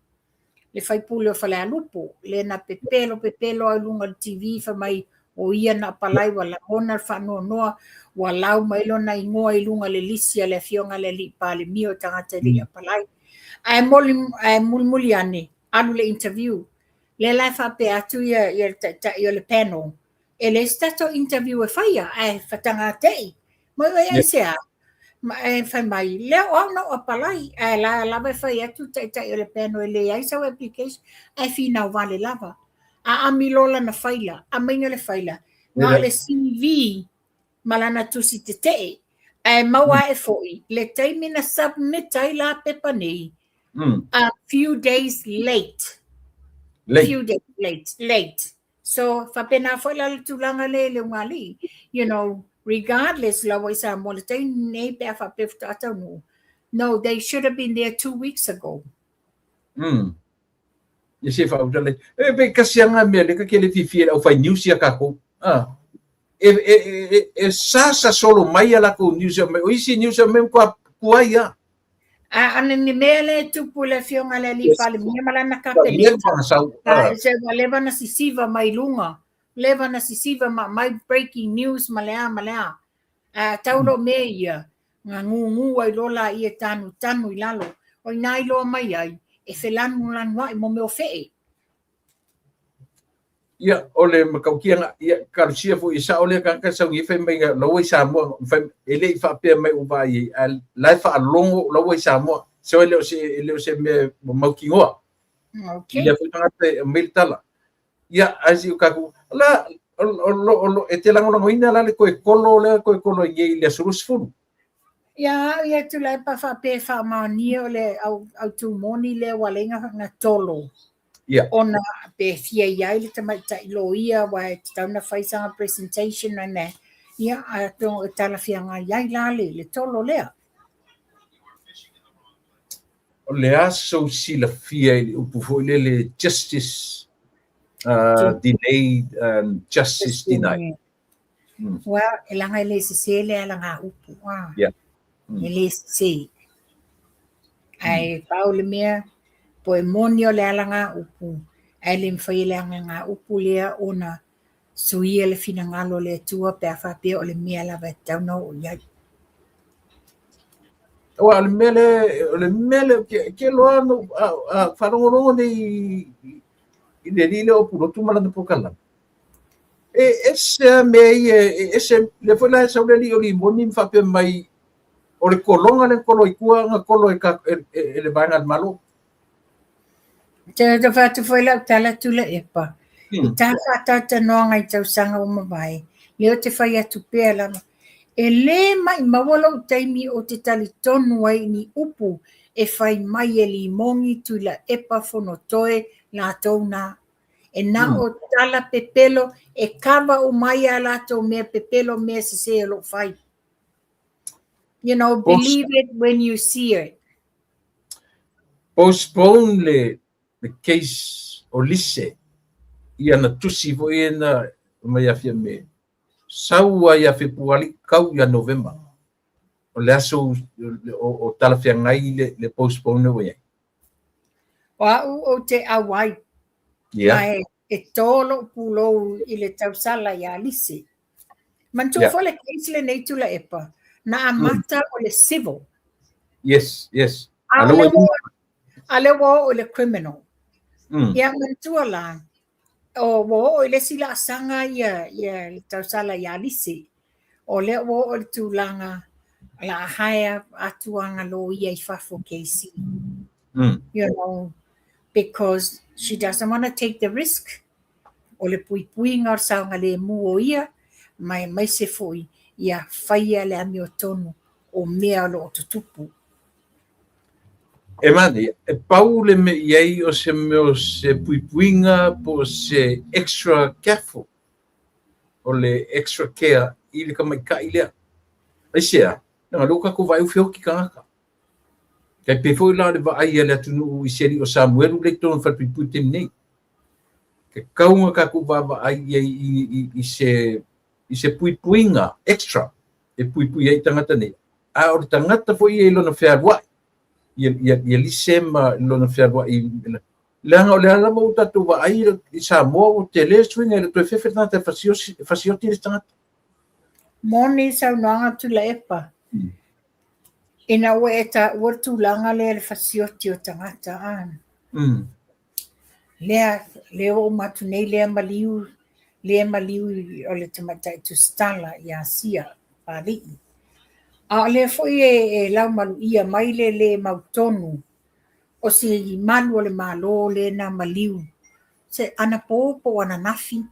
fai pule o fale alupo. Le na pepelo a lunga TV fa mai o ia na palai wala ona fa noa walau mai lo na ingoa I lunga le lisia le fionga le li pale mio tangata li palai. Ai muli ane anu le interview. Le lai fa pe atu ia le panel. E le stato interview e faia ai fatanga tei. Mai ai sea. Mai fai mai le o no apalai ai la vai fai atu tai le panel le ai sa application ai fina vale lava. A amilola na faila, a mainga le faila. Nga le CV malana tusi te Ai maua e foi. Le taimi na submit ai la pepa nei. A few days late. Few days late. So whapena foi la tulanga le ngali. You know, regardless la wa isa mo le taimi nei pe fa pe tata no. No, they should have been there 2 weeks ago. Ia se fa utale. Pe kasianga me le ka kele fifi au fai news ia ka ko. Sasa solo mai ala ko news me o isi news me ko kuaia. Ana ni mele tu pula fionga le li pale mi mala na ka pe. Se leva na sisiva mai lunga. Leva na sisiva mai breaking news malea. Taulo meia nga ngungu ai lola ia tanu ilalo. O nai lo mai ai e felanu lanwa mo me ofe. Ia ole makaukianga ia karusia fu isa ole ka sa ngi fe mai lo isa mo fe ele fa pe mai u vai la fa longo lo isa mo so ele se me maukingoa Okay. ia fu tanga miltala ia asi ka ku la lo etelango no ina la ko kolo ngi le surusfuru. Ia tu lai pa fa pe fa mani ole au tu moni le walenga na tolo. Ona pe fia ia le tamai tai loia wa tauna faisanga presentation na ia a to tala fia nga ia le tolo lea. Le aso si la fia upu fo le justice delayed and justice denied. Well, elanga le se le elanga upu. Ele se ai Paul mea po monio le alanga upu ai le mfai le nga upu le ona sui le finangalo le tua pe fa pe o le mea la va tau o ia o le mele ke lo ano fa no ni le o puro tu mala po kala ese le foi la sa le o li moni fa pe mai o le kolonga le kolo ikua nga kolo le vanga malo. Te fa tu foi la tala tu le epa. Ta ta no ngai tau sanga o mavai. Le o te fai atu pe la e le mai mawalo taimi o te tali tonu ai ni upu e fai mai e li mongi tu la epa fono toe la tona. E na o tala pepelo e kava o mai ala to me pepelo me se lo fai. You know, believe it when you see it. Postpone the case o lise ia na tusi vo na mai afia me saua ia februari kau ia november o le aso o tala fia ngai le postpone o ia o te awai e tolo pulo i le tausala ia lise mantu fo le case le nei tu la epa na amata o le civil. Yes. Ale wo o le criminal. Ia mantua la o wo o le sila sanga ia tausala ia lisi o le wo o tulanga la haya atuanga lo ia fafo KC. You know, because she doesn't want to take the risk. O le pui ngar sanga le muo ia mai se foi ia faia le ami o tonu o mea lo o tutupu. E mani, e paule me iei o se puipuinga po se extra careful o le extra care i le kamaika i lea. Ai sea, nga luka ko vai ufioki ka ngaka. Kai pefo i la le va ai le atunu i seri o Samuelu le tono fa puipuite nei. Ke kaunga ka ko va ai i se puipuinga extra e puipui ai tangata nei. A o tangata fo i lona whea ia lisema lona ferwa i langa o le ala mo tatu wa ai i Samoa o te le swinga le to fefe tata fasioti le tangata moni sa nanga tu la epa ina we eta wortu langa le fasioti o tangata an le o matu nei le maliu o le tamata tu stala ia sia pali a le foi e lau malu ia mai le mautonu o si malu o le malo le na maliu se ana popo ana nafi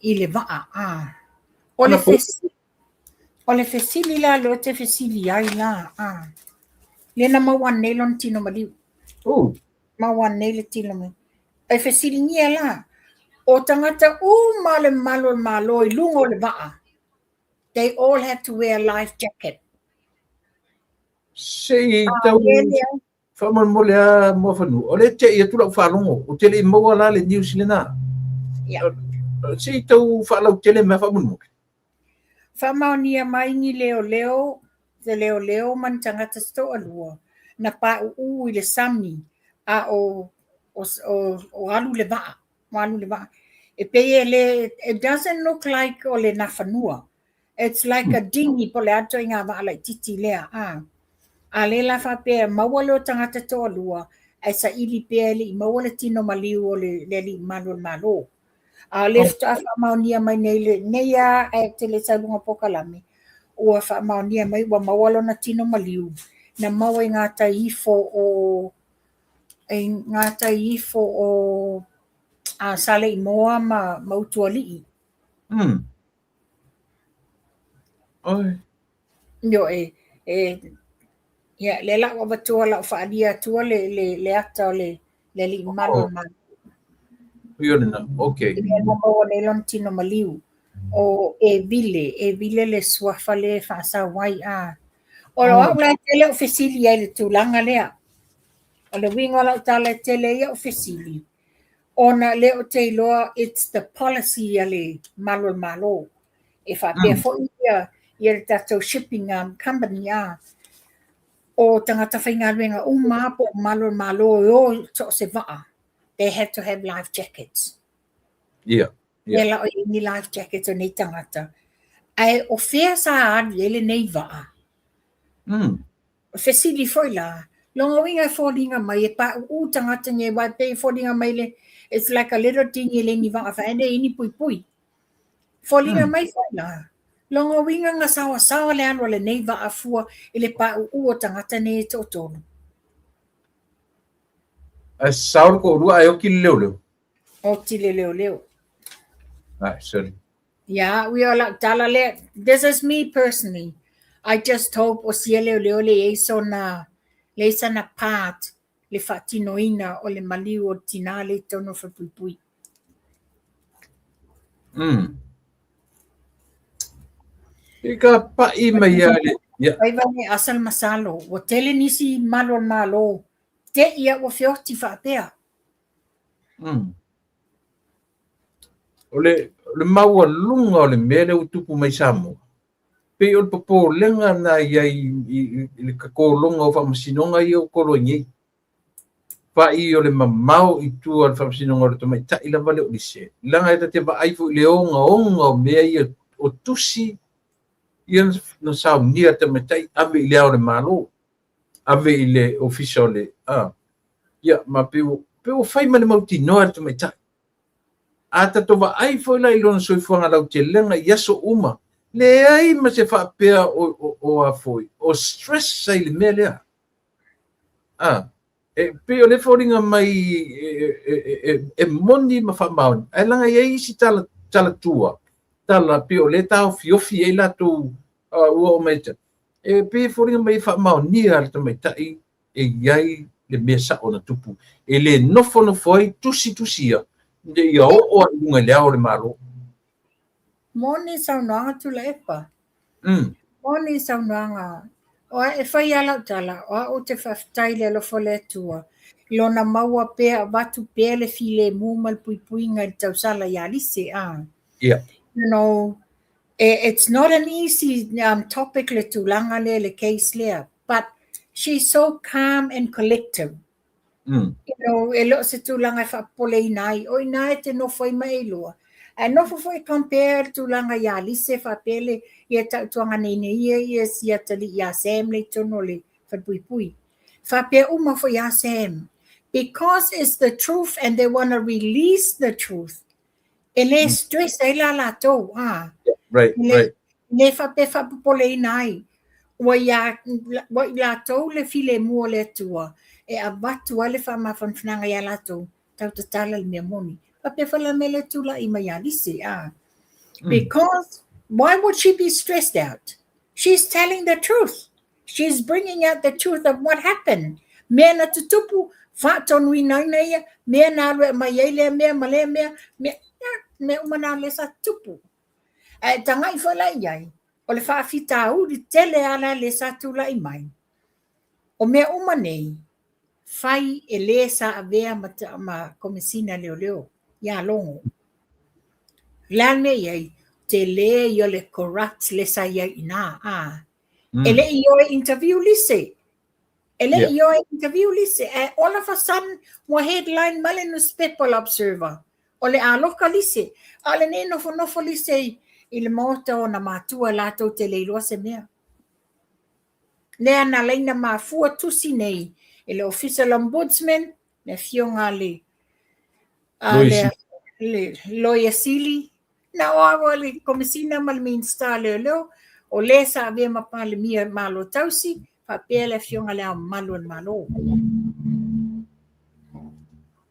i le vaa o le fesi O le fesili la lo te fesili ai la. Le na mawan nei lon tino maliu. Oh, Mawan nei le tino me. E fesili ngia la. O tangata male malo I lungo le waa. They all have to wear a life jacket. sei tau whaman mo lea mo whanu. O le te ia tula whalongo. O te le maua la le New Zealand. Yeah. Sei tau whalau te le mea whaman mo. Whamaunia mai ni leo. Te leo man tangata sto alua. Na pa I le sami. A o alu le waa. Alu le waa. E peye le, it doesn't look like o le nafanua. It's like a dinghy po le ato I ngā waa like titi lea. A le la whapea maua leo tangata to alua. Ai sa ili pea li maua le tino maliu o le li malo. A le fta whamaunia mai nei a te le sailunga pokalame. Ua whamaunia mai wa maua lo na tino maliu. Na maua I ngā taifo o sale I moa ma utualii. Oi. Yo ya le la wa batua la whaadia tua le ata o le li malo ma. Yona, okay. Le maua le lon tino maliu. O e vile le swafa le whaasa wai O lo au la tele o fesili ai le tūlanga lea. O le wingo la tala tele ia o fesili. Ona le o te iloa, it's the policy ya le malo. E whapea fo ia le tatou shipping company o tangata whainga ruenga mapo malo o to se waa. They have to have life jackets. Yeah. Ela o ni life jackets o nei tangata. Ai o whea sa adi ele nei waa. Fesili foi la. Longa winga fordinga mai e pa tangata nge wai pe fordinga mai le. It's like a little thing ele ni waa whaende ini pui. Fordinga mai foi la. Longa winga nga sawa le anu le nei waa fua ele pa o tangata ne totonu. A saur ko rua ai o ki leo. O tile leo. Sorry. Yeah, we are like talale. This is me personally. I just hope o sia leo le eso na part le fatinoina o le maliu o tina le tono fa pui. Ika pa I mai ale. Yeah. Ai vane asal masalo. O tele nisi malo. Te ia o fioti fa pea. Le maua lunga o le mele utupu mai Samoa. Pe o le popo lenga na iai I kakolonga o whamasinonga I o koro ngi. Pa I o le mamau I tua le whamasinonga o le tomai ta ila vale o lise. Langa e te wa aifu le onga o mea I o tusi I no sao nia te metai ave I le ao le malo. Ave I le official le. Ia, ma pe o whai mane mauti noa le tomai ta. Ata tova ai foi la ilona soifuanga lau te lenga yaso uma. Le ai ma se whapea o a foi. O stress sai le mea lea. Pe o le whoringa mai e moni ma whamaoni. Ai langa iei isi tala tua. Tala pe o le tau fiofi e la tu ua o meita. Pe whoringa mai whamaoni ala ta mai tai e iai le mea sa o na tupu. E le nofo ai tusi ia. De ia o lunga lea o le malo. Moni saunoanga tu la epa. Moni saunoanga. O e whai ala tala. O te whaftai le lofo le tua. Lona maua pea watu pea le file mumal pui ngai tau sala ia lise. Yeah. You know, it's not an easy topic le tulanga le case lea. But she's so calm and collective. You know, e lo se tulanga whapole inai. O inai te no foi mai lua. E no foi compare tulanga ia lise whapele ia tuanga nene ia sia tali ia Sam le tono le whapui. Whape uma foi ia Sam. Because it's the truth and they want to release the truth. E le stress e la la tau. Right. Le whapole inai. Wa ia tau le file mua le tua. E a watu ale whamawhanwhananga ia lato, tau te tala le mea moni. Pape whala mele tula I mai alise, Because, why would she be stressed out? She's telling the truth. She's bringing out the truth of what happened. Mea na tutupu, whaatonu i naina ia, mea na alwe maiele mea, male mea umana le sa tupu. Tanga i whala iai, o le whaafita au di tele ala le sa tula i mai. O mea umanei, whai e le sa avea ma komisina leo, ia longo. Lane iai, te le yo le corrupt le sa iai ina, ele io interview lise. Ele io interview lise. All of a sudden, mo headline male newspaper observer. Ole aloka lise. Ale ne nofo lise. Il mota o na matua lato te leilua se mea. Lea na leina mafua tusi nei. Ele official ombudsman. Le fionga le. Loia sili. Na oawa le komisina malminsta leo. O le sa ave mapale mia malo tausi, pa pele fionga le malo malo.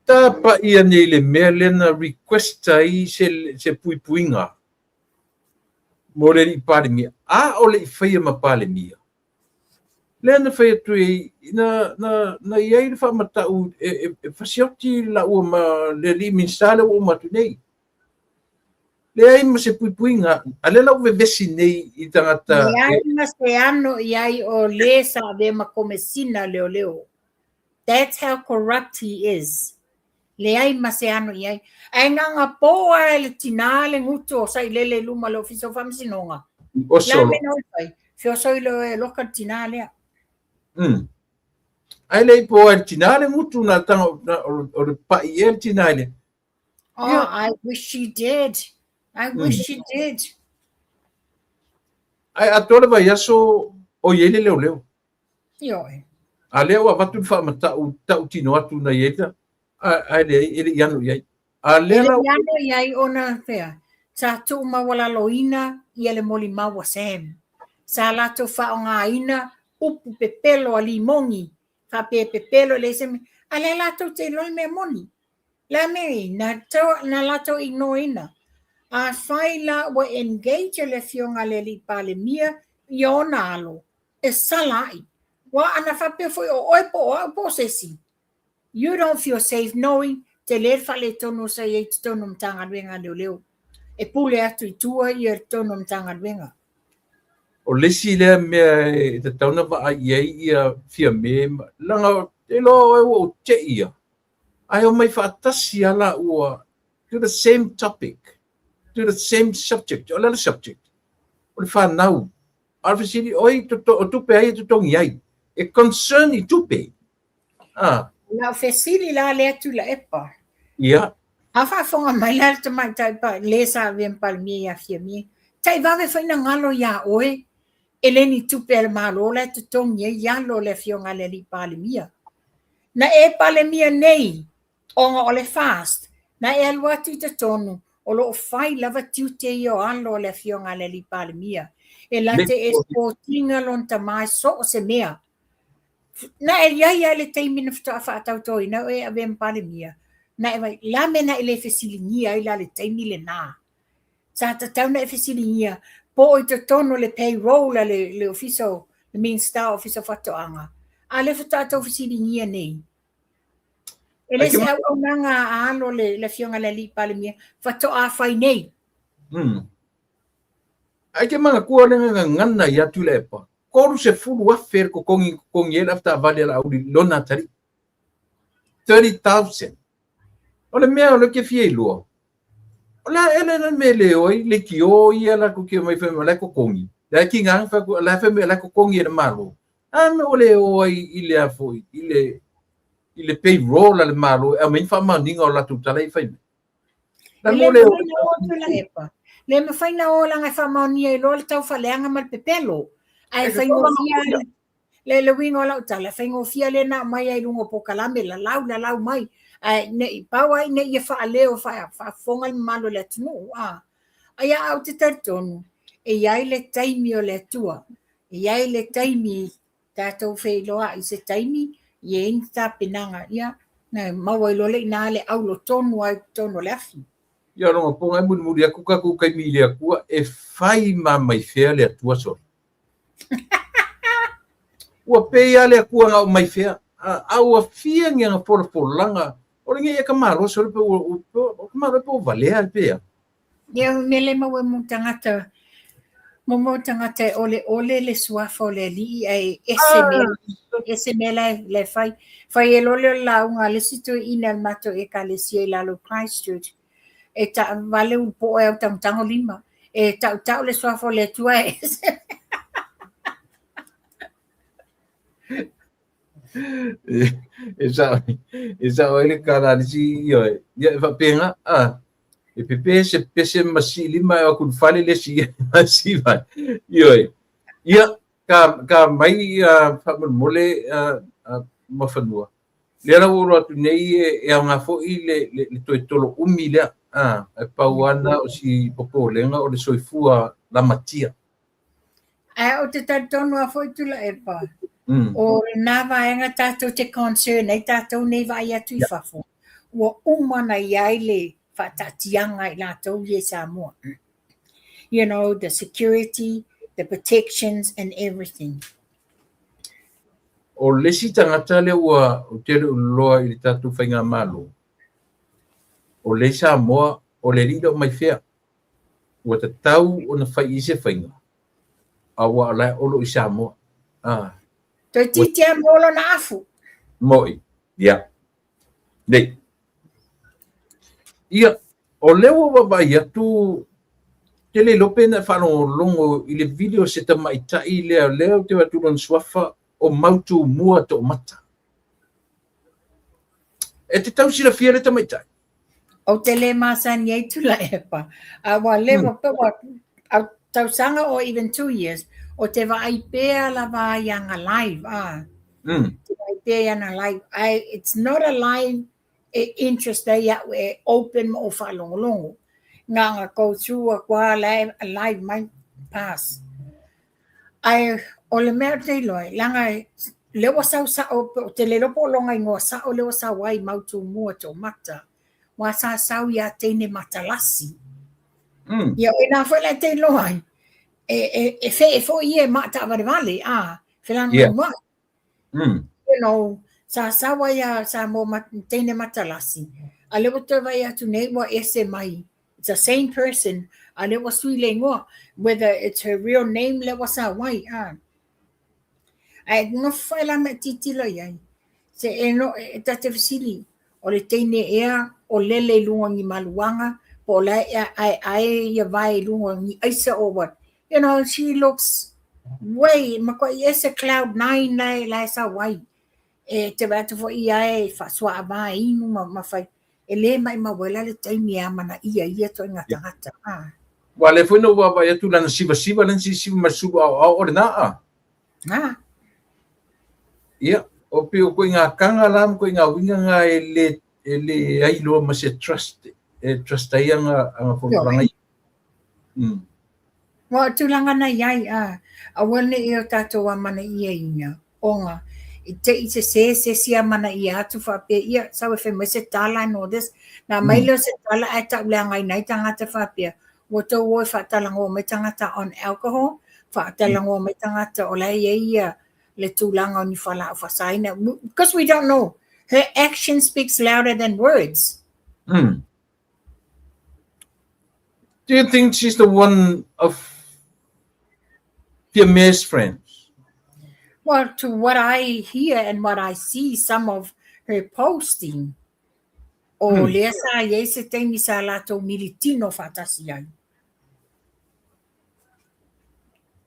Tapa ia nei le mea lena request ai se puipuinga. Mo le i pale mia. O le i whaia mapale mia. Lena whaia tui na iai le whamatau e whasioti la ua ma le li minstale ua matu nei. Le ai ma se puipuinga, ale lau vevesi nei I tangata. Le ai ma se ano iai o le sa ave ma komesina leo. That's how corrupt he is. Le ai ma se ano iai. Ai nganga poa le tinale ngutu o sai lele luma le ofiso whamsinonga. O solo. La mena oi, fio soi le loka tinale. Ai lei poa le tinale ngutu na tanga o le pai e le tinale. I wish she did. I wish she did. Ai atole vai aso o yele leo. Ioi. A leo a watu whamatau tau tino atu na yeta. Ai le ele yano yai. A leo yano yai ona fea. Sa tu mawala loina I ele moli mawa sem. Sa lato whaonga ina upu pepelo a limongi. Fa pepelo le sem. Ale lato te loi me moni. La mei na lato ignoina. A whaila wa engage le fionga le li pale mia I ona alo. E salai. Wa ana whape foi o oipo o posesi. You don't feel safe knowing te le whale tonu sa i te tonu mtanga wenga leo. E pule atu I tua I e tonu mtanga wenga. O lesi le mea te tauna wa ai ia fia me langa te lo o te ia. Ai o mai whaatasi ala ua to the same topic. To the same subject, o lala subject. O le whanau. Arwhisiri, oi, o tupe ai, to tongi ai. E concern I tupe. Na fesili la le atu la epa. Ia. Afa fonga mai la te mai tai pa le sa vien pal mi ya fia mi. Tai vave faina ngalo ya oe. Eleni tupe el malo la te tongi ya lo le fionga le li pale mia. Na e pale mia nei. Onga o le fast. Na e alwa tu te tonu. O lo fai lava tiute io allo le fionga le li pale mia. E la te esportinga lon tamai so se mea. Na e ia le teimina fta fa tautoi na e ave pale mia. Na e vai la mena ele fesilingia ila le teimile na. Sa ta tauna e fesilingia po I te tono le payroll le ofiso le main star ofiso fatoanga. A le fta ta fesilingia nei. Ele se au nanga alo le fionga le li pale mia fato a fai nei. Ai ke manga kua lenga ngana ia tu lepa. Koru se fulu afer ko kongi ele afta vale la uri lona tari. 30,000. Ole mea ole ke fie lua. Ola ele na mele oi le ki o ia la ko ke mai fe la ko kongi. La ki ngang fa la fe me la ko kongi ele malo. Me ole oi ile afoi ile payroll le malo e men fa maninga o la tutala I fai. La mole le me fai na ola nga fa mania I lo tau fa leanga mal pepelo. Ai fai no fia le wingo la utala fai no fia le na mai ai lungo po kalame la lau mai. Ne pawa ne ia fa leo fa fonga malo le tunu ai au te tartonu e ai le taimi o le tua e ai le taimi tatou fe loa I se taimi ye inta pinanga ia na mawa lo le na le au lo tonu ai tonu le afi ia ronga ponga muri aku ka ku kai mili aku e fai ma mai fea le tua so ua pe ale ku nga mai fea au fia nga por langa o nge ka maro so pe o maro pe vale al pe Ia mele mau mo tangata ole le suafa le li ai SML le fai le la unga le sito ina mato e ka le sia la lo Christchurch e ta vale un po e tango lima e ta le suafa le tua esa ole kana si yo ya fa penga e pepe se pese masili mai o kun fale le si masiva yo ia ka mai fa mole mafanua le ra uro tu nei e nga fo i le tolo umile e pauana o si popolenga o le soifua la matia o te tonu a foi tu la epa o na vaenga tatou te concern ai tatou nei vai atu I fafo ua umana iai le faatatiaga I latou ia Samoa. You know, the security, the protections and everything. o lesi tangata le ua o tele uloa I le tatou whainga malo o le Samoa o le rida o mai fea ua ta tau o na whai ise whainga a ua lai olo I Samoa Toi titia molo na afu. moi ia nei ia o lewa wawai atu tele lope na whanolongo I le video se ta maitai leo te waturon swafa o mautu mua to mata e te tau sila fia le ta maitai O te le masan yei tula epa. Wa lewa pe wa tau sanga or even 2 years. O te wa ai pea la wa yanga live. Te wa ai pea yanga live. It's not a live interest day ya we open o whalongolongo. Nga go through a kwa live might pass. O le mea te loi. Langa lewa sau o te le lopo longa ingoa sa o lewa sa wai mautu mua to mata. Wa sa sau ya tene matalasi. Ya o na foi la te loai. E fo ie mata vale filanga mo. You know, sa wa ya sa mo tene matalasi. Ale boto va ya tu nei wa ese mai. It's the same person. Ale wa sui le ngo whether it's her real name le wa sa wai Ai no foi la metitilo yai. Se eno ta te fisili. O le teine ea o lele lunga ni maluanga po la ai ya vai lunga ni aisa o what. You know, she looks way mako yes a cloud 9 la sa wai. Te batu fo ia fa swa ba inu ma fai. Ele mai ma wala le teine a mana ia to ngata Wale foi no wa ya tu lana siva lan si masuba o na ia o pe ko nga kanga lam ko nga winga nga ele ai lo ma se trust ai anga fo ranga Wa tulanga na yai a wale e o tato wa mana ia onga I se sia mana ia atu fa pe ia sa we fe se tala no this na mailo se tala ata ulanga nai tangata fa pe woto wo fa talango me tangata on alcohol fa talango me tangata o la ia le tulanga ni fala fa saina because we don't know her action speaks louder than words. Do you think she's the one of Pierre's friends? Well, to what I hear and what I see, some of her posting, o lesa yese tengi sa lato militino fatasiai.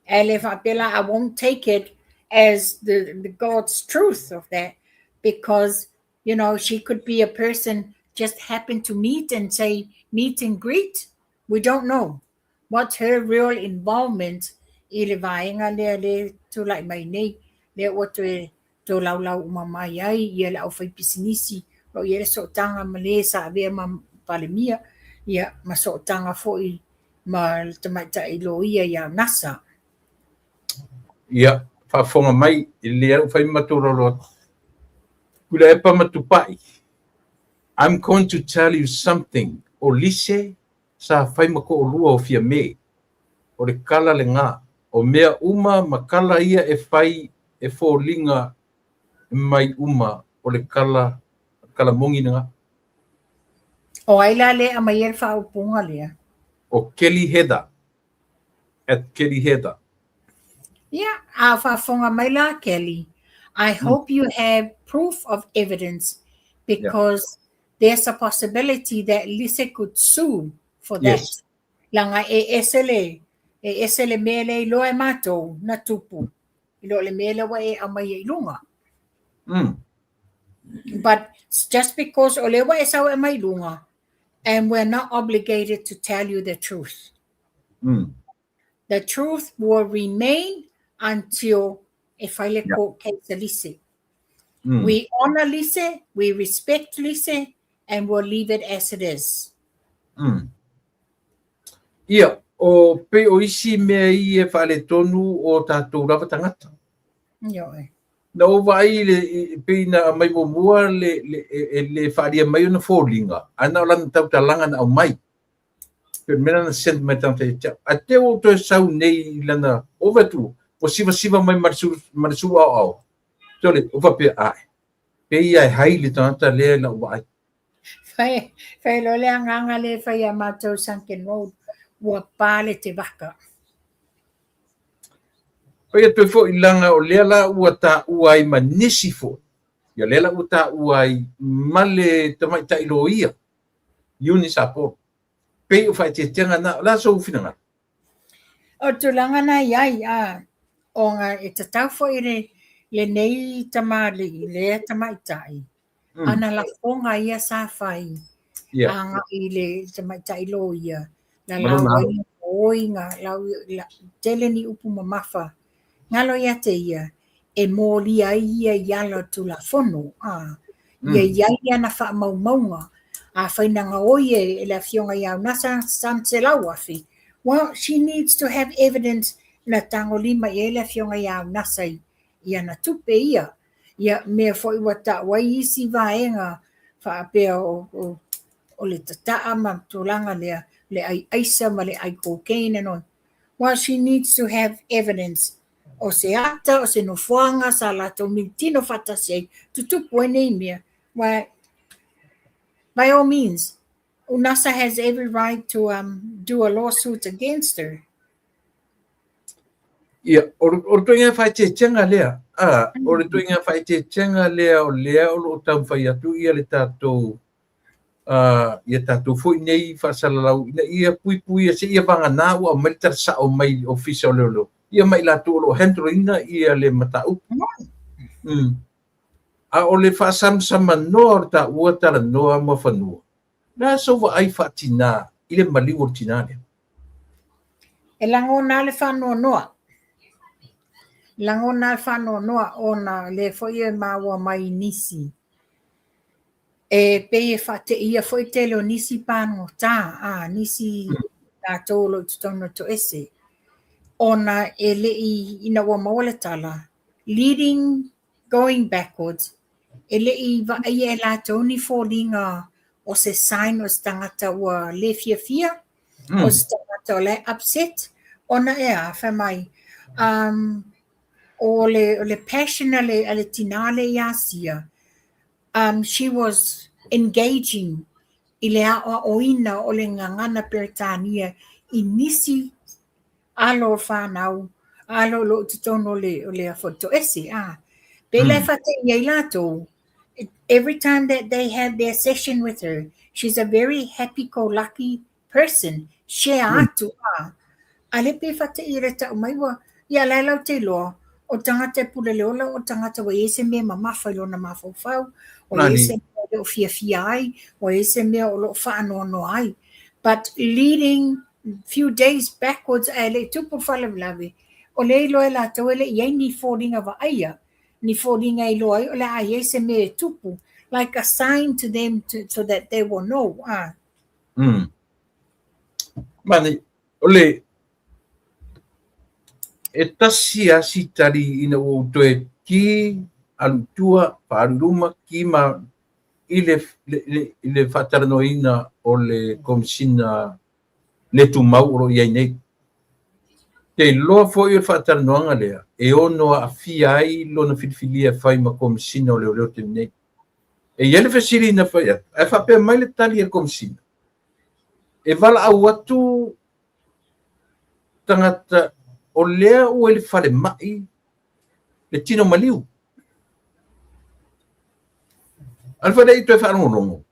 I won't take it as the God's truth of that because, you know, she could be a person just happened to meet and say meet and greet. We don't know what's her real involvement. Ilivainga le to like my name. Le what to lau umamai ai ia la ofai pisinisi o ia so tanga male sa ve ma palemia ia ma so tanga foi ma tamaita ilo ia nasa. Ia fa fonga mai ile fai maturolo kula e pa matupai. I'm going to tell you something. O lise sa fai mako rua o fia me. O le kala le ngā. O mea uma makala ia e fai e fōlinga mai uma o le kala mongi nga. O ai la le a mai e whaupunga lea. O Kelly Heather. At Kelly Heather. Yeah, a whafonga mai la, Kelly. I hope you have proof of evidence because there's a possibility that Lisa could sue for that. Yes. Langa e esele mele lo e mato na tupu. Ilo le mele wa e amai e lunga. But just because ole wa e sau e mai lunga, and we're not obligated to tell you the truth. The truth will remain until a file court case Lise. We honor Lise, we respect Lise, and we'll leave it as it is. Ia, o pe o isi mea I e whale tonu o tātou rawa tangata. Na o vai le pe na mai mo mua le wharia mai o na fōlinga. Ana o lana tau talanga na au mai. Pe mena na send mai tau te tia. A te o to sau nei lana overtu. O siva mai marisu au. Tole, o pe ai. Pe ia hai le tangata lea na o ai. Whai lo le anganga le whai a mātou Sunken Road. Ua pāle te waka. Pea toi fo ilanga o lela ua ta uai ma nisi fo. Ia lela ua ta uai male tamai ta ilo ia. Yuni sapo. Pea ufai te tenga na la so ufinanga. O tulanga na iai o ngā e tatau fo ire le nei tamale le tamai tai. Ana la fonga ia sa whai. Anga I le tamai tai lo ia. Na lau oi ngā lau tele ni upu mamafa. Ngalo ia te ia, e mōlia ia iala tu la fono. Ia ia na wha maunga. A whainanga oie e la fionga iau nasa samselau afi. Well, she needs to have evidence na tango lima e la fionga iau nasa ia na tupe ia. Ia mea fwoi wata wai isi vaenga wha apea o le tataa ma tūlanga lea. Le ai aisa ma le ai cocaine and on. Well, she needs to have evidence. O se ata, o se nofuanga, sa lato miltino fatase, tutupu e nei mea. Well, by all means, UNASA has every right to do a lawsuit against her. Ia, o tuinga whai te tenga lea. O tuinga whai te tenga lea o lea o lo tau whai atu ia le tātou ia tātou fwoi nei whasalalau ina ia pui se ia vanga nā ua meltar sa o mai ofisa o leo. Ia mai lātou lo hendro ina ia le matau. A o le whasamsama noa o ta ua tala noa ma whanua. Nā sowa ai whatina I le maliu o tina lea. E lango nā le whanua noa. Lango nā le whanua noa o nā le fwoi e maua mai nisi. E pe e whate ia foi te leo nisi pāno tā, nisi tā tōlo tutono to ese. Ona e lei ina wa maole tala, going backwards, e lei va ia e la tōni fōringa o se sign o stangata ua le fia, o stangata o le upset, ona e a whamai. O le passion ale tinale iasia, she was engaging I le a oina o le ngangana Peritania I nisi alo whanau, alo lo tutono o le afoto esi. Pele fate iai lato, every time that they have their session with her, she's a very happy-go-lucky person. She atu ale pe fate I reta umaiwa, ia lailau te loa, o tangata puleleola, o tangata wa ese me mamawhai lo na mawhauwhau, o ese me o fia ai, o ese me o lo whaanono ai. But leading few days backwards, le tupu whalawlawe, o le loe la tauele, iei ni fōringa wa aia, ni fōringa I loa, o le a ese me tupu, like a sign to them so that they will know. Mani, ole, e tasi asi tari ina o toe ki alutua paruma ki ma ile whataranoina o le komisina le tu mauro iai nei. Te loa fo i whaatanoanga lea, e ono a fia ai lona whitwhilia whai ma komisina o leo leo te nei. E iele whasiri na whai atu, e whapea mai le tali e komisina. E wala au atu tangata o lea ua le whale mai le tino maliu. Alfa dei tu e whanongongo.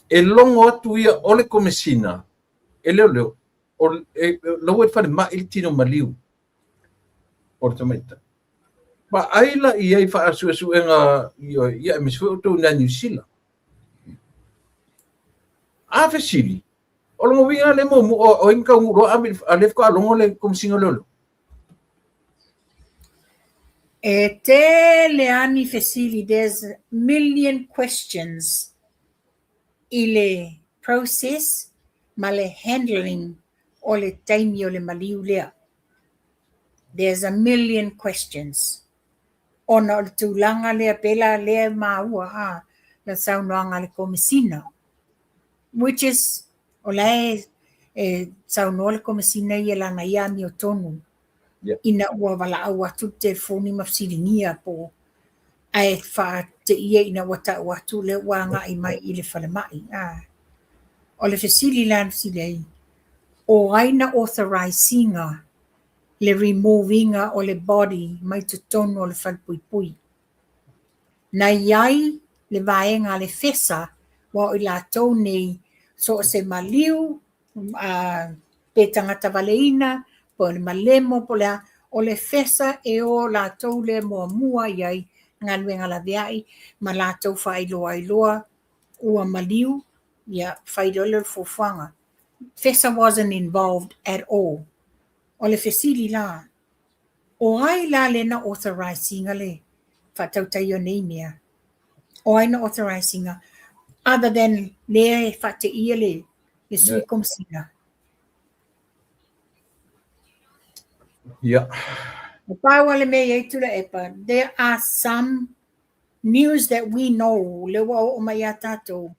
E longo atu ia o le komisina, e leo leo, lau e whale mai le tino maliu. O te maita. Ma aila i ai wha asu enga ia e misfu utu na New Zealand. A whasiri. O longo winga le mo o inka uro a lefko a longo le komisina lolo. E te leani whasiri, there's a million questions i le process ma le handling o le taimi o le maliu lea. There's a million questions. Ona o le tūlanga lea pela lea maua a na saunoanga le komisina. Which is, o lae saunoa le komisina i lana iani o tonu. Ina ua wala au atu te foni mafsiringia po ai wha te ia ina wata watu le wanga i mai i le whale mai. O le whesili lan whesili o aina authorizinga le removinga o le body mai tu tonu o le whalpuipui. Na iai le vaenga le fesa wa o i la tau nei so se maliu pe tangata waleina po le malemo po lea o le fesa e o la tau le mua iai ngaluenga la viai ma la tau whailoa ua maliu ia whaidole fufuanga. Fesa wasn't involved at all. O le fesili la. O ai la le na authorizinga le whatautai o nei mea. O ai na authorizinga other than le whate ia le sui komisina. Yeah. There are some news that we know le wa o mai atato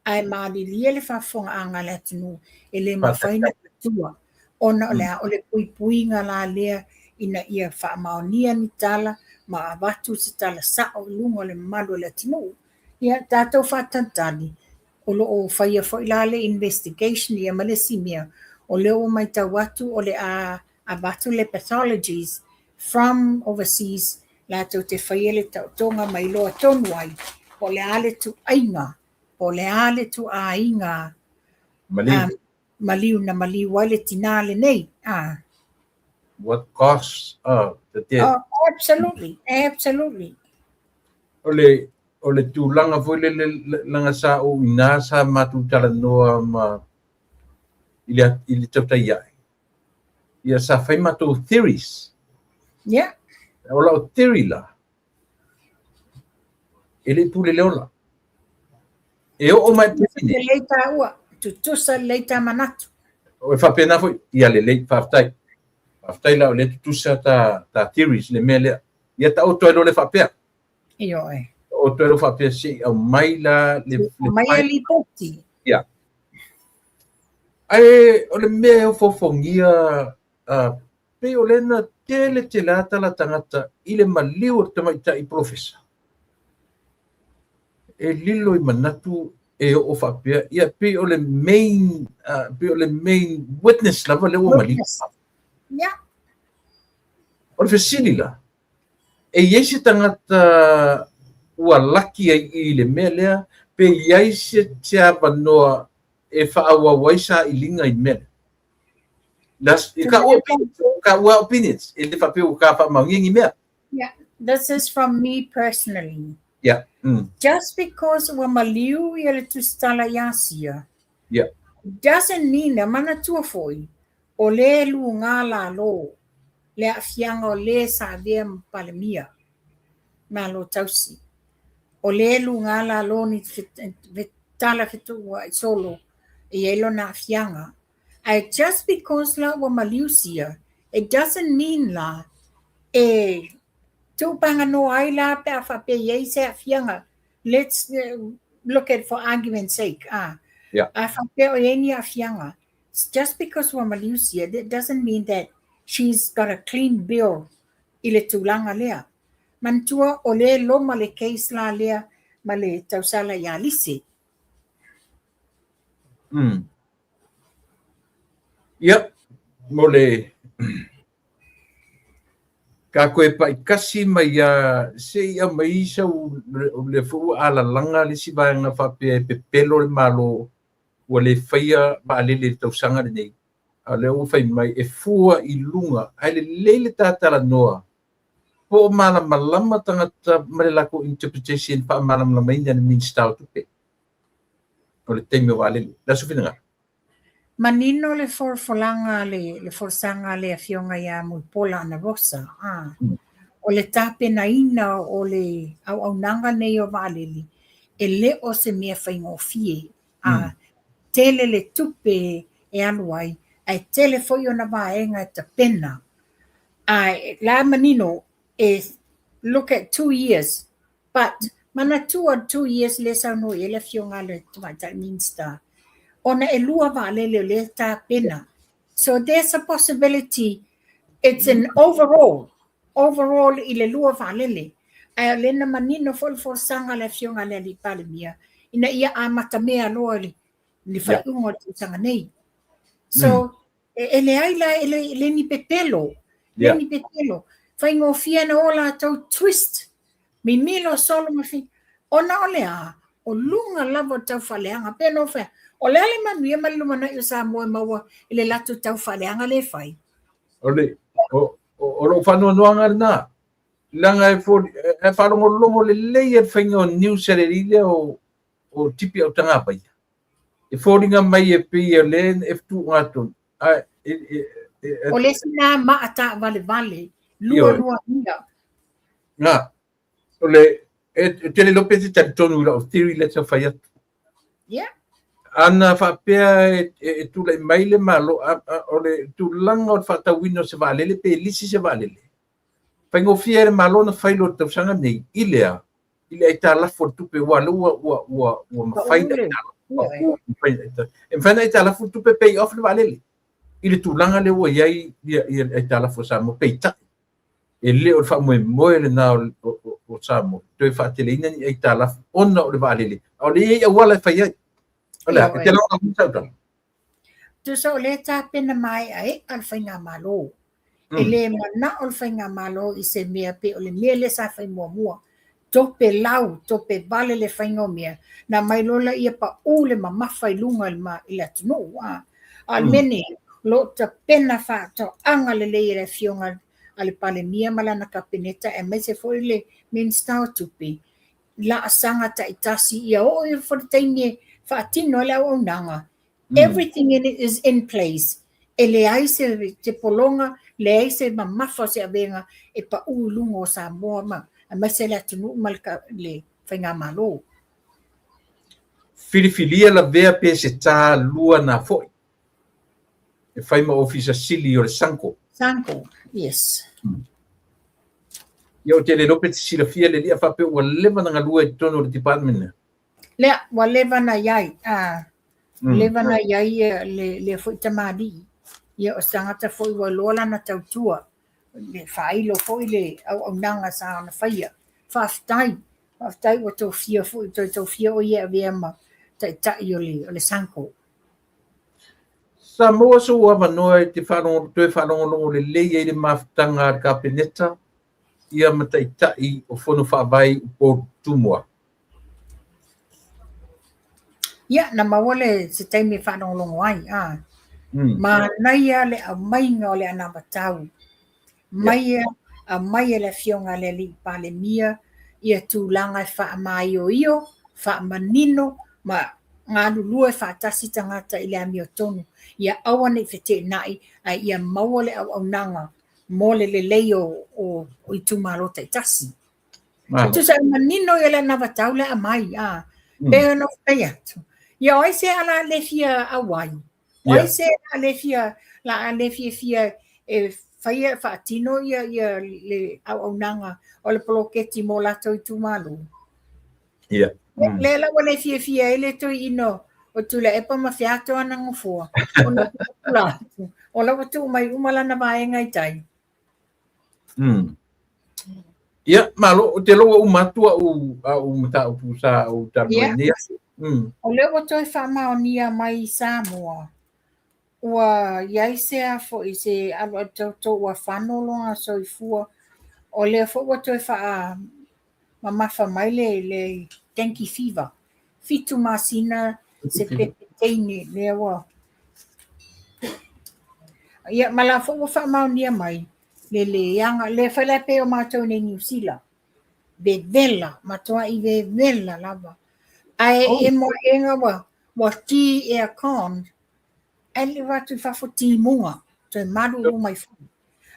ai mali le fafonga anga le tunu ele mafaina tua ona le pui nga la le ina ia fa maonia ni tala ma watu se tala sa o lungo le malo le tunu ia tato fatantani o lo o faia fo ilale investigation ia malesimia o le o mai tawatu o le a watu le pathologies from overseas la to te whaiele tonga mai loa tonu ai, po le ale tu ainga, po le ale tu ainga, maliu na maliu wale tinale nei. What costs the death? Oh, absolutely, absolutely. O le tūlanga foi le langa sa o ina sa matu tala noa ma ili tautai ai. Ia sa whai matu theories. Yeah. O lao theory la. Ele pule leola. E o mai pune. Leita ua, tutusa leita manatu. O e whapena foi, ia le lei whaftai. Whaftai la o le tutusa ta theories le mea lea. Ia ta o toero le whapea. Io e. O toero whapea si au mai la le mai li poti. Ia. Ai o le mea o fofongia pe o lena tele te lata la tangata i le maliu o te maita i profesa. E lilo i manatu e o whapea, ia pe o le main witness lava le o maliu. Yeah. O le fesili la. E iese tangata ua laki ai i le mea lea, pe iese tia vanoa e whaawa waisa i linga i mea. Ka ua opinions. E le whapea ka whaamaungi mea. Yeah, this is from me personally. Yeah. Just because we're maliu ia tu stala yasia. Yeah. Doesn't mean na mana tua foi. O le lu ngala lo. Le afianga o le sa vea palemia. Na lo tausi. O le lu ngala lo ni vitala fitu wa solo. E elo na afianga. Just because la wa maliusia, it doesn't mean la tupanga no ai la pe afa pe ye se afianga. Let's look at for argument's sake. Yeah. Afa pe o ye ni afianga. Just because wa maliusia, that doesn't mean that she's got a clean bill i le tūlanga lea. Mantua o le loma le case la lea ma le tausala ia lisi. Yep, mo le ka koe pa ikasi mai se ia mai sa le fu ala langa le si vanga fa pe pelo le malo o le faia ba le tausanga le nei. Ale o fai mai e fua i lunga ai le lele tatala noa. Po malama tangata malako interpretation pa malama mai na min style tupe. O le teme wale la sufina. Manino le forfolanga le forsanga le afionga ia mulpola na rosa. O le tape na ina o le au nanga nei o valeli. E le o se mea whaingofie. Tele le tupe e aluai. Ai tele foi ona vaenga ta pena. La manino is look at 2 years. But mana 2 or 2 years le sa no ele fionga le tamaita minsta. Ona e lua valele le ta pena. So there's a possibility it's an overall i le lua valele. Ai le na manino for sanga le fionga le li palemia. Ina ia amata mea loa li fai ungo sanga nei. So ele ai la ele ni pepelo. Le ni pepelo. Fai ngofia na ola tau twist. Mi milo solo mafi. Ona olea o lunga lavo tau faleanga peno fe. O le ale manuia malumana i sa moe maua i le latu tau faleanga le fai. Ole, o lo whanua noanga na. Langa e whanongo longo le leia whainga o New Sererilia o tipi au tangapai. E whoringa mai e pia len e ftu ngatun. O le sina maata vale. Lua ia. Nga, ole, tele lope te tari tonu la o theory leta whai atu. Yeah. Ana whapea e tula i maile malo, ole tulanga o whatawino se valele, pe lisi se valele. Whaingo fia ere malo na whailo tau sanga nei, ilea ai ta lafo tupe wala ua mawhaina i tala. E mwhaina i ta lafo tupe pay off le valele. Ile tulanga le ua iai ai ta lafo sa mo pay ta. E le o wha moe le na o sa mo. Toi whaatele ina ni ai ta lafo ona o le valele. O le iai awala e whai ai. Ola, e te longa mutau tau. Tu so le ta pena mai ai al whainga malo. E le mana o le whainga malo i se mea pe o le mea le sa whai mua. Tope lau, tope vale le whainga o mea. Na mai lola ia pa o le mamawhai lunga i la tunu. Al mene, lo ta pena wha to anga le leia le fionga ale pale mia malana ka peneta e mai se foi le min stau tupi. La asanga ta itasi ia o i for taine whaatino le au nanga. Everything in it is in place. E le aise te polonga, le aise mamawha se abenga e pa ulungo sa moa ma. A mai se le atunu malka le whainga malo. Filifilia la vea pe se tā lua na foi. E whaima ofisa sili o le sanko. Sanko, yes. Ia o te le lope te sila fia le lia whape ua lewa na ngalua i tono le department. Lea, wa lewa na iai. Lewa na iai le foi tamadi. Ia o sangata foi wa lola na tautua. Le whailo foi le au nanga sa na whaia. Whaftai wa tau fia foi, tau fia o ia veama. Tai o le sanko. Sa moa so ua manoa te whanongo le leia i le mawhtanga ka peneta. Ia mataitai o whono whaavai o tumua. Ia, na mawale se taimi whanongo ai. Ma naia le a mainga o le anawatau. Maia a maia le fionga le li pale mia. Ia tūlanga wha mai o io, wha manino, ma ngā lulua wha tasi tangata i le ami o tonu. Ia awane whete nai, ia maua le au nanga. Mole le leio o i tūmarota i tasi. Tu sa manino i le nawatau le a mai. Pea no whai atu. Ia oi se ala le fia awai. Oi se ala le fia e whaia whaatino ia le au nanga o le poloketi mo lato i tūmalu. Ia. Le la wale fia ele to ino o tula e pa mawhiato ana ngofua. O na tula. O lawa tu mai umala na mai ngai tai. Ia, malo, o te loa umatua au mata o pusa o tanuenia. O lewa toi whamaonia mai Samoa. Ua iaisea fo i se alu tautou ua whanolonga soifua. O lea fo ua toi wha mamafa mai le dengue fever. Fitu masina se pepe teine lea wa. Ia mala fo ua whamaunia mai. Le yanga, le whalepe o mātou ne New Zealand. Vevela, matua i vevela lava. Ai e mo enga wa ti e a con. E le watu whafo ti munga. Toi maru o mai fu.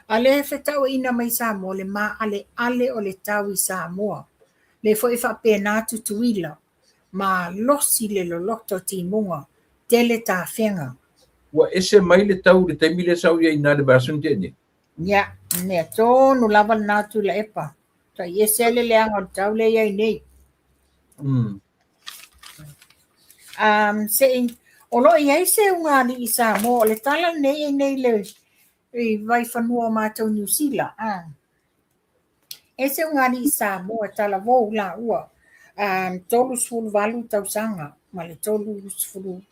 A le whetau ina mai Samoa, le ma ale o le tau i Samoa. Le fo i whape nātu tuila. Ma losi le loloto ti munga. Tele tā whenga. Ua ese mai le tau le taimi le sau ia ina le basun tene. Ia, nea tōnu lava nātu la epa. Ta ese le leanga o tau le iai nei. O lo iai se unga ni i Samoa, o le tala nei le i vai whanua mātou New Zealand. Ese unga ni i Samoa tala vau la ua. Tolu sfulu valu tau sanga, ma le tolu sfulu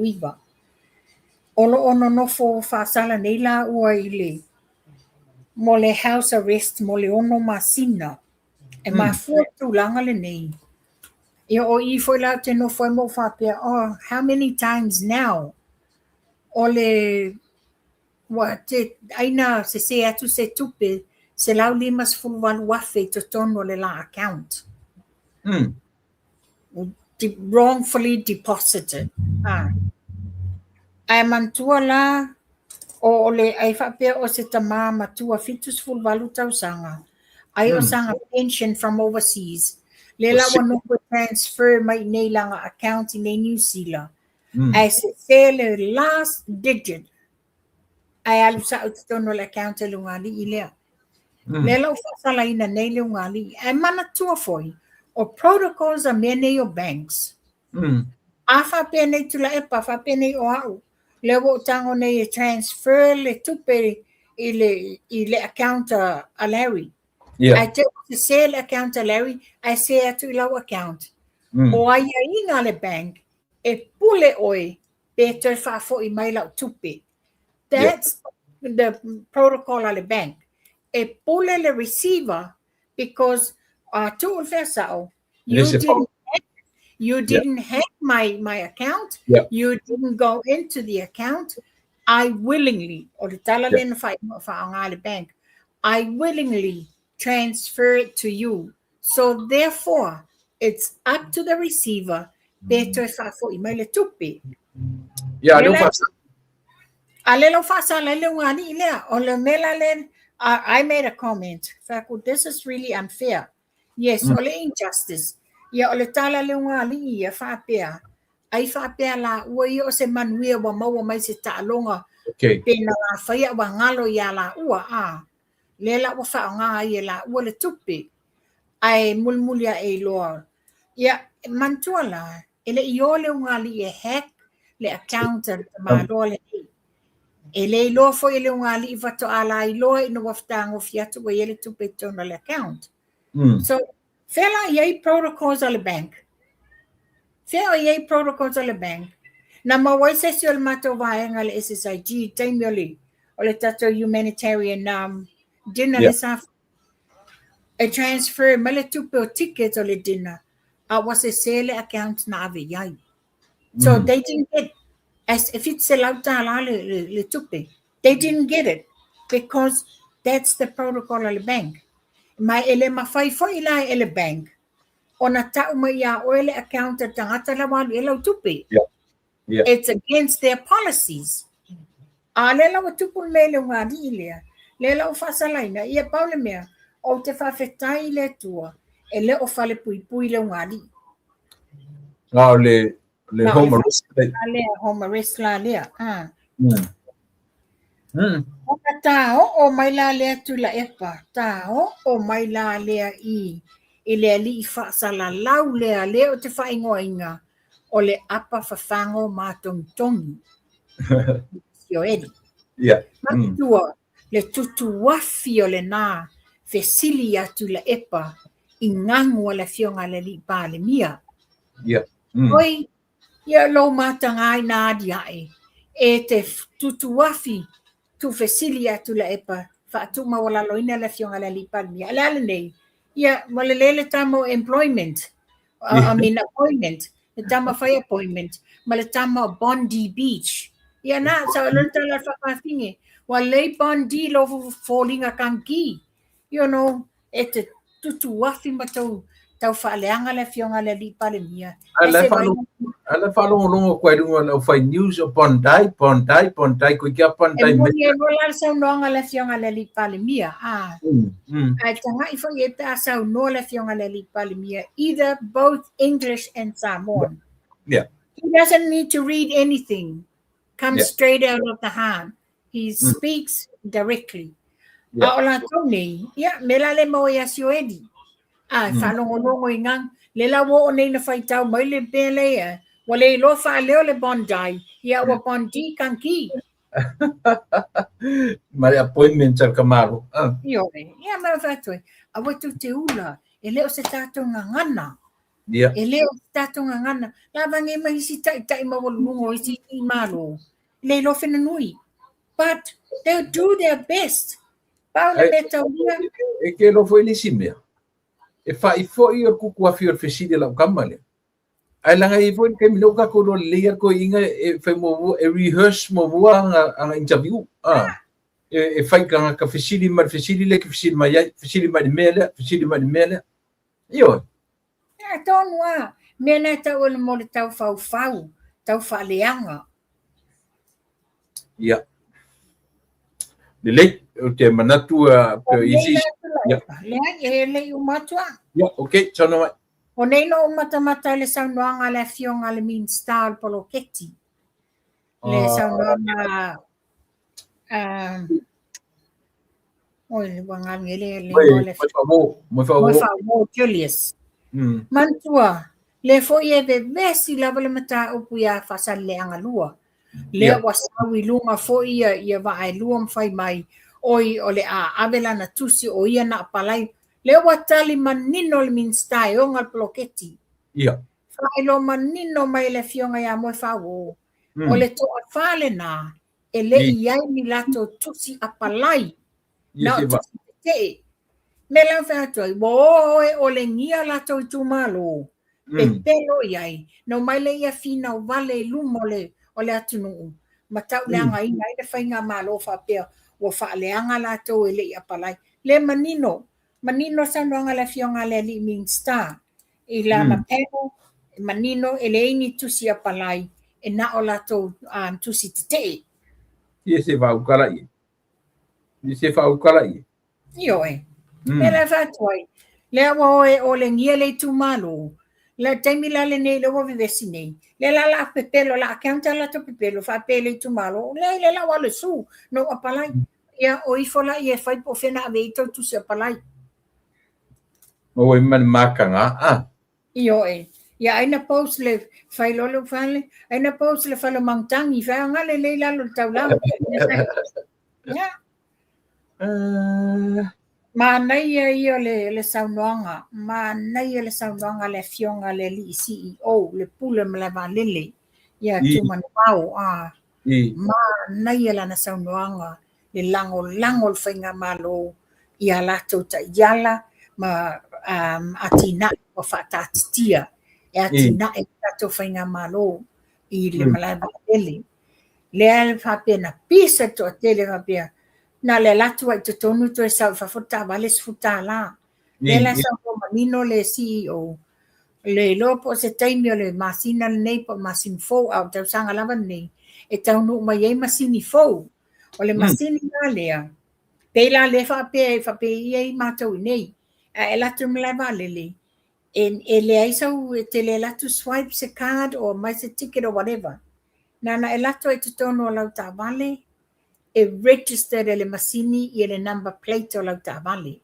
iwa. Olo ono nofo whaasala nei la ua i le. Mo le house arrest, mo le ono masina. E mafua tūlanga le nei. Ia o I foi la te no foi mo whapea, oh, how many times now? O le, te aina se atu se tupe, se lau limas fulwalu wafe to tono le la account. Wrongfully deposited. Ai mantua la, o le ai whapea o se tamā matua fitus fulwalu tau sanga. Ai o sanga pension from overseas. Le la wano ko transfer mai nei langa account in New Zealand. Ai se le last digit. Ai alu sa utono le account e lungali I lea. Le la ufasala ina nei le lungali. Ai mana tua foi. O protocols a mene o banks. A whapea nei tula epa, whapea nei o au. Le wo tango nei e transfer le tupe I le account a Larry. I tell the sale account a Larry, I say to low account. O ai inga le bank, e pule oi, beto fa fo I mai lau tupe. That's the protocol of the bank. E pule le receiver, because tu ulfesao, you didn't hack my account, you didn't go into the account. I willingly, or the talalen fa ang bank, I willingly transfer it to you. So therefore, it's up to the receiver. Beto fa fo email tupi. Yeah, no fasa. Alelo fasa lele ngani ile o le melalen. I made a comment. Faku, this is really unfair. Yes, ole injustice. Ya ole tala le ngani ya fa pea. Ai fa pea la ua o se manuia wa maua mai se ta'alonga. Okay. Pena la faya wa ngalo ya la ua Lela wa whaonga I la ua le tupi. Ai mulmulia e loa. Ia mantua la. Ele I ole ungali e hack le accountant ma loa le nei. Ele loa fo ele ungali I vato ala I loa ino waftango fiatu wa ele tupi tona le account. So, fela iei protocols ale bank. Fela iei protocols ale bank. Na mawai sesi ole mato vaenga le SSIG, taimioli. Ole tato humanitarian dinner le sa a transfer mele tupe o ticket o le dinner. Was a sale account na ave yai. So they didn't get, as if it's a lauta le tupe, they didn't get it because that's the protocol of the bank. Mai ele mafai fo ila ele bank. Ona tau mai ya o ele account at tangata la walu ele tupe. Yeah. It's against their policies. Lela wa tupul mele ngani ilea. Lela o fasalaina ia paule mea o te whawhetai le tua e le o whale pui le ngani. Le home arrest. Le home arrest la lea. Oka tao o mai la lea tu la epa. Tao o mai la lea I le li whaasala lau lea lea o te whaingoa inga o le apa whawhango mātongi. Yo edi. Yeah. Matua, le tutu wafi o le nā, fesili atu le epa, I ngangu le fionga le li pa le mia. Yeah. Oi, ia lo matangai nā diae, e te tutu wafi, tu fesili atu le epa, whaatu mawala loina le fionga le li pa le mia. Ala nei, ia, wale lele tamo employment, I mean appointment, le tama whai appointment, ma le tama Bondi Beach. Ia nā, sa lo tala whakawhinge, wa le Bondi lo fallinga kanki. You know, e te tutu wafi matau, tau whaaleanga le fionga le li pa le mia. Ala whalongo longo koe runga lau whai news o Bondi, koe kia Bondi. E moni e rola sau noanga le fionga le li pa le mia. Ai tanga I whai e ta sau no le fionga le li pa le mia, either both English and Samoan. Yeah. He doesn't need to read anything. Comes straight out of the heart. He speaks directly. Aola toni, mela le mo ya sioedi. Whalongo I ngang, le la wo o nei na whai tau mai le bele wale lo wha leo le Bondi, ia wa Bondi kanki. Mare appointment ar kamaro. Ia mara whatoi. Awa tu te ula, e leo se tātou ngana. Yeah. E leo se tātou ngana. La vange mai si tai mawalungo I si I malo. Le lo whina nui. But they'll do their best. Paula beta uia. E ke lo foi lisi mea. E whai foi o kuku afi o fesidi lau kamale. Ai langa I foi ke milo ka kono leia ko inga e whai mo e rehearse mo mua anga interview. E whai ka fesidi ma fesidi le ke fesidi ma di mele. Io. Tonua. Mena tau ole mo le tau fau. Tau whaaleanga. Yeah. Le o te manatu pe isi. Le umatua. Yeah, okay, tano mai. O nei no umata le saunoanga le fionga le mean style polo keti. Le saunoanga oi wanga ngele le mo fa Julius. Mantua le foi e de vesi la le mata upu ya fasal le anga lua. Le wasawi lunga foi ia va ai luam fai mai oi ole avela na tusi o ia na palai le watali manino le minstai o ngal ploketi fai lo manino mai le fionga ya mo fawo o le to fale na ele ia ni lato tusi apalai na tusi te me la fa to bo o le ngia lato tu malo pe pelo iai no mai le ia fina o vale lumole o le atunu matau le anga ina le fainga malo fa pe o fa le anga la to ele ia palai le manino sa no anga le fionga le li min star I la mapego manino ele ini tusi a palai e na o la to tusi te Ie se va ukala I se fa ukala I io me la fa toi le o le ngia le tu malo la temi la le nei le wo vivesi nei le la pepelo la account la to pepelo fa pele tu malo le la wale su no apalai ia o I fola ia fai po fena veito tu se apalai o man makanga io ia aina post le fai lolo fale aina post le falo mangtangi fa ngale le la lo taula ya Manai ia le saunoanga, manai le saunoanga le fionga le li CEO, le pule me le valele, ia tu manuau, manai la na saunoanga, le lango le whainga malo, ia lato ta iala, ma atina o whatatitia, e atina e tato whainga malo, I le malai valele. Le ale whapena pisa to a tele whapea, na le latu ai tonu to sa fa futa vale futa la le la sa manino le CEO le lo po se taimi le masina le po masin fo au te sanga lava nei e tau no mai e masini fo o le masini na le pe la le fa pe e mato nei e latu me lava le e le ai sa te le latu swipe se card or my ticket or whatever na e latu ai tonu la ta vale e registered le masini I le number plate o lau tāwale.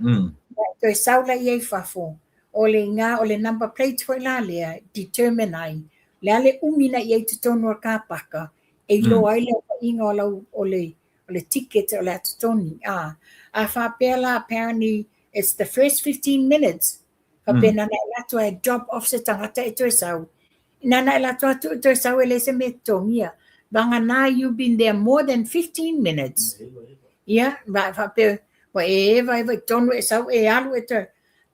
Toi saula I ei whafo, o le number plate foi la lea, determine ai, le ale umina I ei te tonu o kāpaka, e lo ai le inga o le ticket o le atutoni. A whapea la apparently it's the first 15 minutes. Whapea nana e lato e drop off se tangata e toi sau. Nana e lato atu e toi sau e le se me tongia. Vanga na you've been there more than 15 minutes. Yeah, whapea wa e vai tonu e sau e alu e toi.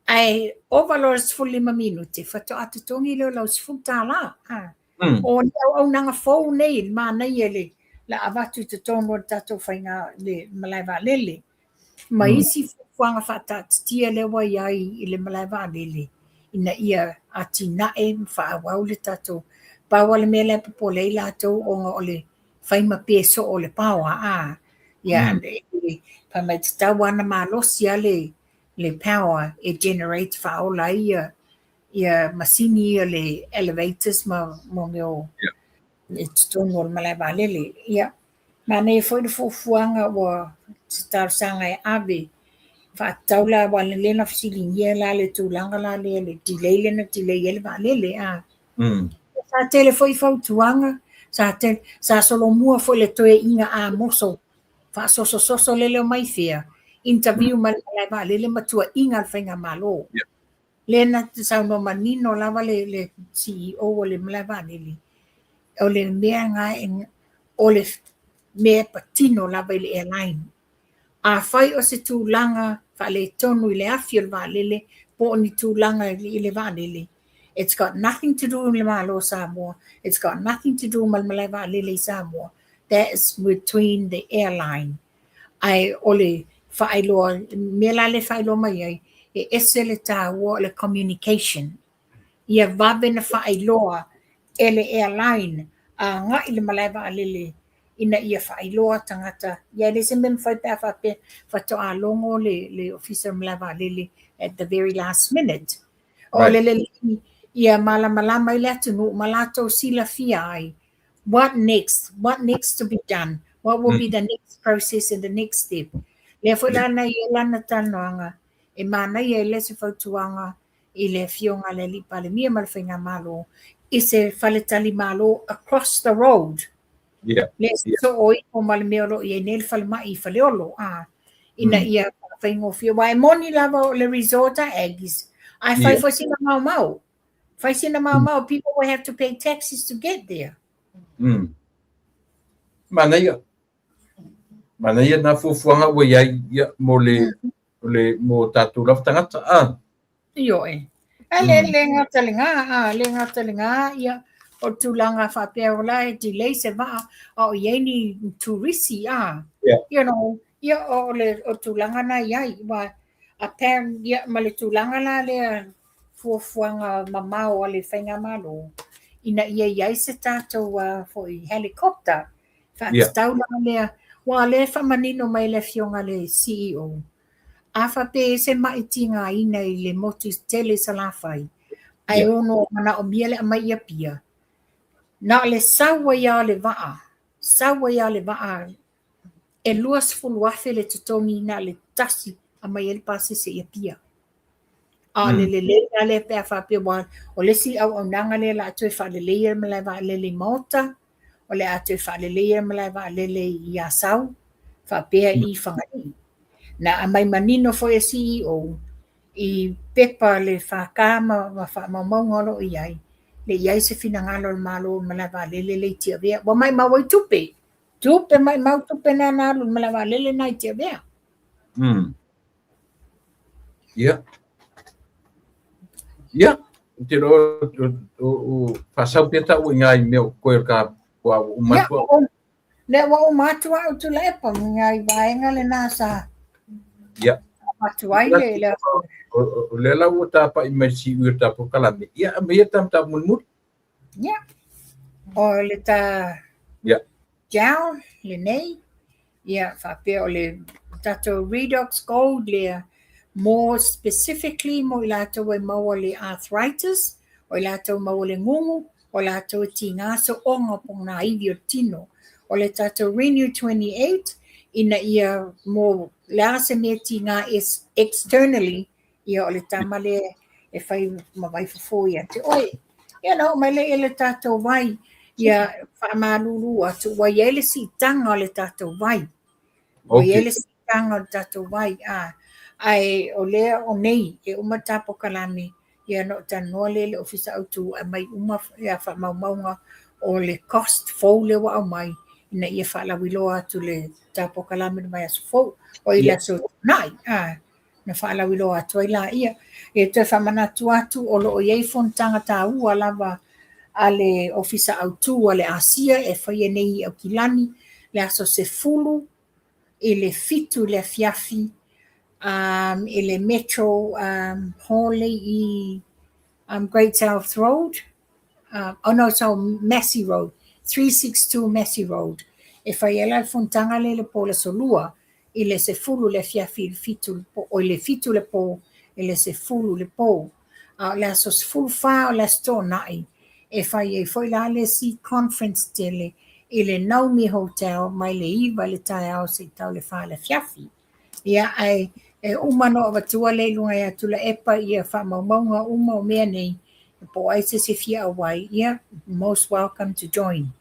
Ai overlords for 5 minuti. Whato atutongi leo lau sifuta la. O au nanga fau nei ma nei ele la avatu te tono tato whainga le malaiwa lele. Ma isi fuanga whatatia le wai ai i le malaiwa lele. Ina ia ati nae whaawau le tato. Pawa le mele papo le lato o nga ole whaima peso o le pawa Ia pa mai te tawana ma losia le power e generate whaola ia masini ia le elevators mo ngeo it's tono malaiwa lele ia ma nei foi fuanga wa tar sanga e ave fa taula wa le na fisilingia la le tulanga la le delay le na delay ele va lele sa tele foi fautuanga sa solo mua foi le toe inga a moso fa so lele mai fia interview malaiwa lele matua inga fainga malo Lena sa no manino lava le CEO o le malaiwa lele o le mea nga o le mea patino lava i le airline. A whai o se tūlanga wha le tonu i le awhi o le wālele po o ni tūlanga i le wālele. It's got nothing to do with le malo Samoa. It's got nothing to do with malai wālele Samoa. That is between the airline. Ai o le whaeloa, mea la le whaeloa mai ai, e ese le tāua le communication. Ia wawe na whaeloa e le airline a ngā i le malai wālele ina ia whaeloa tangata. Ia le se mem whai pēr whape whato a longo le officer malai lele at the very last minute. O lele ia malama i le atunu, malato sila fia ai. What next? What next to be done? What will be the next process and the next step? Le fulana i lana tanoanga, e mana i le se whautuanga i le fionga le lipa le mia malwhinga malo, i se whaletali malo across the road. So oi o male meolo i nel fal mai faleolo ina ia whaingo fio wai moni lava le resort a Aggies. I fai for sina mau. Fai sina mau, people will have to pay taxes to get there. Mana ia na fufuanga wa ia mo le mo tatu laf tangata Yo le ngatalinga ia o tulanga whapea ola e delay se waa o ieni tourisi you know ia o tulanga na iai wa apparent ia ma le tulanga la le fuafuanga mamao le whainga malo ina ia iai se tātou foi helicopter whaataulanga lea wa le whamanino mai le fionga le CEO a whape se maitinga ina i le motus tele salawhai ai ono mana o miele a mai ia pia na le sawa ia le waa e luas fuluafe le tutongi na le tasi a mai el pase se ia pia le pea whape wa o le si au nanga le la atu e wha le leia malaiwa lele mota o le atu e wha le leia malaiwa lele i asau whapea i whangai na a mai manino fo e CEO i pepa le whakama wa whamamaungolo i ai le iai se finangalo le malo malaiwa lele le tia vea wa mai mawai tupe mai mau tupe na nalo malaiwa lele na i tia vea te ro o pasau peta o ngai meu koe ka wa umatua le wa umatua o tu lepa ngai vaenga le nasa matuai le o le la o tapa i mai si u tapa kalame ia me tam munmut o le ta jao le nei fa pe o le tato redox gold le more specifically mo ilato we mo le arthritis o ilato mo le ngungu o ilato tinga so onga pona i tino o le tato renew 28 ina ia mo la se me tinga is externally ia o le tamale e fai mawai fofo ia te oi you know mai le tato vai ia whaamalulu atu wa ia le sitanga o le tatou vai. O Okay. ia le sitanga o le tatou vai. Ai o lea o nei e uma tapo kalame ia no tanoa le ofisa autu a mai uma ia whaamaumaunga o le cost fou le wa au mai ina ia whaalawiloa atu le tapo kalame mai aso fou o ila so nai. Na whaalawiloa atu ai la ia. E te whamanatu atu o lo o iei fontanga tā ua lava a le ofisa autu a le asia e whaia nei au kilani le aso se fulu i le fitu le fiafi i le metro hole i Great South Road. Oh no, so Massey Road, 362 Massey Road. E whaia lai fontanga le po le solua i le se fulu le fiafi le fitu o le fitu le po i le se fulu le po. Le aso se fulu wha o le sto nai. E whai e whai la le si conference tele i le Naomi Hotel mai le iwa le tai au se tau le wha le fiafi. Ia ai e umano o watua le lunga ia tula epa ia wha maumaunga uma o mea nei e po aise se fia awai. Ia, most welcome to join.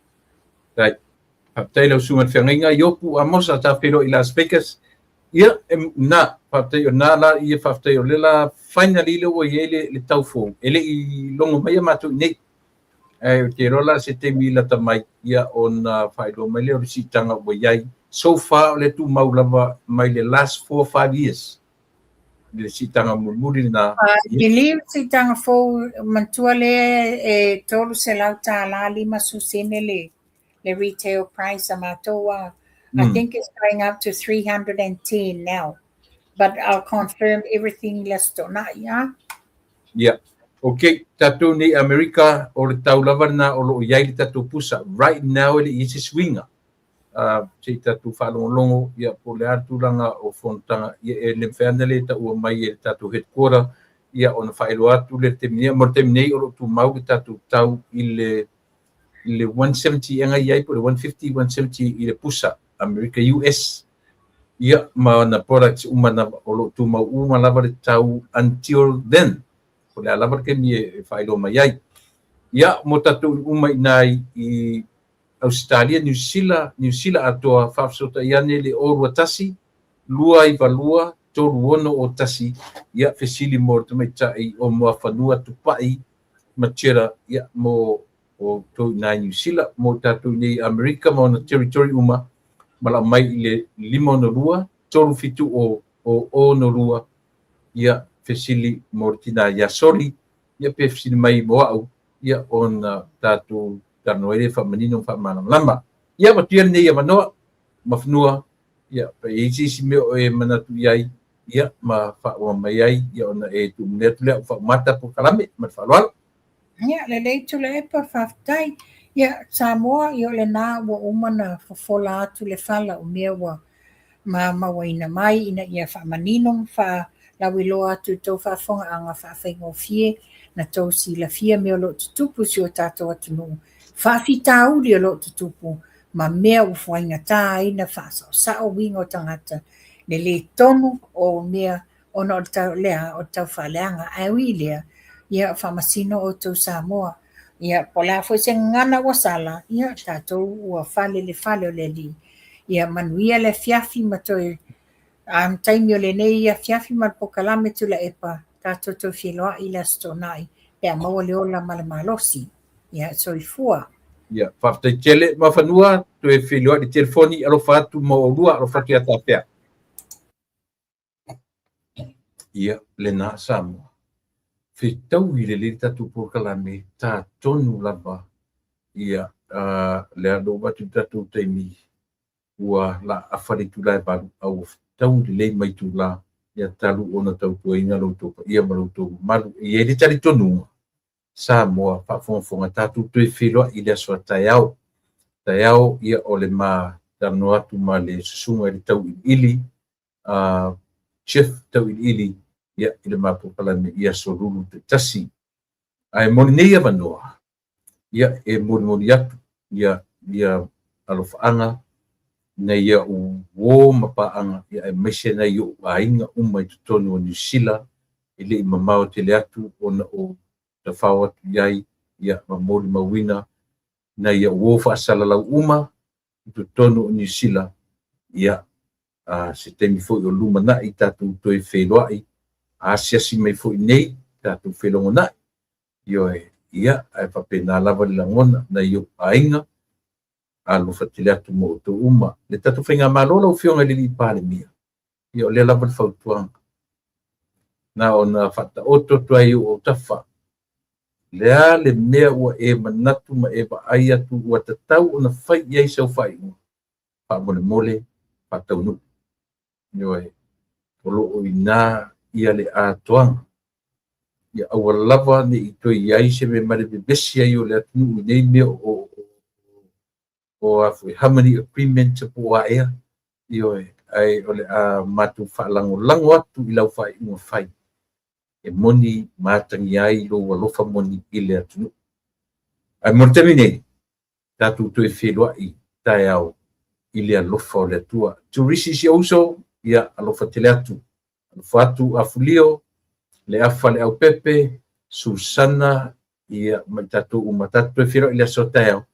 Right. Paptai lau sungat whiangainga iopu amos a tāwhero i Las Vegas. Ia, na, paptai o nā la ia paptai o lela finally le o iele le taufong. Ele i longo mai a matu nei. O te rola se te mila tamai ia o na whaelo mai leo risi tanga o iai. So far le tu maulava mai le last 4 or 5 years. Le si tanga mulmuri na. Believe si tanga fo mantua le e tolu se lau tā la lima susene le retail price a matoa. I think it's going up to 310 now. But I'll confirm everything lesto na, yeah? Yeah. Okay, tatu ni Amerika o le tau lava na o lo iai le tatu pusa. Right now ele isi swinga. Se tatu whalongolongo ia po le atulanga o fontanga ia e le whanele ta ua mai e tatu headquarter ia o na whaelo atu le temnia mo temnei o lo tu mau ki tatu tau i le 170 anga iai po le 150, 170 i le pusa America US ia ma na products umana o lo tu mau uma lava le tau until then po le alava ke mi e whaelo mai ai ia mo tatu uma inai i Australia, New Zealand atoa whafsota iane le orua tasi, lua i valua, toru ono o tasi, ia fesili mo tamaitai o mua whanua tupai, matera ia mo o tō nai New Zealand, mo tātou nei Amerika, mo na territory uma, mala mai i le 5 lua, toru fitu o no lua, ia fesili mo tina ia sori, ia pe fesili mai mo au, ia on tātou tanoere fa manino fa lama ia matia nei ia manoa mafnua ia pe isi me o e manatu iai ia ma fa o mai ai ia ona e tu net le fa mata po kalame ma fa lo ia le tu le pa fa tai ia Samoa ia le na wo umana fa fola tu le fala o mewa ma waina mai ina ia fa manino fa la wiloa tu to fa fonga anga fa fengo fie na to si la fie me lo tupu si o tato atu whawhita uri o lo tutupu, ma mea u whainga tā ina whasa o sa o wingo tangata, ne le tonu o mea o no tau lea o tau whaleanga awi lea, ia whamasino o tau Samoa, ia pola fo se ngana wasala, ia tātou ua whale le whale o le li, ia manuia le fiafi matoi, taimi o le nei ia fiafi mat pokalame tu la epa, tātou tau whiloa i la stonai, pea maua le ola malamalosi. Ia soifua. Ia whaftai tele ma whanua tu e whiloa di telefoni alo whatu mo orua alo whatu ata pia. Ia le na Samoa. Whitau i le le tatu pokalame tā tonu lava. Ia le alo watu tatu teimi ua la awhare tu lai baru au tau le mai tu la ia talu ona tau tua inga lautopa ia maluto malu i e le tari tonu. Samoa whafonga tātou tui whiloa i le aswa taiao. Taiao ia o le mā tano atu ma le susunga i le tau ili. Chef tau ili ia i le mā pokalame ia sorulu te tasi. Ai moni nei avanoa. Ia e moni atu ia alofaanga na ia u wō mapaanga ia e mese na ia u ainga umai tutonu o New Zealand i le i mamao te le atu o na o te whaua tu iai, ia ma mori mawina, na ia ua faasalalau uma i totonu o New Zealand ia se temi foʻi o lumanaʻi tatou toe feloaʻi asiasi mai foʻi nei tatou felogonaʻi ioe ia ae faapena lava le lagona na io aiga alofa tele atu mo outou uma le tatou faigā mālo lau feoga i le li'i palemia ia o lea lava le fautuaga na ona faataoto tuai o tafa lea le mea ua e manatu ma e vaai atu ua tatau ona fai ai sau faaiʻuga faamolemole faataunuu ioe o loo inā ia le atoaga ia aua lava neʻi toe iai se me male bebesi ai o le atunuu i nei mea o afu harmony agreement se po aea ioe ai o le a matou faalagolago atu i lau faaiʻuga fai e moni matagi ai lou alofa moni i le atunuu ae mo le tami nei tatou toe feloaʻi taeao i le alofa o le atua turisi isi ouso ia alofa tele atu alofa atu afulio le afa le aupepe susana ia mai tatou uma tatou toe feloaʻi le aso taeao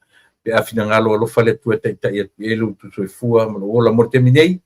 pe afinagalo alofa le atua taʻitaʻi atu e lou tusoifua ma lo ola mo le tami nei